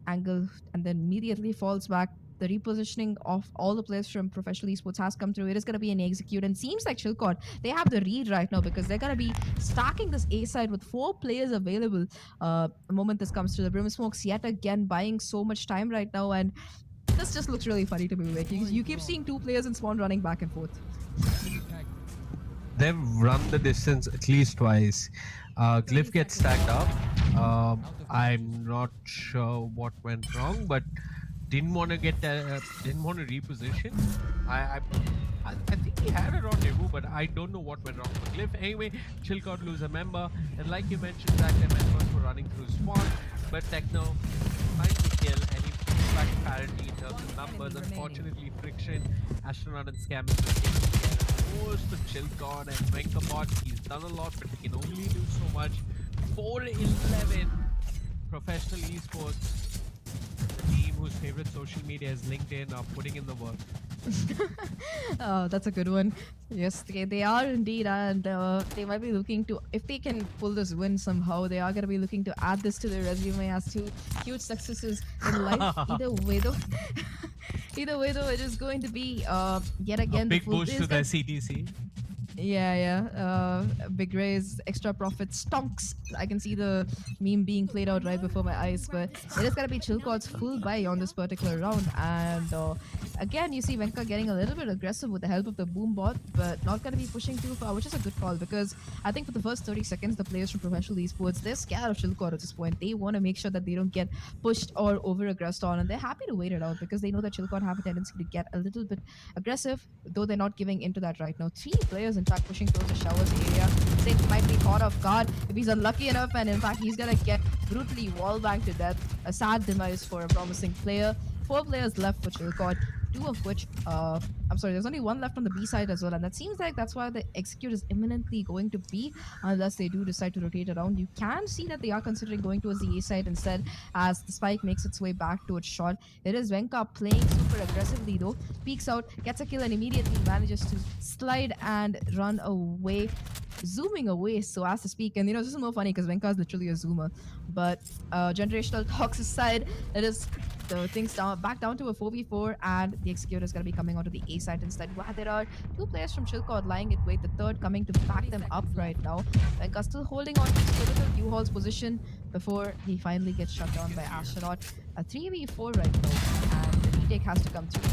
angle, and then immediately falls back. The repositioning of all the players from professional esports has come through. It is going to be an execute, and seems like Chilcod, they have the read right now, because they're going to be stacking this A side with 4 players available. The moment this comes to the Brim Smokes, yet again buying so much time right now, and this just looks really funny to me. Like you keep seeing 2 players in spawn running back and forth. They've run the distance at least twice. Glyph gets stacked up. I'm not sure what went wrong, but didn't want to reposition. I think he had a rendezvous, but I don't know what went wrong for Glyph. Anyway, Chilcot lose a member, and like you mentioned, that their members were running through spawn, but Techno finds the kill, and he puts back parity in terms of numbers. Unfortunately, Friction, Astronaut, and Scammers most to Chilcon and Venkabot. He's done a lot, but he can only do so much. 4-11 professional esports. The team whose favorite social media is LinkedIn are putting in the work. Oh, that's a good one. Yes, they are indeed, and they might be looking to, if they can pull this win somehow, they are going to be looking to add this to their resume as 2 huge successes in life. Either way though, it is going to be yet again a big push to their CTC. Big Ray's extra profit stonks. I can see the meme being played out right before my eyes, but it is going to be Chilcott's full buy on this particular round. And again, you see Venka getting a little bit aggressive with the help of the boom bot, but not going to be pushing too far, which is a good call because I think for the first 30 seconds, the players from professional esports, they're scared of Chilcott at this point. They want to make sure that they don't get pushed or over aggressed on, and they're happy to wait it out because they know that Chilcott have a tendency to get a little bit aggressive, though they're not giving into that right now. 3 players, in fact, pushing towards the showers area. Six might be caught off guard if he's unlucky enough, and in fact, he's gonna get brutally wallbanged to death. A sad demise for a promising player. 4 players left for Chilcott, 2 of which, I'm sorry, there's only 1 left on the B side as well, and that seems like that's why the execute is imminently going to be, unless they do decide to rotate around. You can see that they are considering going towards the A side instead, as the spike makes its way back towards short. It is Venka playing super aggressively though, peeks out, gets a kill, and immediately manages to slide and run away, zooming away, so as to speak. And this is more funny because Venka is literally a zoomer. But generational talks aside, it is the things back down to a 4v4, and the executor is going to be coming onto the A side instead. While there are 2 players from Chilcott lying in wait, the third coming to back them up right now. Venka still holding on to his critical U-Haul's position before he finally gets shut down by Astronaut. A 3v4 right now, and the retake has to come through.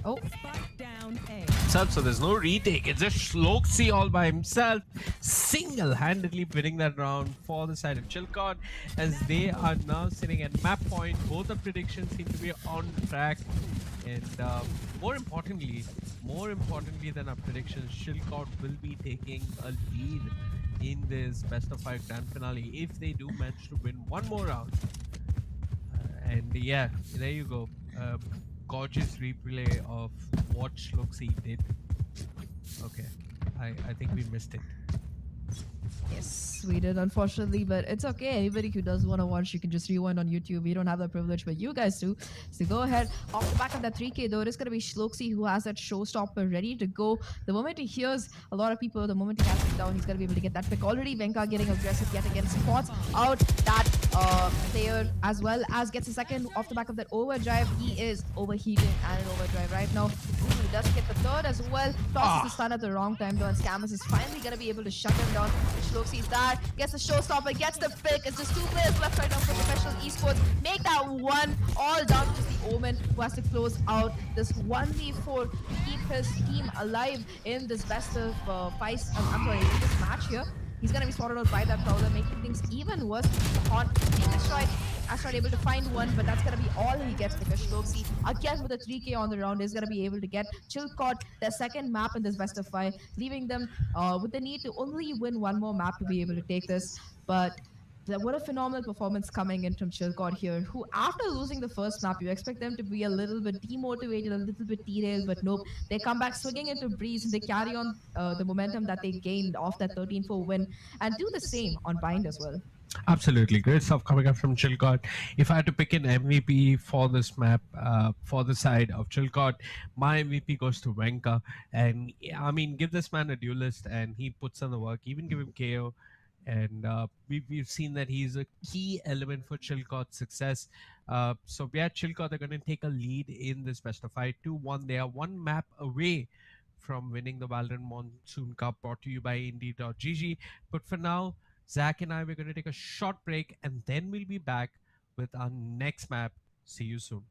Oh, Spike down A. So there's no retake. It's just Shloksi all by himself, single-handedly winning that round for the side of Chilcott, as they are now sitting at map point. Both the predictions seem to be on track, and more importantly than our predictions, Chilcott will be taking a lead in this best of 5 grand finale if they do manage to win one more round. And yeah, there you go. Gorgeous replay of what Shloksi did. Okay, I think we missed it. yes, we did, unfortunately, but it's okay. Anybody who does want to watch, you can just rewind on YouTube. We don't have that privilege, but you guys do. So go ahead. Off the back of that 3K, though, it is going to be Shloksi who has that showstopper ready to go. The moment he hears a lot of people, the moment he has it down, he's going to be able to get that pick. Already, Venka getting aggressive yet again. Spots out that player, as well as gets a second off the back of that overdrive. He is overheating and an overdrive right now. Ooh, he does get the third as well. Tosses the stun at the wrong time, though, and Scamus is finally going to be able to shut him down. Shloksi's there, gets the showstopper, gets the pick. It's just 2 players left right now for professional esports. Make that one all down to the Omen, who has to close out this 1v4 to keep his team alive in this best of 5. In this match here. He's going to be spotted out by that Prowler, making things even worse. On being destroyed, Astronaut able to find one, but that's going to be all he gets because Shloksi, again with a 3K on the round, is going to be able to get Chilcott their second map in this best of 5, leaving them with the need to only win one more map to be able to take this. But what a phenomenal performance coming in from Chilcott here, who after losing the first map, you expect them to be a little bit demotivated, a little bit derailed, but nope. They come back swinging into Breeze, and they carry on the momentum that they gained off that 13-4 win, and do the same on Bind as well. Absolutely great stuff coming up from Chilcott. If I had to pick an MVP for this map, for the side of Chilcott, my MVP goes to Venka. And I mean, give this man a duelist and he puts in the work. Even give him KO. And we've seen that he's a key element for Chilcott's success. So yeah, Chilcott are going to take a lead in this best of 5, 2-1. They are 1 map away from winning the Valorant Monsoon Cup, brought to you by IndiGG. But for now, Zach and I, we're going to take a short break, and then we'll be back with our next map. See you soon.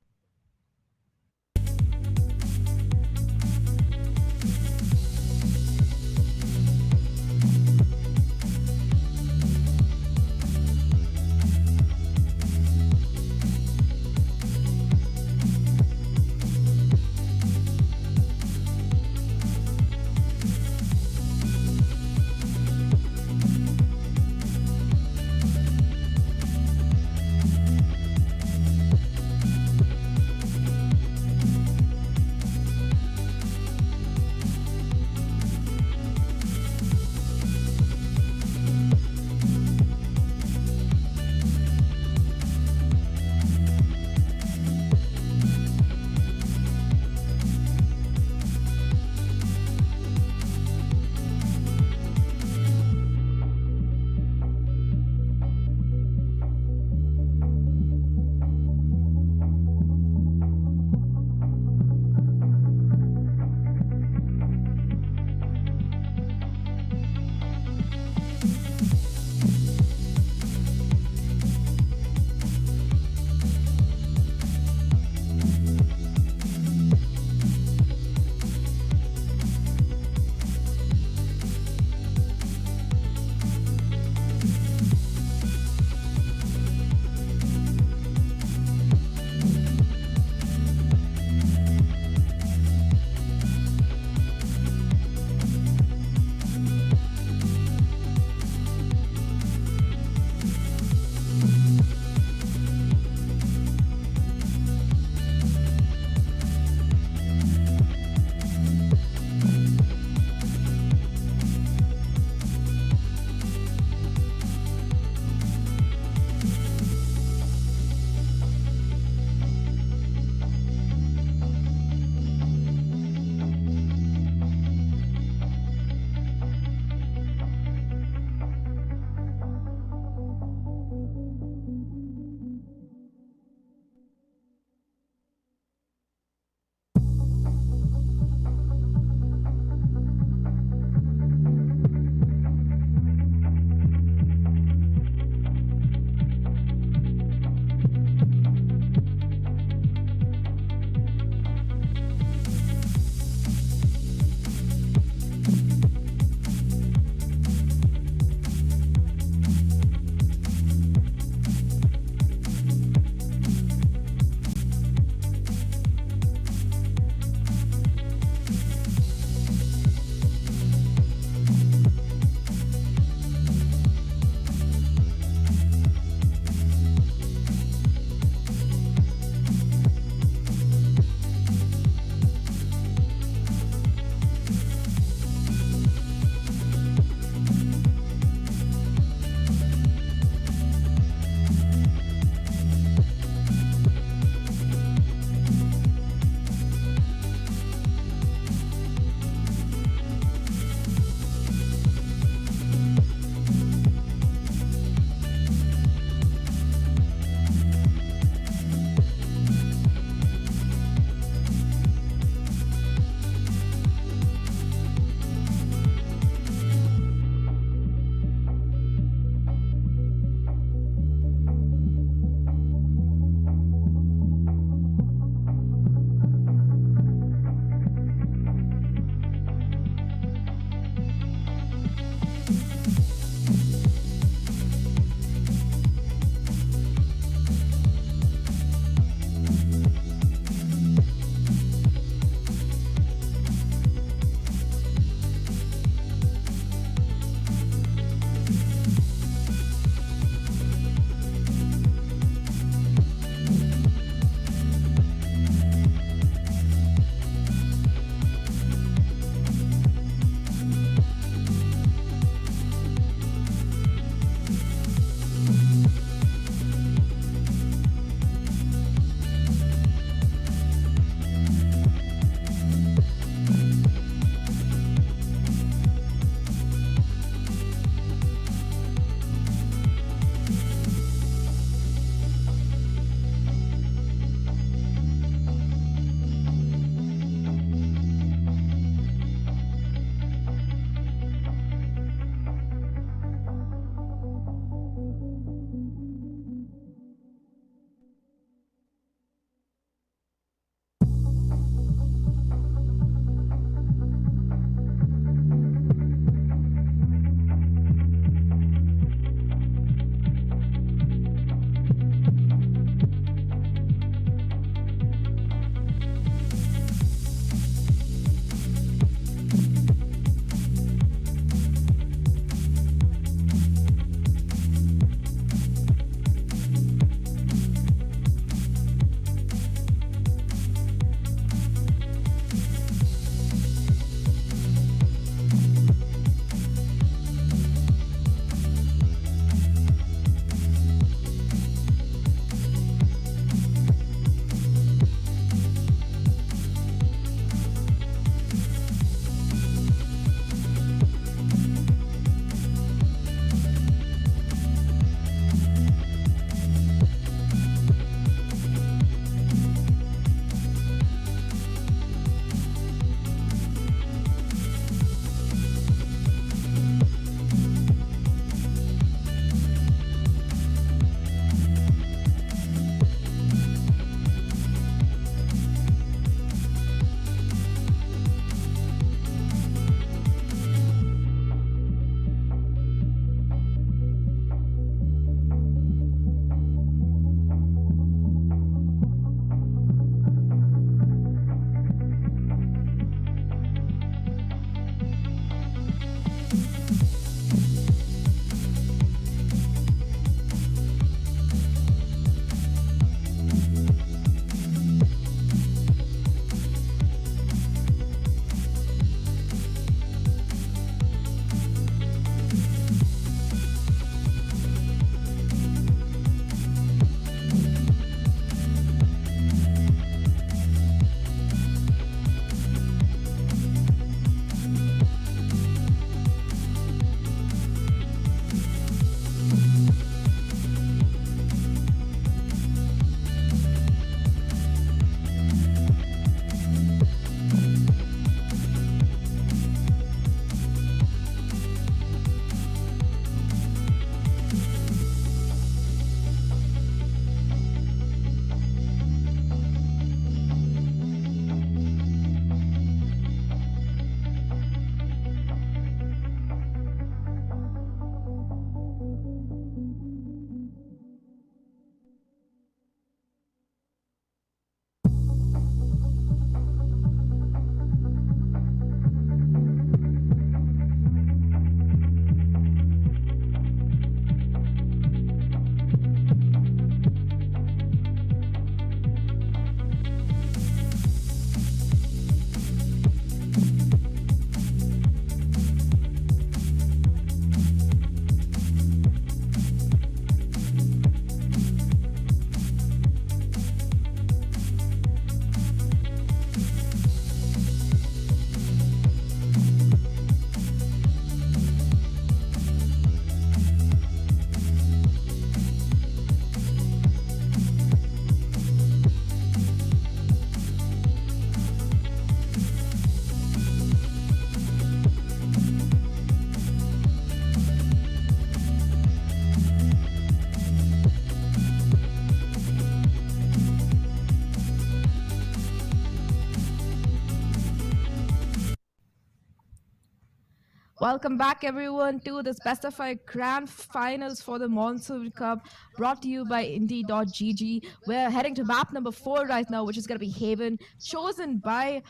Welcome back, everyone, to the specified grand finals for the Monsoon Cup, brought to you by IndiGG. We're heading to map number 4 right now, which is going to be Haven, chosen by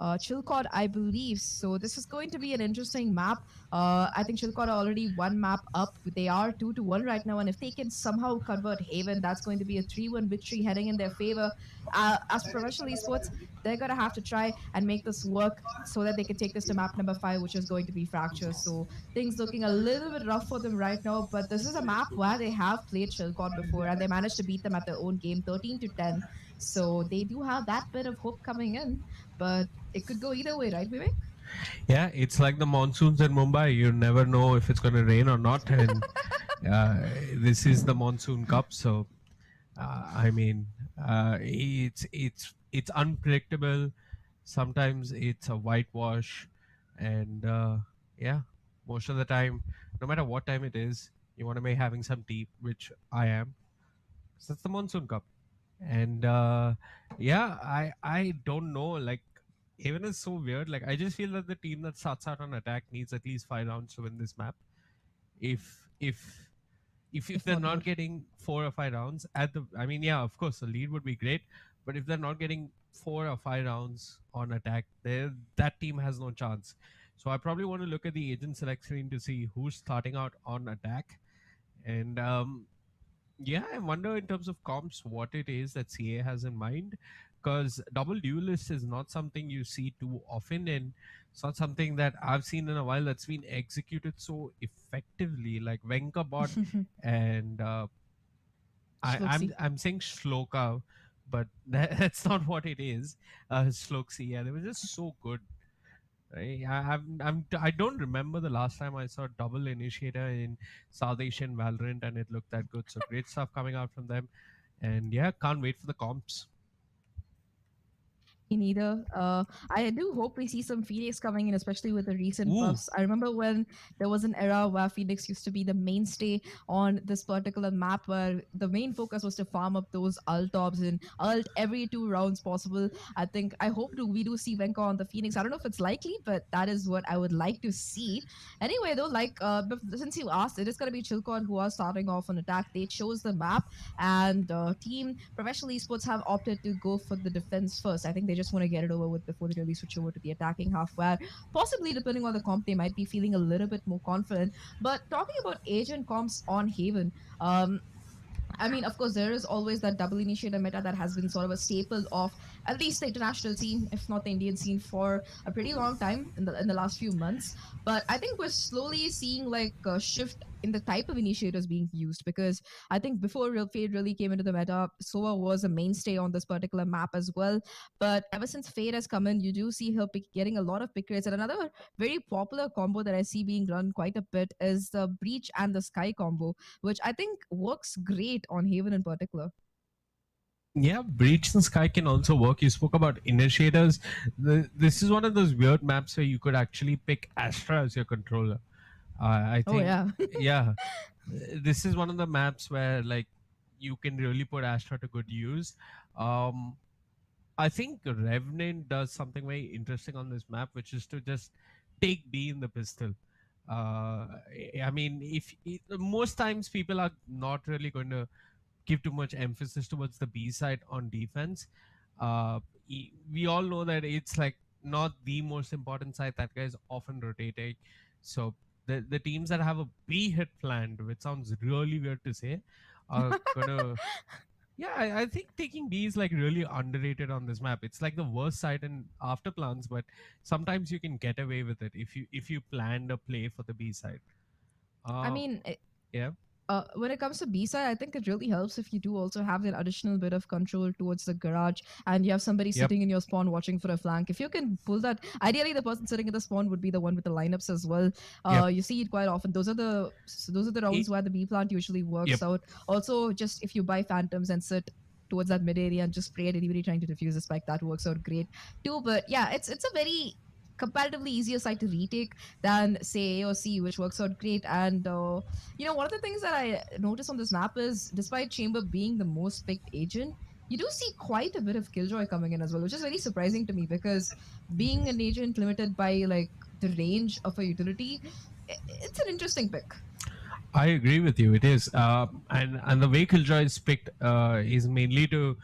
Chilcot, I believe. So this is going to be an interesting map. I think Chilcot are already one map up. They are 2-1 right now, and if they can somehow convert Haven, that's going to be a 3-1 victory heading in their favor. As for professional esports, they're going to have to try and make this work so that they can take this to map number 5, which is going to be Fracture. So things looking a little bit rough for them right now, but this is a map where they have played Chilcot before and they managed to beat them at their own game 13-10. So they do have that bit of hope coming in, but it could go either way, right, Vivek? Yeah, it's like the monsoons in Mumbai. You never know if it's going to rain or not, and this is the Monsoon Cup, so I mean, it's unpredictable. Sometimes it's a whitewash, and yeah, most of the time, no matter what time it is, you want to be having some tea, which I am. So that's the Monsoon Cup, and yeah, I don't know. Like, even is so weird. Like, I just feel that the team that starts out on attack needs at least 5 rounds to win this map. If if if If they're not more. not getting 4 or 5 rounds at the, I mean, yeah, of course the lead would be great, but if they're not getting 4 or 5 rounds on attack, there that team has no chance. So I probably want to look at the agent select screen to see who's starting out on attack, and yeah, I wonder in terms of comps what it is that CA has in mind, because double duelist is not something you see too often, and it's not something that I've seen in a while that's been executed so effectively. Like Venka bot and Shloxy. I'm saying Shloka, but that's not what it is. Shloksi, yeah, they were just so good. Right? I don't remember the last time I saw double initiator in South Asian Valorant and it looked that good. So great stuff coming out from them, and yeah, can't wait for the comps. Me neither. I do hope we see some Phoenix coming in, especially with the recent Ooh, buffs. I remember when there was an era where Phoenix used to be the mainstay on this particular map, where the main focus was to farm up those ult tops and ult every 2 rounds possible. I hope we do see Venka on the Phoenix. I don't know if it's likely, but that is what I would like to see. Anyway, though, since you asked, it is going to be Chilcon who are starting off on attack. They chose the map, and team professional esports have opted to go for the defense first. I think they just want to get it over with before they really switch over to the attacking half, where possibly depending on the comp they might be feeling a little bit more confident. But talking about agent comps on Haven, I mean, of course, there is always that double initiator meta that has been sort of a staple of at least the international scene, if not the Indian scene, for a pretty long time in the last few months. But I think we're slowly seeing like a shift in the type of initiators being used, because I think before Real Fade really came into the meta, Sova was a mainstay on this particular map as well. But ever since Fade has come in, you do see her getting a lot of pick rates. And another very popular combo that I see being run quite a bit is the Breach and the Sky combo, which I think works great on Haven in particular. yeah, Breach and Sky can also work. You spoke about initiators. This is one of those weird maps where you could actually pick Astra as your controller. I Oh think, yeah. yeah, this is one of the maps where like you can really put Astra to good use. Um, I think Revenant does something very interesting on this map, which is to just take B in the pistol. I mean, most times people are not really going to give too much emphasis towards the B side on defense. We all know that it's like not the most important side. That guy is often rotating. So the teams that have a B hit planned, which sounds really weird to say, are gonna, yeah, I think taking B is like really underrated on this map. It's like the worst side in after plans, but sometimes you can get away with it if you planned a play for the B side. I Uh, mean, yeah, when it comes to B side, I think it really helps if you do also have that additional bit of control towards the garage and you have somebody yep, sitting in your spawn watching for a flank. If you can pull that, ideally the person sitting in the spawn would be the one with the lineups as well. yep, You see it quite often. Those are the rounds it, where the B plant usually yep. works out. Also, just if you buy phantoms and sit towards that mid area and just spray at anybody trying to defuse a spike, that works out great too. But yeah, it's a very comparatively easier side to retake than say A or C, which works out great. And one of the things that I noticed on this map is, despite Chamber being the most picked agent, you do see quite a bit of Killjoy coming in as well, which is very surprising to me because being an agent limited by like the range of a utility, it's an interesting pick. I agree with you. It is, and the way Killjoy is picked is mainly to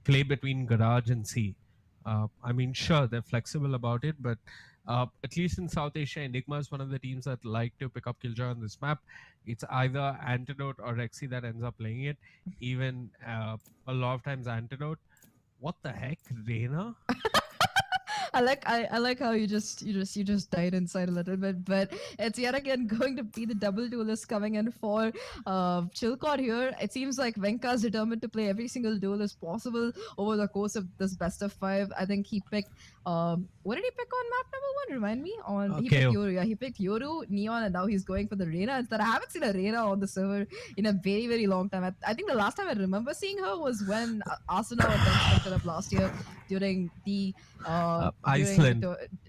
play between Garage and C. I mean, sure, they're flexible about it, but at least in South Asia, Enigma is one of the teams that like to pick up Killjoy on this map. It's either Antidote or Rexy that ends up playing it. Even a lot of times Antidote. What the heck, Reina? I like how you just died inside a little bit, but it's yet again going to be the double duelist coming in for Chilcott here. It seems like Venka's determined to play every single duelist possible over the course of this best of 5. I think he picked what did he pick on map number 1? Remind me. He picked KO. Yoru. Yeah, he picked Yoru, Neon, and now he's going for the Reina instead. I haven't seen a Reina on the server in a very, very long time. I think the last time I remember seeing her was when Arsenal picked it up last year during the Iceland.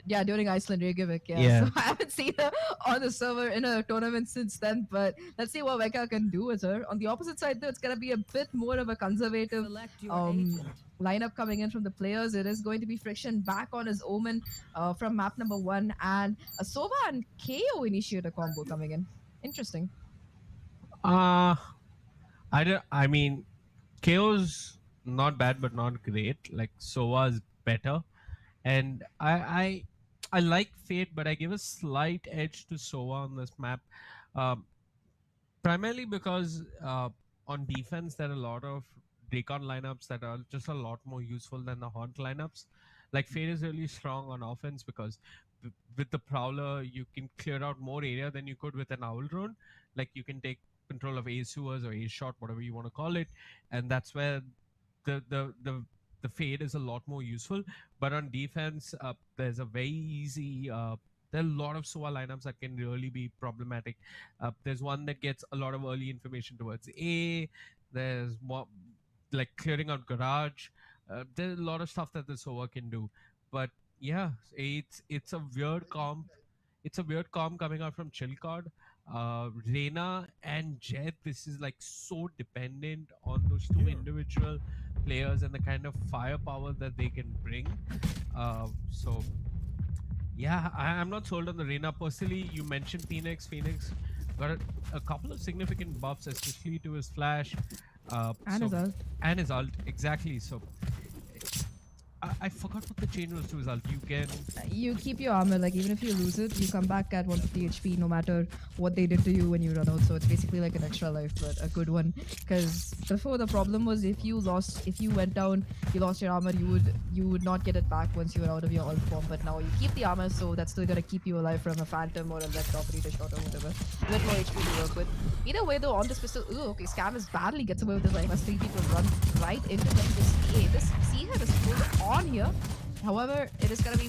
during Iceland Reykjavik. Yeah. So I haven't seen her on the server in a tournament since then. But let's see what Veka can do with her. On the opposite side, though, it's gonna be a bit more of a conservative Select your agent. lineup coming in from the players. It is going to be Friction back on his Omen from map number 1, and a Sova and KO initiator combo coming in. Interesting. I mean, KO's not bad, but not great. Like Sova's better, and I like Fate, but I give a slight edge to Sova on this map, um, primarily because on defense there are a lot of Recon lineups that are just a lot more useful than the Haunt lineups. Like Fate is really strong on offense because with the Prowler you can clear out more area than you could with an Owl Drone. Like you can take control of Ace Sewers or Ace Shot, whatever you want to call it, and that's where the Fade is a lot more useful. But on defense, there's a very easy. There are a lot of SOA lineups that can really be problematic. There's one that gets a lot of early information towards A. There's more like clearing out garage. There's a lot of stuff that the SOA can do. But yeah, it's a weird comp. It's a weird comp coming out from Chilcod. Reina and Jet, this is like so dependent on those two individual players and the kind of firepower that they can bring. So yeah, I'm not sold on the Reina personally. You mentioned Phoenix. Phoenix got a couple of significant buffs, especially to his flash. And his ult. And his ult, exactly. So I forgot what the change was to his ult. You keep your armor, like even if you lose it, you come back at 150 HP no matter what they did to you when you run out. So it's basically like an extra life, but a good one. Because before the problem was if you went down, you lost your armor, you would not get it back once you were out of your ult form. But now you keep the armor, so that's still gonna keep you alive from a phantom or a red operator shot or whatever. A bit more HP to work with. Either way though, on this pistol, ooh, okay, Scammers badly gets away with this. Like, must 3 people run right into them. This see her is full on here. However, it is gonna be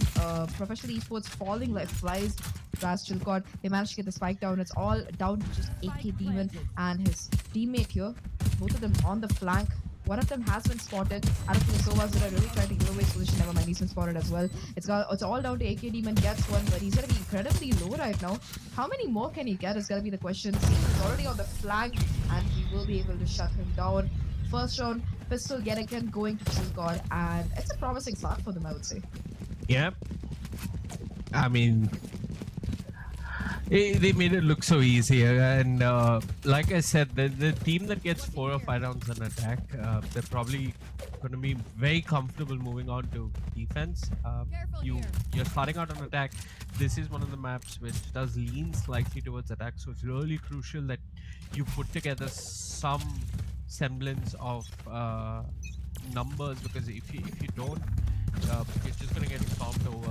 professional esports falling like flies past Chilcott. They managed to get the spike down. It's all down to just AK Demon and his teammate here. Both of them on the flank. One of them has been spotted. I don't think the Sovas that are really trying to give away his position. Never mind, he's been spotted as well. It's all down to AK Demon gets one, but he's gonna be incredibly low right now. How many more can he get is gonna be the question. He's already on the flank and he will be able to shut him down. First round, pistol yet again going to Chilcott, and it's a promising start for them, I would say. Yeah. I mean, they made it look so easy, and like I said, the team that gets 4 or 5 rounds on attack, they're probably going to be very comfortable moving on to defense. You're starting out on attack. This is one of the maps which does lean slightly towards attack, so it's really crucial that you put together some semblance of numbers, because if you don't, you're just gonna get stomped over.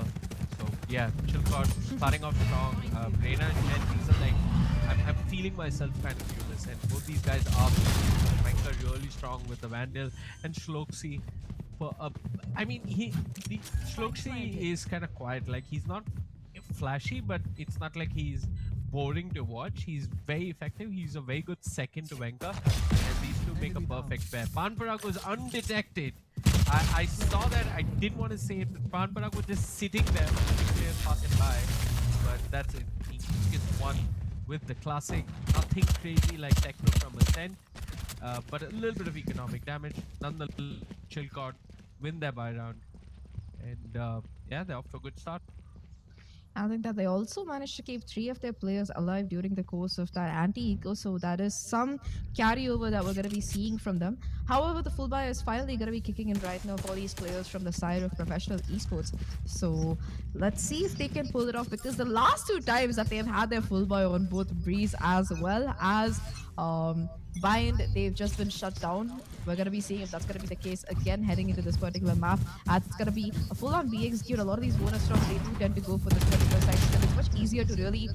So yeah, Chilcott starting off strong. Reina and Jen, these are like, I'm feeling myself kind of feel this, and both these guys are Venka really strong with the Vandal, and Shloxi. I mean, Shloxi is kind of quiet. Like, he's not flashy, but it's not like he's boring to watch. He's very effective. He's a very good second to Venka, and these two make a perfect pair. Panparag was undetected. I saw that. I didn't want to say it, but Panparag was just sitting there when the players passing by. But that's it. He gets one with the classic. Nothing crazy like Techno from Ascent, but a little bit of economic damage nonetheless. Chilcott win their buy round, and yeah, they're off to a good start. I think that they also managed to keep three of their players alive during the course of that anti-eco, so that is some carryover that we're going to be seeing from them. However, the full buy is finally going to be kicking in right now for these players from the side of professional esports. So let's see if they can pull it off, because the last two times that they've had their full buy on both Breeze as well as Bind, they've just been shut down. We're going to be seeing if that's going to be the case again heading into this particular map, as it's going to be a full-on B execute. A lot of these bonus rounds, they do tend to go for this particular side, because it's much easier to really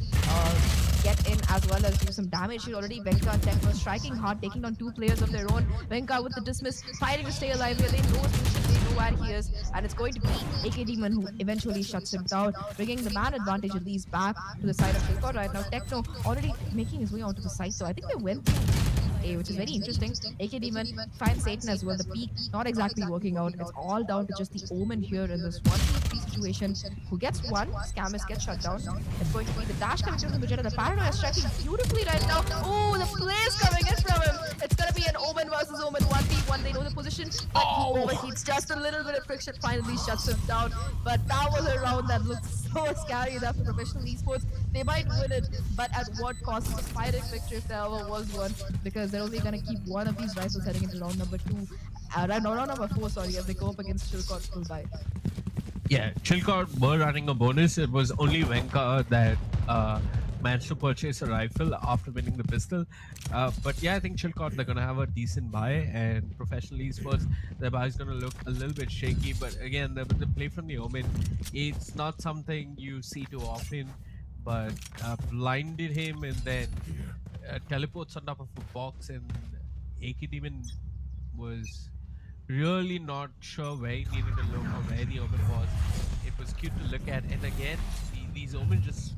get in as well as do some damage here already. Venka and Techno striking hard, taking on two players of their own. Venka with the dismiss, fighting to stay alive here. They know his position, they know where he is, and it's going to be AK Demon who eventually shuts him down, bringing the man advantage at least back to the side of Chilcott right now. Techno already making his way onto the side, so I think they went A, which is very interesting. AK Demon finds Satan as well. The peak not exactly working out. It's all down to just the Omen here in this 1-2-3 situation. Who gets one? Scamus gets shut down. It's going to be the dash coming from the Vegeta. The Paranoia is striking beautifully right now. Oh, the plays coming in from him. It's going to be an Omen versus Omen 1v1. They know the position, but he overheats. Just a little bit of friction finally shuts him down. But that was a round that looked so scary enough for professional esports. They might win it, but at what cost? It's a fighting victory if there ever was one, because they're only going to keep one of these rifles heading into round number 2. Round number 4, sorry, as they go up against Chilcott full buy. Yeah, Chilcott were running a bonus. It was only Venka that managed to purchase a rifle after winning the pistol. But yeah, I think Chilcott, they're going to have a decent buy, and professional esports, their buy is going to look a little bit shaky. But again, the play from the Omen, it's not something you see too often, but blinded him and then teleports on top of a box, and AK Demon was really not sure where he needed to look or where the Omen was. It was cute to look at, and again, these Omen just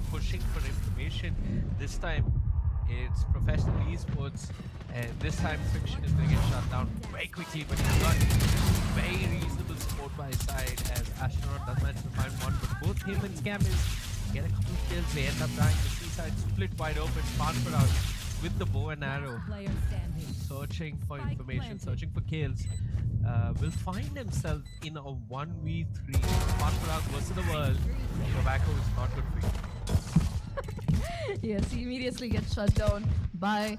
pushing for information. This time, it's professional esports, and this time Fiction is going to get shut down very quickly, but he's got very reasonable support by his side as Astronaut does manage to find one, but both him and Scammers get a couple of kills. They end up dying. The seaside split wide open, Panford out with the bow and arrow, Player standing. searching for Spike information, planted. searching for kills. Will find himself in a 1v3. Panford out versus the world. Tobacco is not good for you. Yes, he immediately gets shut down by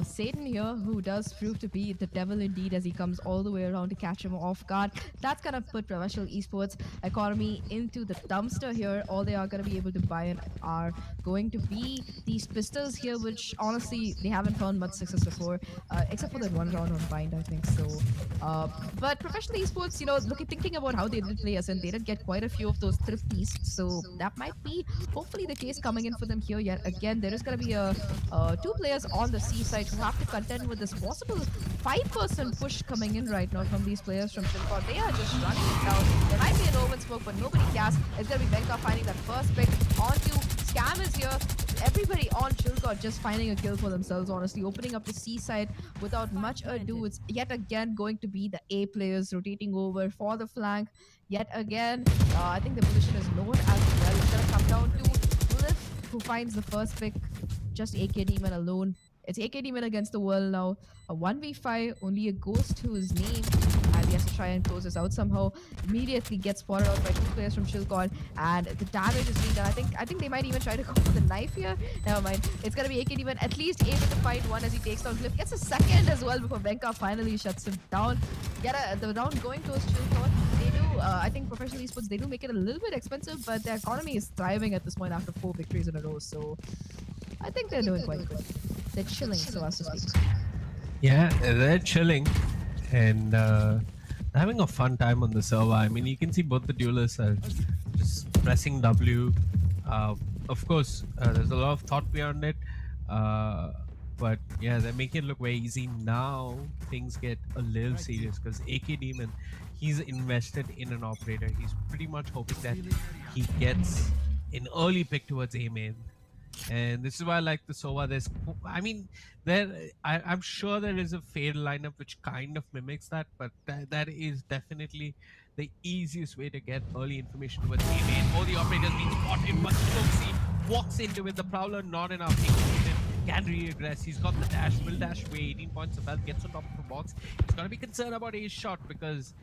Satan here, who does prove to be the devil indeed as he comes all the way around to catch him off guard. That's gonna put professional esports economy into the dumpster here. All they are gonna be able to buy in are going to be these pistols here, which honestly they haven't found much success before, except for that one round on Bind, I think so. But professional esports, you know, thinking about how they did play us, and they did get quite a few of those thrifties, so that might be hopefully the case coming in for them here. Yet again, there is going to be two players on the C side who have to contend with this possible 5% push coming in right now from these players from Chilcott. They are just running it down. There might be an open smoke, but nobody casts. It's going to be Venka finding that first pick onto Scam is here. Everybody on Chilcott just finding a kill for themselves, honestly, opening up the C side without much ado. It's yet again going to be the A players rotating over for the flank. Yet again, I think the position is known as well. It's going to come down to Cliff, who finds the first pick. Just AK Demon alone. It's AK Demon against the world now. A 1v5, only a ghost to his name. And he has to try and close this out somehow. Immediately gets spotted out by two players from Chilcott, and the damage is being done. I think they might even try to go for the knife here. Never mind. It's gonna be AK Demon at least able to find one as he takes down Cliff. Gets a second as well before Venka finally shuts him down. The round going towards Chilcott. They do, I think professional esports, they do make it a little bit expensive, but their economy is thriving at this point after 4 victories in a row. So I think they're doing quite good. They're chilling, so as to speak. Yeah, they're chilling and having a fun time on the server. I mean, you can see both the duelists are just pressing W. Of course, there's a lot of thought behind it, but yeah, they're making it look very easy. Now things get a little serious because AK Demon, he's invested in an operator. He's pretty much hoping that he gets an early pick towards A main. And this is why I like the Sova. I mean, I'm sure there is a fair lineup which kind of mimics that, but that is definitely the easiest way to get early information towards A main. All the operators being spotted, but Stokesy walks into it. The Prowler not enough. can regress. He's got the dash, will dash away, 18 points of health, gets on top of the box. He's got to be concerned about ace shot because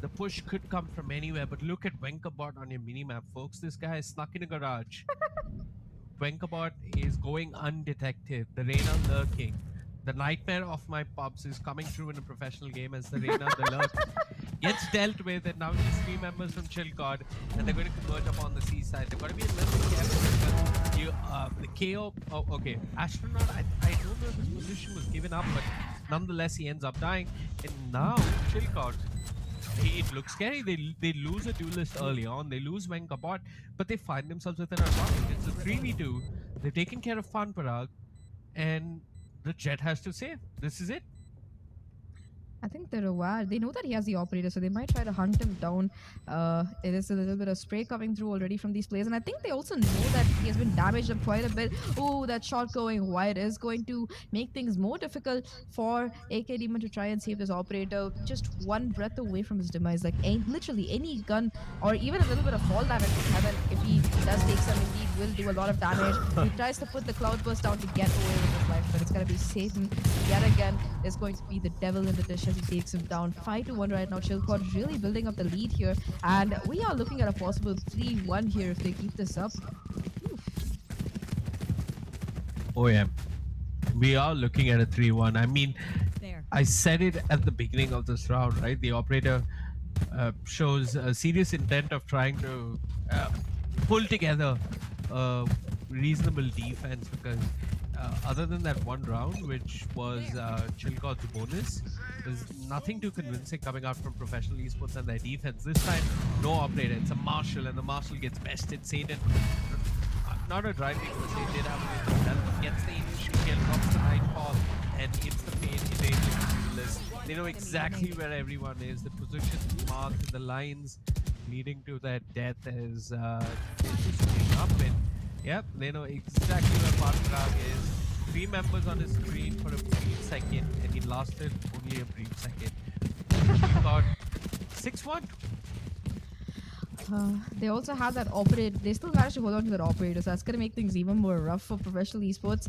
the push could come from anywhere. But look at Wenkabot on your minimap, folks. This guy is snuck in a garage. Wenkabot is going undetected. The Reyna lurking. The nightmare of my pubs is coming through in a professional game as the Reyna, the lurk, gets dealt with, and now just 3 members from Chilcod, and they're going to converge up on the seaside. They've got to be a little careful because you, the KO. Oh, okay. Astronaut, I don't know if his position was given up, but nonetheless, he ends up dying. And now, Chilcod. It looks scary. They lose a duelist early on. They lose Wenkabot, but they find themselves with an advantage. It's a 3v2. They've taken care of Fanparag, and the Jet has to save. This is it. I think they're aware. They know that he has the operator, so they might try to hunt him down. It is a little bit of spray coming through already from these players, and I think they also know that he has been damaged up quite a bit. Oh, that shot going wide is going to make things more difficult for AK Demon to try and save this operator. Just one breath away from his demise. Like literally any gun or even a little bit of fall damage from Heaven, if he does take some, indeed will do a lot of damage. He tries to put the cloudburst down to get away with his life, but it's going to be Satan yet again. Is going to be the devil in the dish as he takes him down. 5-1 right now. Chilcod really building up the lead here, and we are looking at a possible 3-1 here if they keep this up. Oh yeah, we are looking at a 3-1. I mean, There. I said it at the beginning of this round, right? The operator shows a serious intent of trying to pull together a reasonable defense because other than that one round, which was Chilcod's bonus, there's nothing too convincing coming out from professional esports and their defense. This time, no operator. It's a Marshall, and the Marshall gets bested. Satan, not a driving, but they did have a little gets the initial kill, drops the Nightfall, and hits the pain enabling list. They know exactly where everyone is. The positions marked, the lines leading to their death as just up in. Yep, they know exactly where Fanparag is. 3 members on his screen for a brief second, and he lasted only a brief second. He got 6-1. They also have that operator. They still managed to hold on to that operator, so that's gonna make things even more rough for professional esports,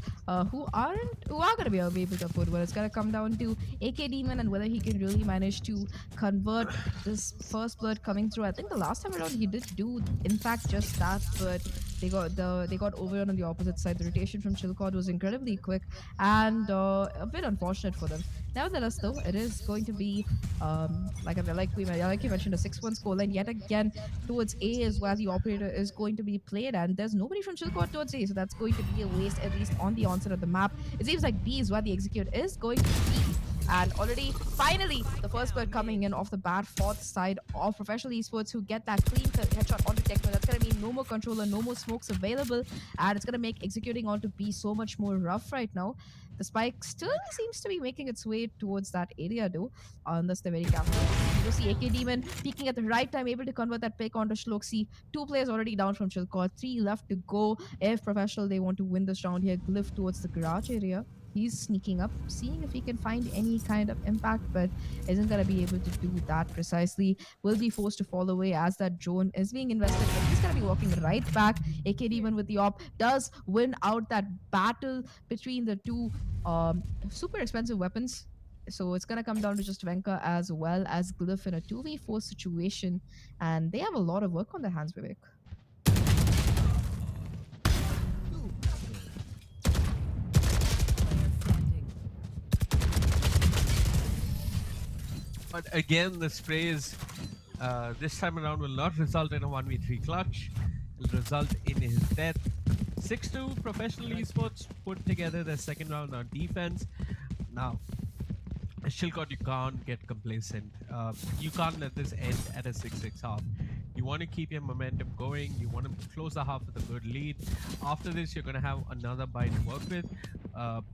who are gonna be able to afford. Well, it's gonna come down to AK Demon and whether he can really manage to convert this first blood coming through. I think the last time around he did do, in fact, just that, but they got overrun on the opposite side. The rotation from Chilcod was incredibly quick and a bit unfortunate for them. Nevertheless, though, it is going to be like you mentioned, a 6-1 scoreline yet again. Towards A is where the operator is going to be played, and there's nobody from Chilcod towards A, so that's going to be a waste, at least on the onset of the map. It seems like B is where the execute is going to be. And already, finally, the first blood coming in off the bat, fourth side of professional esports who get that clean headshot onto Techno. That's going to mean no more controller, no more smokes available, and it's going to make executing onto B so much more rough right now. The spike still seems to be making its way towards that area though, unless they're very careful. You see AK Demon peeking at the right time, able to convert that pick onto Shloxi. 2 players already down from Chilcod, 3 left to go. If professional, they want to win this round here. Glyph towards the garage area. He's sneaking up, seeing if he can find any kind of impact, but isn't going to be able to do that precisely. Will be forced to fall away as that drone is being invested, but he's going to be walking right back. AK Demon with the op does win out that battle between the two super expensive weapons. So it's going to come down to just Venka as well as Glyph in a 2v4 situation, and they have a lot of work on their hands, Vivek. But again, the sprays this time around will not result in a 1v3 clutch. It will result in his death. 6-2 professional esports put together their second round on defense. Now, Chilcod, you can't get complacent. You can't let this end at a 6-6 half. You want to keep your momentum going. You want to close the half with a good lead. After this, you're going to have another bite to work with.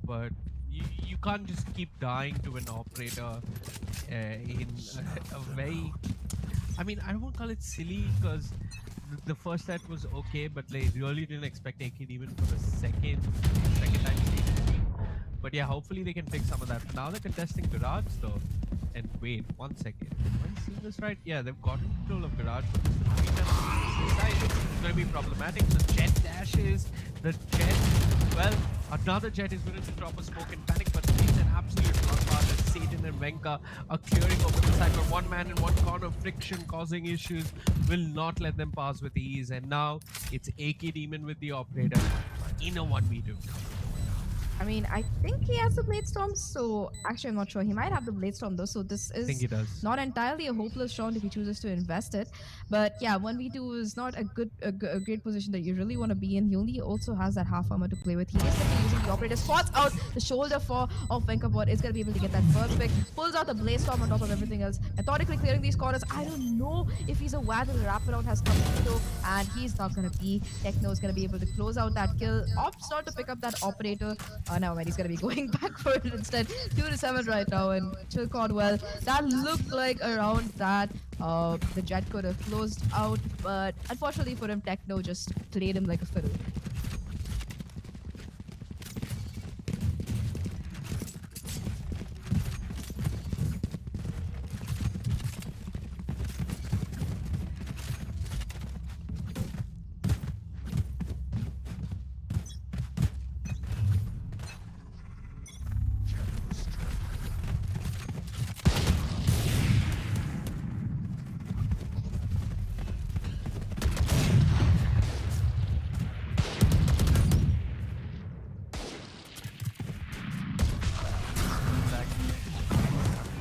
But you can't just keep dying to an operator in a very... I mean, I won't call it silly because the first set was okay, but they really didn't expect AK even for the second time. But yeah, hopefully they can fix some of that. Now they're contesting Garage though. And wait, 1 second. Am I seeing this right? Yeah, they've gotten control of Garage, but this side is going to be problematic. The Jet dashes, the Jet, well, Another Jet is willing to drop a smoke and panic, but it's an absolute bloodbath as Satan and Venka are clearing over the side. But one man in one corner, Friction causing issues, will not let them pass with ease. And now it's AK Demon with the operator in a 1v2. I mean, I think he has the Blade Storm, so actually, I'm not sure. He might have the Blade Storm though, so this I think is he does. not entirely a hopeless round if he chooses to invest it. But yeah, 1v2 is not a great position that you really want to be in. He only also has that half armor to play with. He is going to be using the operator, spots out the shoulder for of Venkabot, is going to be able to get that first pick, pulls out the Blade Storm on top of everything else, methodically clearing these corners. I don't know if he's aware that the wraparound has come through, and he's not going to be. Techno is going to be able to close out that kill, opts not to pick up that operator. Never mind, he's going to be going back for it instead. 2-7 right now, and Chilcon, well, that looked like a round that the Jet could have closed out, but unfortunately for him, Techno just played him like a fiddle.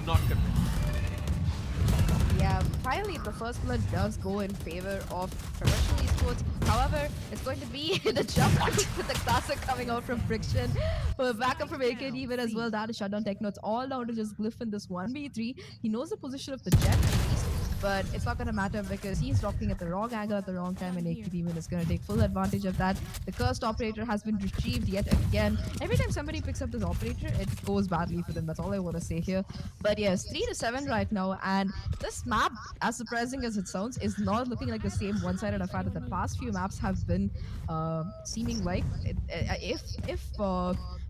Not convinced. Yeah, finally the first blood does go in favor of professional esports. However, it's going to be the jump with the classic coming out from Friction. Back up from AK even as well. That is shut down Techno. It's all down to just Glyph in this 1v3. He knows the position of the Jet at least, but it's not going to matter because he's rocking at the wrong angle at the wrong time, and AK Demon is going to take full advantage of that. The cursed operator has been retrieved yet again. Every time somebody picks up this operator, it goes badly for them. That's all I want to say here. But yes, 3-7 right now, and this map, as surprising as it sounds, is not looking like the same one-sided affair that the past few maps have been seeming like. If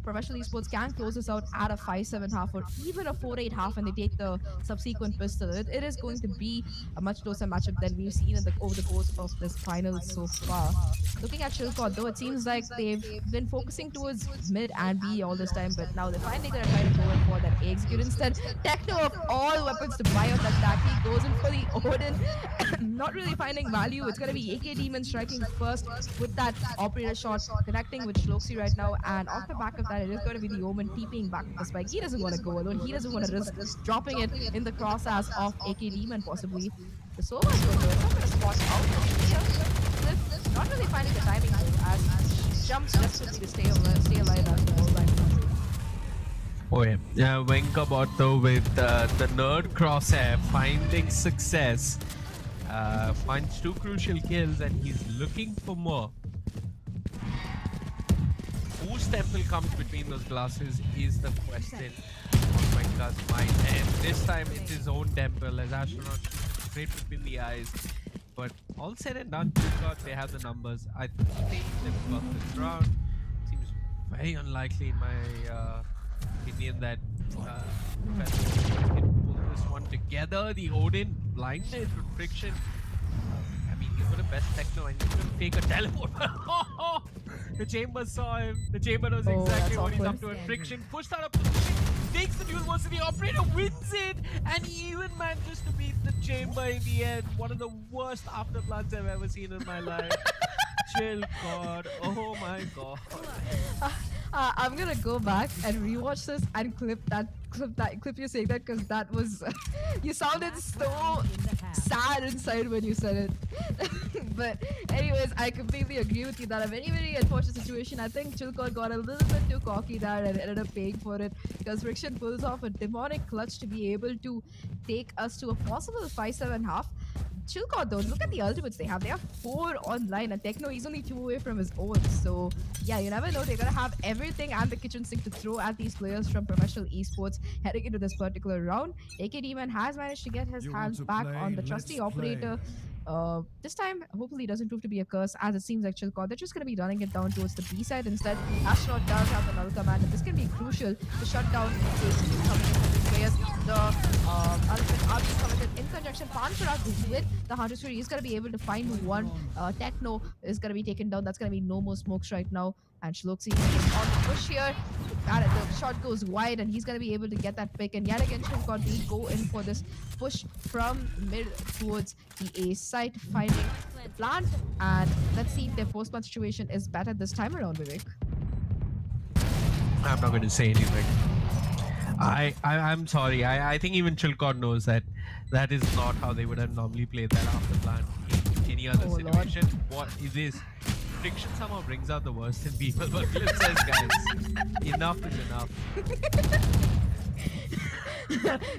professional esports can close this out at a 5-7 half or even a 4-8 half, and they take the subsequent pistol, it is going to be a much closer matchup than we've seen over the course of this final so far. Looking at Chilcot, though, it seems like they've been focusing towards mid and B all this time, but now they're finally going to try to go in for that A execute instead. Techno of all weapons to buy out that Taki goes in for the Odin. Not really finding value. It's going to be AK Demon striking first with that operator shot, connecting with Shloxy right now, and off the back of that, it is going to be the Omen TPing back with the spike. He doesn't want to go alone. He doesn't want to risk dropping it in the crosshairs of AK Demon, possibly. The Sova is going to do it. Not going to spot out here. Cliff not really finding the timing though, as he jumps desperately to stay alive as the whole line. Oh yeah, Venkabot though with the nerd crosshair finding success. Finds 2 crucial kills and he's looking for more. Whose temple comes between those glasses is the question on Venka's mind. And this time it's his own temple as Astronaut shoots straight between the eyes. But all said and done, they have the numbers. I think they've got this round. Seems very unlikely in my opinion that Professor can pull this one together. The Odin blinded with Friction. I mean, he's got a best Techno and he's gonna take a teleport. The Chamber saw him. The Chamber knows exactly what he's up to. And Friction pushed out a position, takes the duel versus the operator, wins it, and he even manages to beat the Chamber in the end. One of the worst afterbloods I've ever seen in my life. Chill, God. Oh my God. I'm gonna go back and rewatch this and clip you saying that, because that was you sounded so sad inside when you said it. But anyways, I completely agree with you that a very unfortunate situation. I think Chilcot got a little bit too cocky there and ended up paying for it, because Friction pulls off a demonic clutch to be able to take us to a possible 5-7 half. Chilcot though, look at the ultimates they have. They have 4 online, and Techno, he's only 2 away from his own. So yeah, you never know. They're gonna have everything and the kitchen sink to throw at these players from professional esports heading into this particular round. AK Demon has managed to get his hands back on the trusty operator. This time, hopefully, it doesn't prove to be a curse, as it seems like Chilcot, they're just going to be running it down towards the B side instead. Astronaut does have the null command, and this can be crucial to shut down the coming in from these players. The ultimate army coming in conjunction. Pancharat with the Hunter Fury is going to be able to find one. Techno is going to be taken down. That's going to be no more smokes right now. And Shloksi is on the push here. And the shot goes wide, and he's going to be able to get that pick. And yet again, Chilcott will go in for this push from mid towards the A site, finding the plant. And let's see if their post-plant situation is better this time around, Vivek. I'm not going to say anything. I'm sorry. I think even Chilcott knows that that is not how they would have normally played that after plan in any other situation. What is this? Friction somehow brings out the worst in people, but Flip says, guys, enough is enough.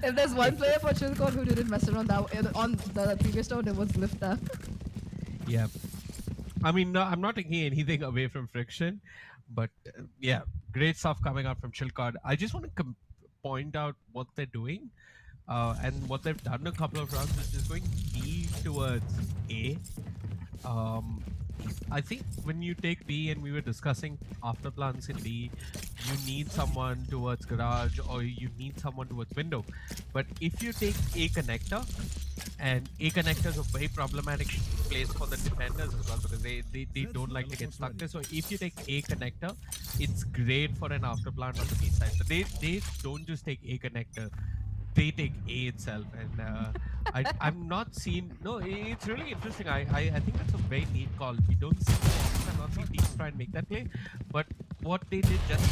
If there's one player for Chilcott who didn't mess around that on the previous round, it was Lifta. Yeah. I mean, no, I'm not taking anything away from Friction, but yeah, great stuff coming out from Chilcott. I just want to point out what they're doing and what they've done a couple of rounds is just going B towards A. I think when you take B, and we were discussing after plans in B, you need someone towards garage or you need someone towards window. But if you take A connector, and A connector is a very problematic place for the defenders as well because they don't like to get stuck there. So if you take A connector, it's great for an after plant on the B side. So they don't just take A connector, they take A itself. And I'm not seen. No, it's really interesting. I think that's a very neat call. We don't see I'm not seeing teams try and make that play, but what they did just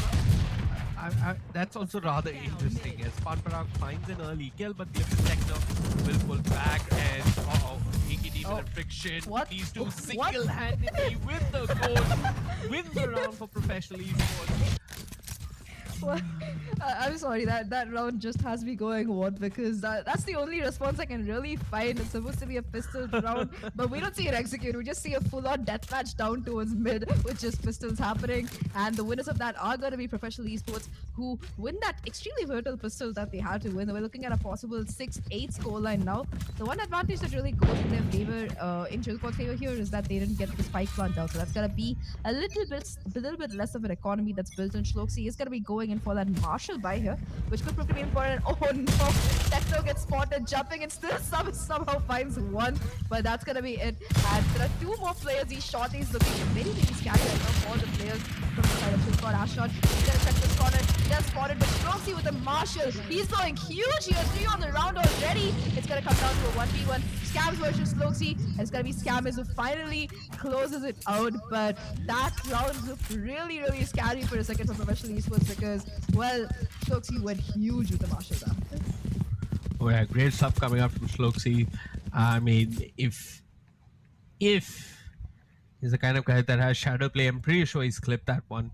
now, that's also rather interesting. As Panparag finds an early kill, but the Techno will pull back and AKD with a friction. These two single-handedly with the goal, win the round for professional esports. Well, I'm sorry, that round just has me going what, because that's the only response I can really find. It's supposed to be a pistol round, but we don't see it execute. We just see a full-on deathmatch down towards mid with just pistols happening, and the winners of that are going to be professional esports who win that extremely fertile pistol that they had to win. We're looking at a possible 6-8 scoreline now. The one advantage that really goes in their favor, in Chilcott's favor here, is that they didn't get the spike plant out, so that's going to be a little bit less of an economy that's built in. Shloksi is going to be going in for that Marshall buy here, which could prove to be important. Oh no, Techno gets spotted jumping and still somehow finds one, but that's gonna be it. And there are two more players. These shorties looking very scary right now for the players from the side of Chilcott. Ashot, he's gonna check the spotted. They're spotted, but Shloksi with the Marshall. He's going huge here, 3 on the round already. It's gonna come down to a 1v1. Scams versus Shloksi, and it's gonna be Scammers who finally closes it out, but that round looked really scary for a second for professional esports because, well, Shloksi went huge with the Marshall there. Oh yeah, great stuff coming up from Shloksi. I mean, if he's the kind of guy that has shadow play, I'm pretty sure he's clipped that one.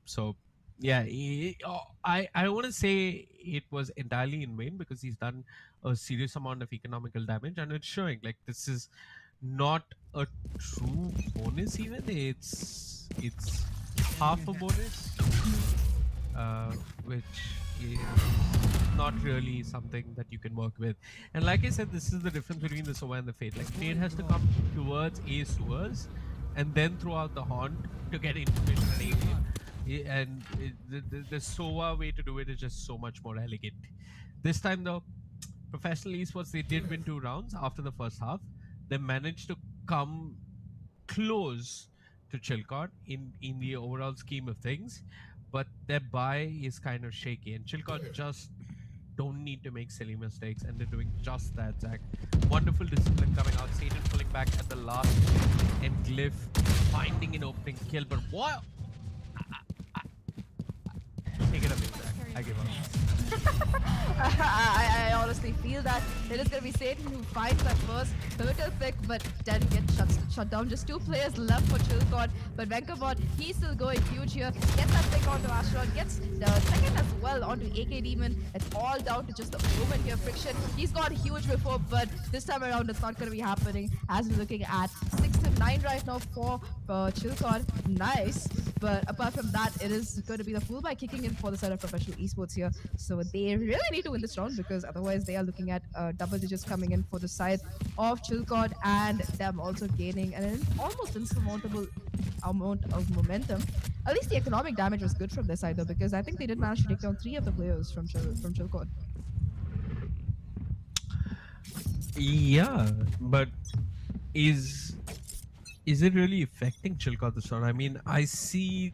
So yeah, I want to say it was entirely in vain because he's done a serious amount of economical damage, and it's showing. Like, this is not a true bonus even. It's half a bonus, which is not really something that you can work with. And like I said, this is the difference between the Sova and the Fate. Like, Fate has to come towards A sewers and then throw out the horn to get information and alien. And the Sova way to do it is just so much more elegant. This time though, professional esports, they did win 2 rounds after the first half. They managed to come close to Chilcott in the overall scheme of things, but their buy is kind of shaky, and Chilcott just don't need to make silly mistakes, and they're doing just that, Zach. Wonderful discipline coming out. Satan pulling back at the last, and Glyph finding an opening kill, but what? Take it away, Zach. I give up. I honestly feel that it is going to be Satan who finds that first pivotal pick, but then gets shut down. Just 2 players left for Chilcott, but Venkabot, he's still going huge here. Gets that pick onto Astronaut, gets the second as well onto AK Demon. It's all down to just the movement here. Friction, he's got huge before, but this time around it's not going to be happening as we're looking at 6-9 right now for Chilcott. Nice, but apart from that, it is going to be the full by kicking in for the side of professional esports here. So they really need to win this round because otherwise they are looking at double digits coming in for the side of Chilcott, and them also gaining an almost insurmountable amount of momentum. At least the economic damage was good from their side though, because I think they did manage to take down 3 of the players from Chilcott. Yeah, but is it really affecting Chilcot this round? I mean, I see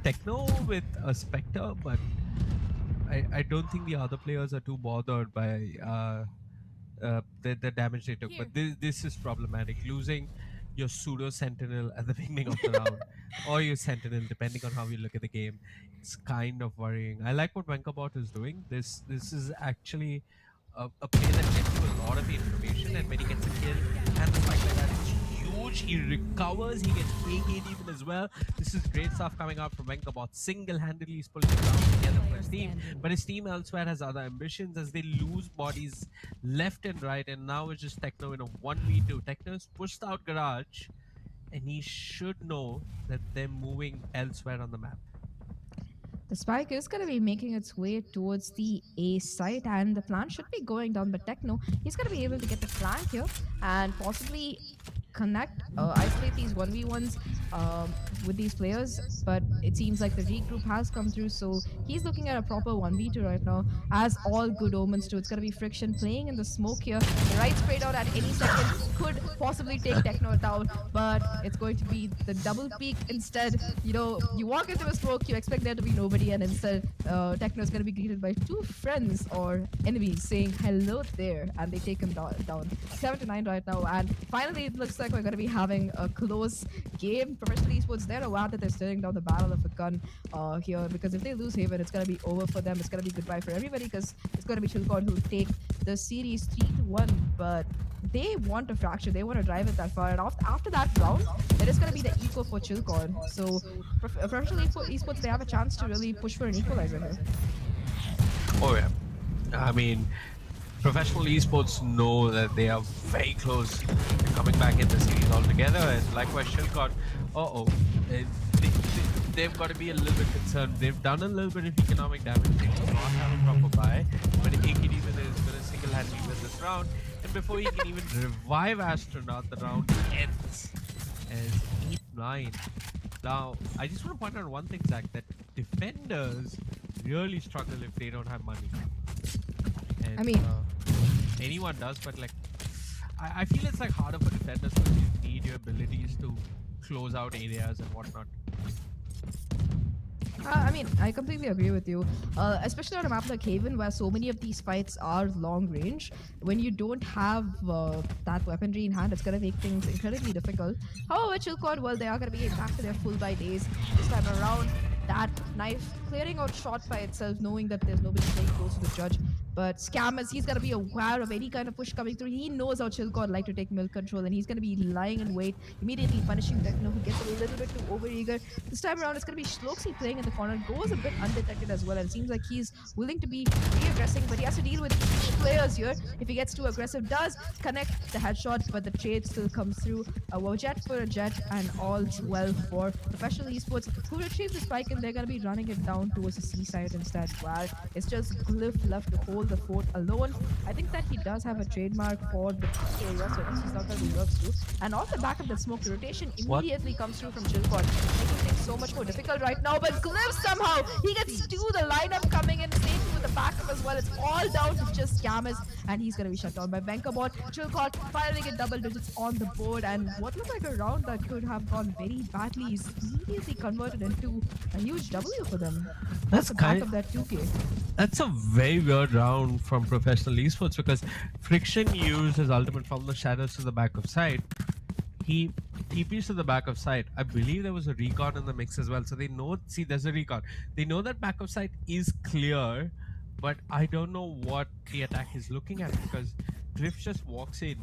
Techno with a Spectre, but I don't think the other players are too bothered by the damage they took. But this is problematic. Losing your pseudo Sentinel at the beginning of the round, or your Sentinel, depending on how you look at the game, it's kind of worrying. I like what Venkabot is doing. This is actually a play that gets you a lot of information, and when he gets a kill and the spike like that, it's huge. He recovers, he gets AK'd even as well. This is great stuff coming out from Venkabot. Single-handedly he's pulling it down together for his team, but his team elsewhere has other ambitions as they lose bodies left and right, and now it's just Techno in a 1v2. Techno's pushed out Garage, and he should know that they're moving elsewhere on the map. The spike is going to be making its way towards the A site, and the plan should be going down. But Techno, he's going to be able to get the flank here and possibly connect, isolate these 1v1s with these players. But it seems like the regroup has come through, so he's looking at a proper 1v2 right now, as all good omens do. It's going to be Friction playing in the smoke here. The right sprayed out at any second could possibly take Techno down, but it's going to be the double peak instead. You know, you walk into a smoke, you expect there to be nobody, and instead Techno is going to be greeted by two friends or enemies saying hello there, and they take him down. 7-9 right now, and finally it looks like we're going to be having a close game. Professional Esports, they're aware that they're staring down the barrel of a gun here, because if they lose Haven, it's going to be over for them. It's going to be goodbye for everybody, because it's going to be Chilcot who take the series 3-1. But they want a fracture, they want to drive it that far, and after that round, it is going to be the eco for Chilcot. So Professional Esports, they have a chance to really push for an equalizer here. Oh yeah, I mean, Professional Esports know that they are very close to coming back in the series altogether, and likewise Chilcot, they've got to be a little bit concerned. They've done a little bit of economic damage. They do not have a proper buy, but AKD is going to single-handedly win this round, and before he can even revive Astronaut, the round ends as 8-9. Now, I just want to point out one thing, Zach, that defenders really struggle if they don't have money. And, I mean, anyone does, but like, I feel it's like harder for defenders because you need your abilities to close out areas and whatnot. I mean, I completely agree with you. Especially on a map like Haven, where so many of these fights are long range. When you don't have that weaponry in hand, it's going to make things incredibly difficult. However, Chilcot, well, they are going to be back to their full buy days this time around. That knife clearing out shot by itself, knowing that there's nobody staying close to the judge. But Scammers, he's going to be aware of any kind of push coming through. He knows how Chilcot like to take milk control, and he's going to be lying in wait, immediately punishing Techno, who gets a little bit too overeager. This time around, it's going to be Shloxy playing in the corner, goes a bit undetected as well, and seems like he's willing to be re-aggressing, but he has to deal with 3 players here. If he gets too aggressive, does connect the headshot, but the trade still comes through. A jet for a jet, and all's well for Professional Esports, who retrieve the spike, and they're going to be running it down towards the seaside instead. Well, it's just Glyph left to hold the fort alone. I think that he does have a trademark for the area, so he's not going to be works too. And off the back of that smoke, the rotation immediately comes through from Chilcot, making things so much more difficult right now. But Glyph somehow, he gets to the lineup coming in safely with the backup as well. It's all down to just Scammers, and he's going to be shut down by Venkabot. Chilcot finally get double digits on the board, and what looked like a round that could have gone very badly is immediately converted into a huge W for them. That's the back of that 2K. That's a very weird round from Professional Esports, because Friction used his ultimate from the shadows to the back of site. He TPs to the back of site. I believe there was a recon in the mix as well, so they know, see, there's a recon. They know that back of site is clear, but I don't know what the attack is looking at, because Glyph just walks in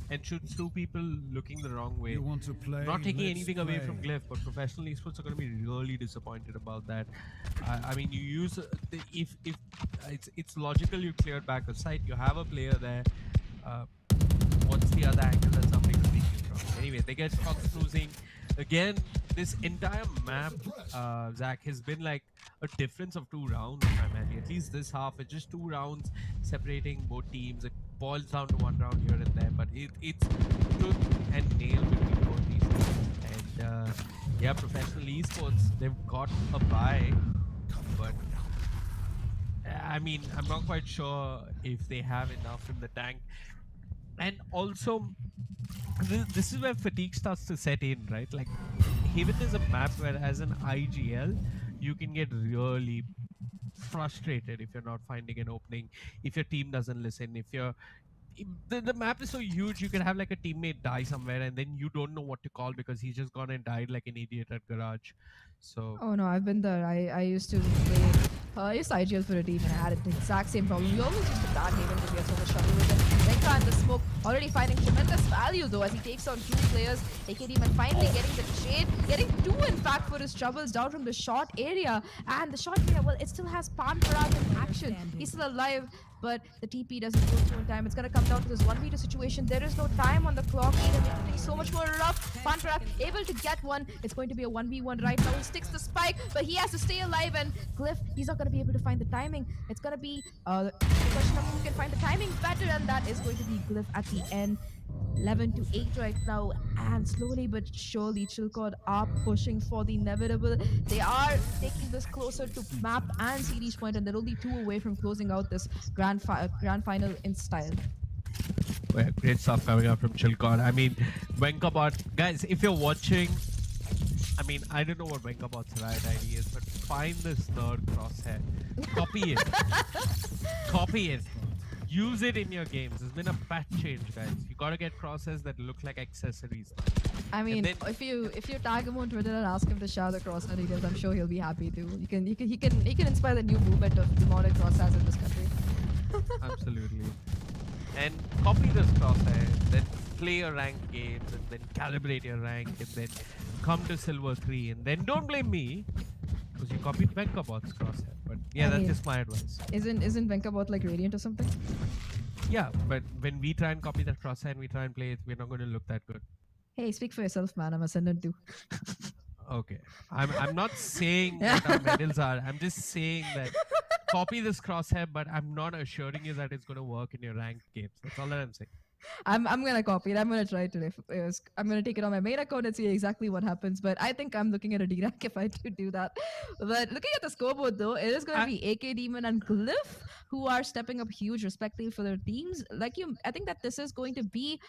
and shoots 2 people looking the wrong way. Not taking anything away from Glyph, but Professional Esports are going to be really disappointed about that. I mean, you use if it's logical, you cleared back of site, you have a player there. What's the other angle that somebody could make it from? Anyway, they get caught snoozing. Again, this entire map, Zach, has been like a difference of 2 rounds primarily. At least this half, it's just 2 rounds separating both teams. It boils down to 1 round here and there, but it's tooth and nail between both these teams. And yeah, Professional Esports, they've got a bye, but I mean, I'm not quite sure if they have enough in the tank. And also, this is where fatigue starts to set in, right? Like, Haven is a map where, as an IGL, you can get really frustrated if you're not finding an opening, if your team doesn't listen, if you're the map is so huge, you can have like a teammate die somewhere and then you don't know what to call because he's just gone and died like an idiot at garage. So Oh no, I've been there. I used to play. I used to IGL for a team and I had the exact same problem. You always used to bad Haven because we had so much trouble with it. Venka and the smoke already finding tremendous value though as he takes on two players. AK Demon finally getting the trade, getting two in fact for his troubles down from the short area. And the short area, well, it still has Pan Parag in action. He's still alive, but the TP doesn't go through in time. It's gonna come down to this 1v2 situation. There is no time on the clock either, making things so much more rough. Pan Parag able to get one. It's going to be a 1v1 right now. He sticks the spike, but he has to stay alive. And Glyph, he's not going to be able to find the timing. It's going to be the question of who can find the timing better, and that is going to be Glyph at the end. 11 to 8 right now, and slowly but surely Chilcod are pushing for the inevitable. They are taking this closer to map and series point, and they're only 2 away from closing out this grand final in style. yeah, great stuff coming out from Chilcod. I mean, Venkabot, guys, if you're watching, I mean, I don't know what Venkabot's right ID is, but find this nerd crosshair, copy it, copy it, use it in your games. There's been a patch change, guys. You gotta get crosshairs that look like accessories. I mean, then- if you tag him on Twitter and ask him to share the crosshair details, I'm sure he'll be happy to. He can inspire the new movement of demonic crosshairs in this country. Absolutely. And copy this crosshair, then play your ranked games, and then calibrate your rank, and then come to Silver 3, and then don't blame me because you copied Venkabot's crosshair. But yeah, I that's mean- just my advice. Isn't Venkabot like Radiant or something? Yeah, but when we try and copy that crosshair and we try and play it, we're not going to look that good. Hey, speak for yourself, man. I'm Ascendant too. Okay, I'm not saying what our medals are. I'm just saying that copy this crosshair, but I'm not assuring you that it's going to work in your ranked games. That's all that I'm saying. I'm gonna copy it. I'm gonna try it today. I'm gonna take it on my main account and see exactly what happens. But I think I'm looking at a D-rank if I do that. But looking at the scoreboard though, it is gonna be AK Demon and Glyph who are stepping up huge respectively for their teams. I think that this is going to be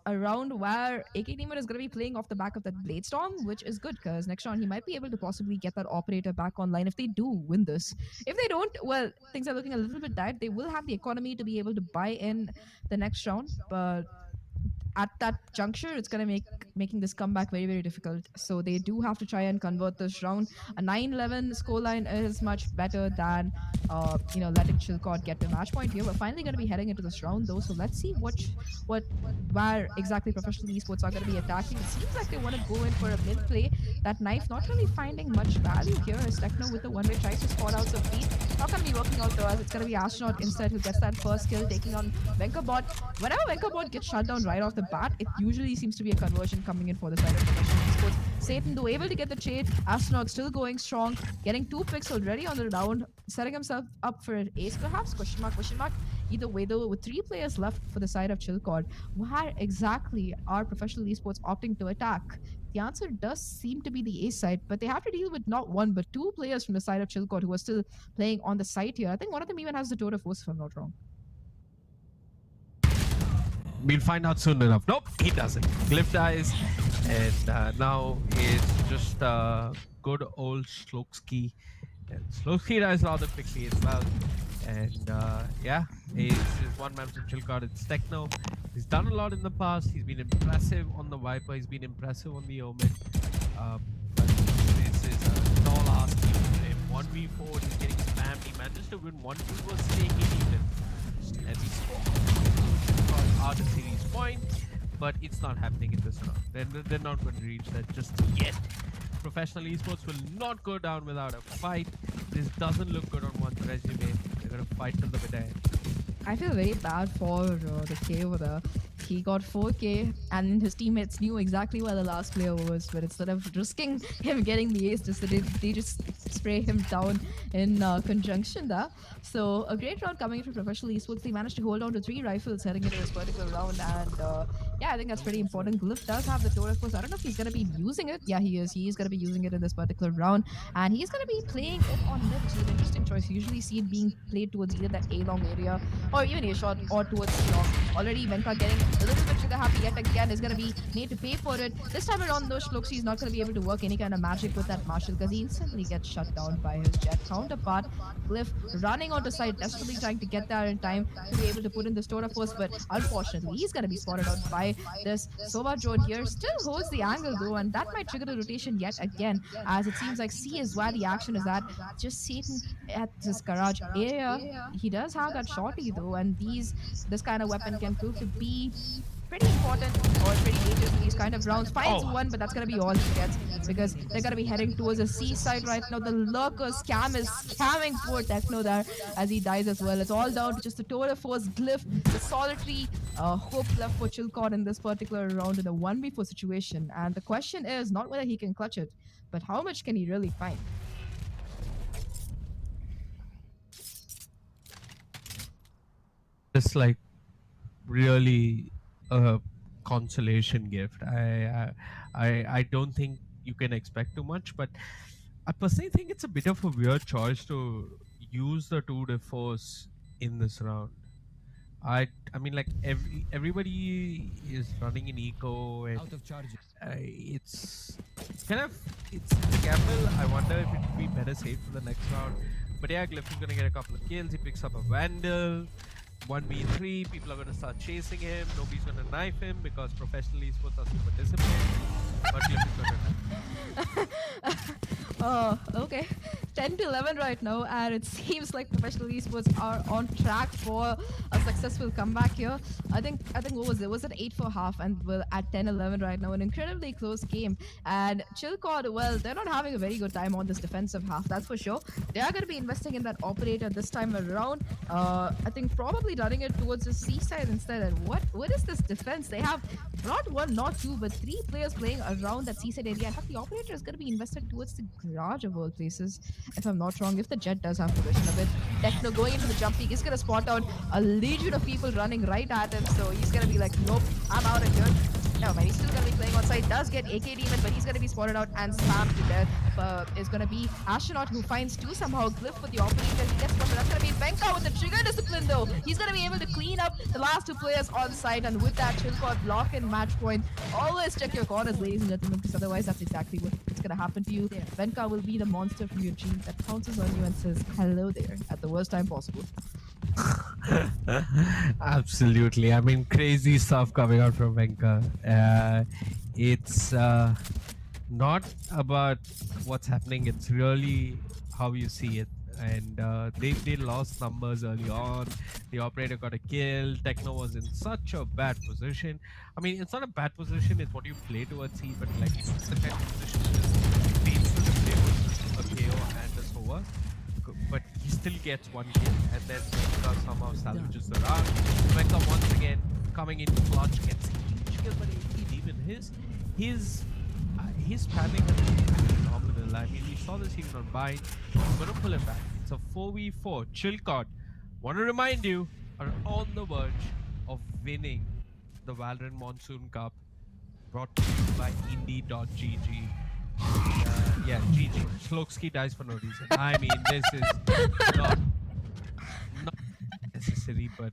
a round where AK Demon is going to be playing off the back of that Blade Storm, which is good because next round he might be able to possibly get that operator back online if they do win this. If they don't, well, things are looking a little bit tight. They will have the economy to be able to buy in the next round, but at that juncture, it's going to making this comeback very, very difficult. So they do have to try and convert this round. A 9-11 scoreline is much better than, letting Chilcod get the match point here. We're finally going to be heading into this round, though. So let's see where exactly professional esports are going to be attacking. It seems like they want to go in for a mid play. That knife not really finding much value here as Techno with the one-way tries to spot out some feet. Not going to be working out though, as it's going to be Astronaut instead who gets that first kill, taking on Venkabot. Whenever Venkabot gets shut down right off the bat, it usually seems to be a conversion coming in for the side of professional esports. Satan though able to get the trade. Astronaut still going strong, getting 2 picks already on the round, setting himself up for an ace perhaps? Question mark. Either way though, with 3 players left for the side of Chilcod, where exactly are professional esports opting to attack? The answer does seem to be the ace side, but they have to deal with not 1 but 2 players from the side of Chilcod who are still playing on the site here. I think one of them even has the tour de force if I'm not wrong. We'll find out soon enough. Nope, he doesn't. Glyph dies, and now it's just good old Slokski. And Slokski dies rather quickly as well. And yeah, it's one man from Chilcod. It's Techno. He's done a lot in the past. He's been impressive on the Viper. He's been impressive on the Omen. But this is a tall ask team for him. 1v4, he's getting spammed. He managed to win 1-2 was taking even. And he's out of series point, but it's not happening in this round. They're not going to reach that just yet. Professional esports will not go down without a fight. This doesn't look good on one's resume. They're going to fight till the bitter end. I feel very bad for the K over there. He got 4K and his teammates knew exactly where the last player was, but instead of risking him getting the ace, they just spray him down in conjunction there. So a great round coming in from Professional Esports. They managed to hold on to 3 rifles heading into this particular round, and yeah, I think that's pretty important. Glyph does have the Tor, of course. I don't know if he's going to be using it. Yeah, he is. He is going to be using it in this particular round, and he's going to be playing it on mid, which is an interesting choice. You usually see it being played towards either that A long area or even A short or towards C long. Already Venka getting a little bit trigger happy yet again is going to be made to pay for it. This time around, though, Shloxy is not going to be able to work any kind of magic with that Marshall because he instantly gets shut down by his jet counterpart. Glyph running onto side, desperately trying to get there in time to be able to put in the store of force, but unfortunately, he's going to be spotted out by this Sova drone here. Still holds the angle though, and that might trigger the rotation yet again, as it seems like C is where the action is at. Just Satan at this garage area. He does have that shorty though, and this kind of weapon can prove to be pretty important or pretty dangerous in these kind of rounds. Finds one, but that's gonna be all he gets because they're gonna be heading towards the seaside right now. The lurker scam is scamming for Techno there as he dies as well. It's all down to just the tour of force Glyph, the solitary hope left for Chilcott in this particular round in a 1v4 situation. And the question is not whether he can clutch it, but how much can he really find? It's like really a consolation gift. I don't think you can expect too much, but I personally think it's a bit of a weird choice to use the tour de force in this round. I mean, like everybody is running in eco, and it's kind of it's a gamble. I wonder if it would be better saved for the next round. But yeah, Glyph is gonna get a couple of kills. He picks up a Vandal. 1v3, people are going to start chasing him. Nobody's going to knife him because professional esports are super disciplined. But Glyph is going to knife. Oh, okay. 10 to 11 right now, and it seems like professional esports are on track for a successful comeback here. I think what was it? Was it 8 for half, and we're at 10-11 right now, an incredibly close game. And Chilcott, well, they're not having a very good time on this defensive half, that's for sure. They are going to be investing in that operator this time around. I think probably running it towards the seaside instead. And what is this defense? They have not one, not two, but 3 players playing around that seaside area. In fact, the operator is going to be invested towards the garage of all places, if I'm not wrong. If the jet does have possession of it, Techno going into the jump peak is going to spot out a legion of people running right at him, so he's going to be like, nope, I'm out of here. No, man, he's still going to be playing on side. Does get AK Demon, but he's going to be spotted out and spammed to death. Is going to be Astronaut, who finds 2 somehow. Glyph with the operator. He gets spotted. That's going to be Venka with the trigger discipline, though. He's going to be able to clean up the last 2 players on site, and with that, Chilcott block and match point. Always check your corners, ladies and gentlemen, because otherwise that's exactly what's going to happen to you. Venka will be the monster from your dream that pounces on you and says hello there at the worst time possible. Absolutely. I mean, crazy stuff coming out from Venka. It's not about what's happening. It's really how you see it. And they lost numbers early on. The operator got a kill. Techno was in such a bad position. I mean, it's not a bad position. It's what you play towards C, but like it's the kind of position that is painful to play with a KO and a Sova. But he still gets 1 kill, and then Venka somehow salvages the round. Venka once again coming in clutch, gets a huge kill, but even his spamming has been phenomenal. I mean, we saw this even on Bind. He's gonna pull it back. It's a 4v4. Chilcott, want to remind you, are on the verge of winning the Valorant Monsoon Cup, brought to you by IndiGG. Yeah, GG. Slokski dies for no reason. I mean, this is not necessary, but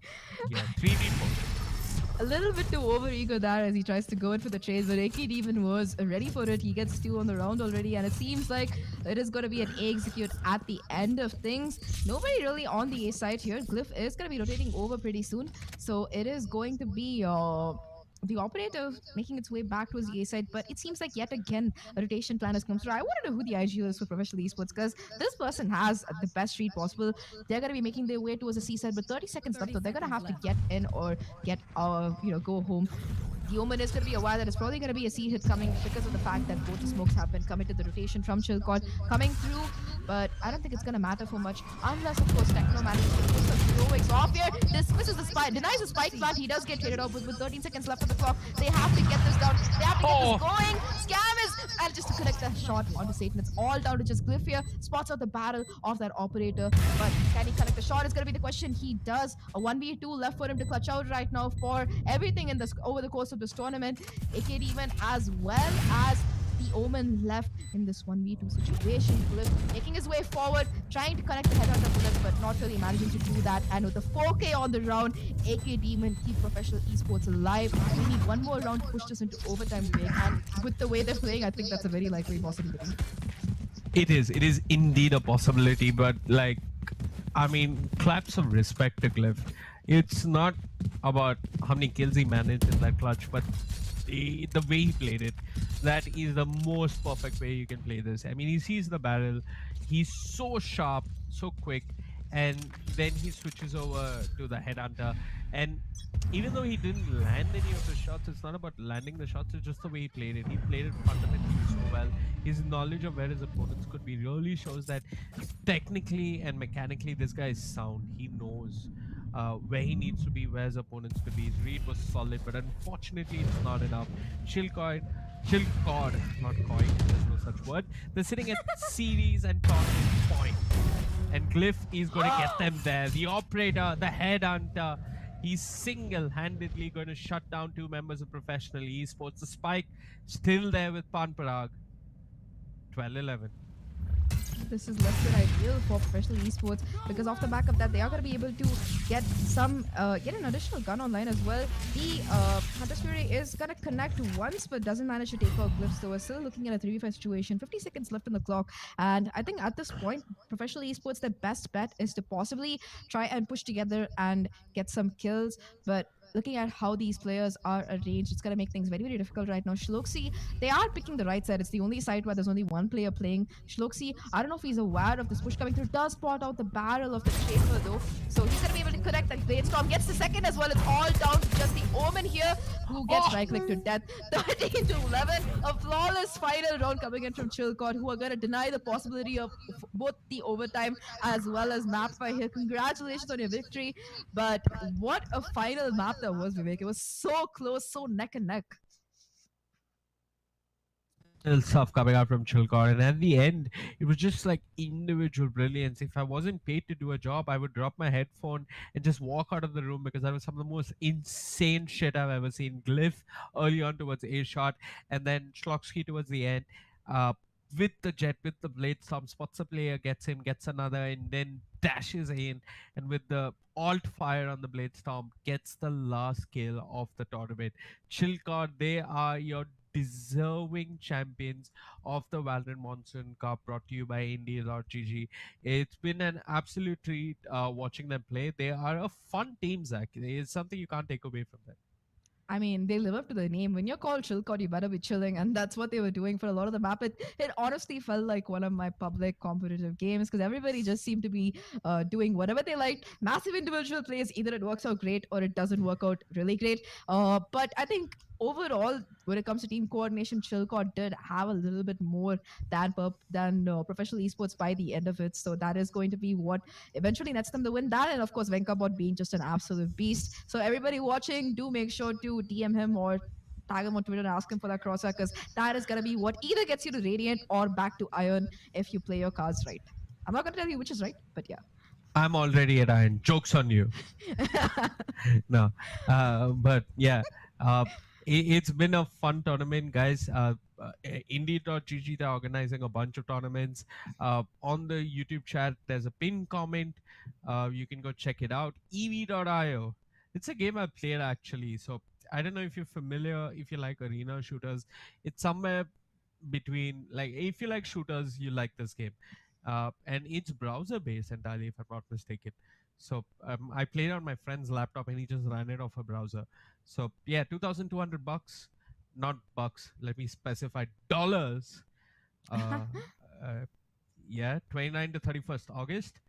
yeah, 3v4. A little bit too over-ego there as he tries to go in for the chase, but AK Demon was ready for it. He gets 2 on the round already, and it seems like it is going to be an A execute at the end of things. Nobody really on the A side here. Glyph is going to be rotating over pretty soon, so it is going to be the operator making its way back towards the A side, but it seems like yet again a rotation plan has come through. I want to know who the IGL is for professional esports, because this person has the best street possible. They're going to be making their way towards the C side, but 30 seconds left, so they're going to have to get in or get go home The Omen is going to be aware that it's probably going to be a C hit coming because of the fact that both the smokes have been committed. The rotation from Chilcott coming through, but I don't think it's going to matter for much unless, of course, Techno manages to push some heroics off here. Dismisses the spike, denies the spike plant. He does get traded off with 13 seconds left on the clock. They have to get this down. They have to get this going. Scam is and just to connect the shot onto Satan. It's all down to just Glyph here. Spots out the barrel of that operator, but can he connect the shot? Is going to be the question. He does. A 1v2 left for him to clutch out right now for everything in this over the course of this tournament. AK Demon as well as the Omen left in this 1v2 situation. Glyph making his way forward, trying to connect the head out of Glyph, but not really managing to do that. And with the 4K on the round, AK Demon keep professional esports alive. We need one more round to push this into overtime, Vivek. And with the way they're playing, I think that's a very likely possibility. It is indeed a possibility, but like, I mean, claps of respect to Glyph. It's not about how many kills he managed in that clutch, but the way he played it. That is the most perfect way you can play this. I mean, he sees the barrel, he's so sharp, so quick, and then he switches over to the headhunter. And even though he didn't land any of the shots, it's not about landing the shots, it's just the way he played it. He played it fundamentally so well. His knowledge of where his opponents could be really shows that technically and mechanically this guy is sound. He knows where he needs to be, where his opponents could be. His read was solid, but unfortunately it's not enough. Chilcod, not coin, there's no such word. They're sitting at series and talking point. And Glyph is going to get them there. The operator, the headhunter, he's single-handedly going to shut down two members of professional esports. The spike still there with Panparag. 12-11. This is less than ideal for professional esports because off the back of that, they are going to be able to get get an additional gun online as well. The Hunter's Fury is going to connect once, but doesn't manage to take out Glyphs. So we're still looking at a 3v5 situation. 50 seconds left on the clock, and I think at this point, professional esports, their best bet is to possibly try and push together and get some kills, but looking at how these players are arranged, it's going to make things very, very difficult right now. Shloxi, they are picking the right side. It's the only side where there's only one player playing. Shloxi, I don't know if he's aware of this push coming through, does spot out the barrel of the chamber though. So he's going to be able to connect that Blade Storm. Gets the second as well. It's all down to just the Omen here who gets right-clicked to death. 13-11. A flawless final round coming in from Chilcott, who are going to deny the possibility of both the overtime as well as map fight here. Congratulations on your victory. But what a final map that was, Vivek. It was so close, so neck and neck. Stuff coming out from Chilcott, and at the end it was just like individual brilliance. If I wasn't paid to do a job, I would drop my headphone and just walk out of the room because that was some of the most insane shit I've ever seen. Glyph early on towards a shot, and then Schlocksky towards the end, with the jet, with the blade storm, spots a player, gets him, gets another, and then dashes in, and with the alt fire on the blade storm, gets the last kill of the tournament. Chilcott, they are your deserving champions of the Valorant Monsoon Cup, brought to you by IndiGG. It's been an absolute treat watching them play. They are a fun team, Zach. It's something you can't take away from them. I mean, they live up to the name. When you're called Chilcott, you better be chilling. And that's what they were doing for a lot of the map. It honestly felt like one of my public competitive games because everybody just seemed to be doing whatever they liked. Massive individual plays. Either it works out great or it doesn't work out really great. But I think overall, when it comes to team coordination, Chilcott did have a little bit more than professional esports by the end of it. So that is going to be what eventually nets them the win. That and of course Venkabot being just an absolute beast. So everybody watching, do make sure to DM him or tag him on Twitter and ask him for that crosshair because that is going to be what either gets you to Radiant or back to Iron if you play your cards right. I'm not going to tell you which is right, but yeah. I'm already at Iron. Joke's on you. No, but yeah. It's been a fun tournament, guys. Indie.gg, they're organizing a bunch of tournaments. On the YouTube chat, there's a pinned comment. You can go check it out. EV.io. It's a game I played actually. So I don't know if you're familiar, if you like arena shooters. It's somewhere between, like, if you like shooters, you like this game. And it's browser based entirely, if I'm not mistaken. So I played on my friend's laptop and he just ran it off a browser. So yeah, $2,200, not bucks. Let me specify dollars. Yeah, 29 to 31st August.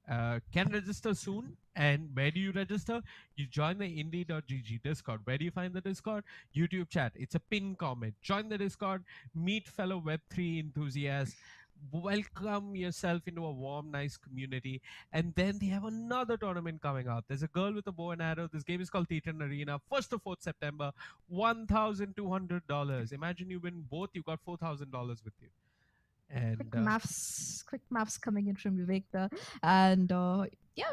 Can register soon, And where do you register? You join the indie.gg Discord. Where do you find the Discord? YouTube chat. It's a pin comment. Join the Discord, meet fellow Web3 enthusiasts, welcome yourself into a warm, nice community. And then they have another tournament coming out. There's a girl with a bow and arrow. This game is called Titan Arena. 1st to 4th September, $1,200. Imagine you win both, you got $4,000 with you. And Quick maths coming in from Vivek there. And yeah,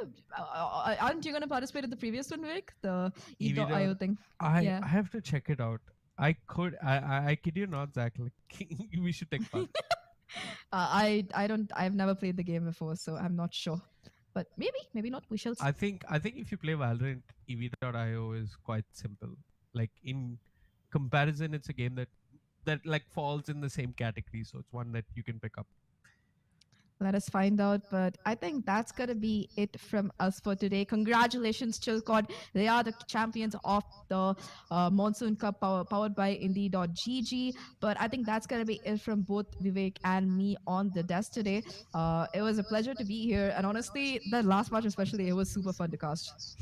aren't you going to participate in the previous one, Vivek? The EV.io thing. I Yeah. I have to check it out. I kid you not, Zach. Like, we should take part. I've never played the game before, so I'm not sure. But maybe not. We shall see. I think if you play Valorant, EV.io is quite simple. Like, in comparison, it's a game that like falls in the same category, so it's one that you can pick up. Let us find out. But I think that's going to be it from us for today. Congratulations, Chilcod. They are the champions of the Monsoon Cup powered by Indie.gg. But I think that's going to be it from both Vivek and me on the desk today. It was a pleasure to be here. And honestly, the last match especially, it was super fun to cast.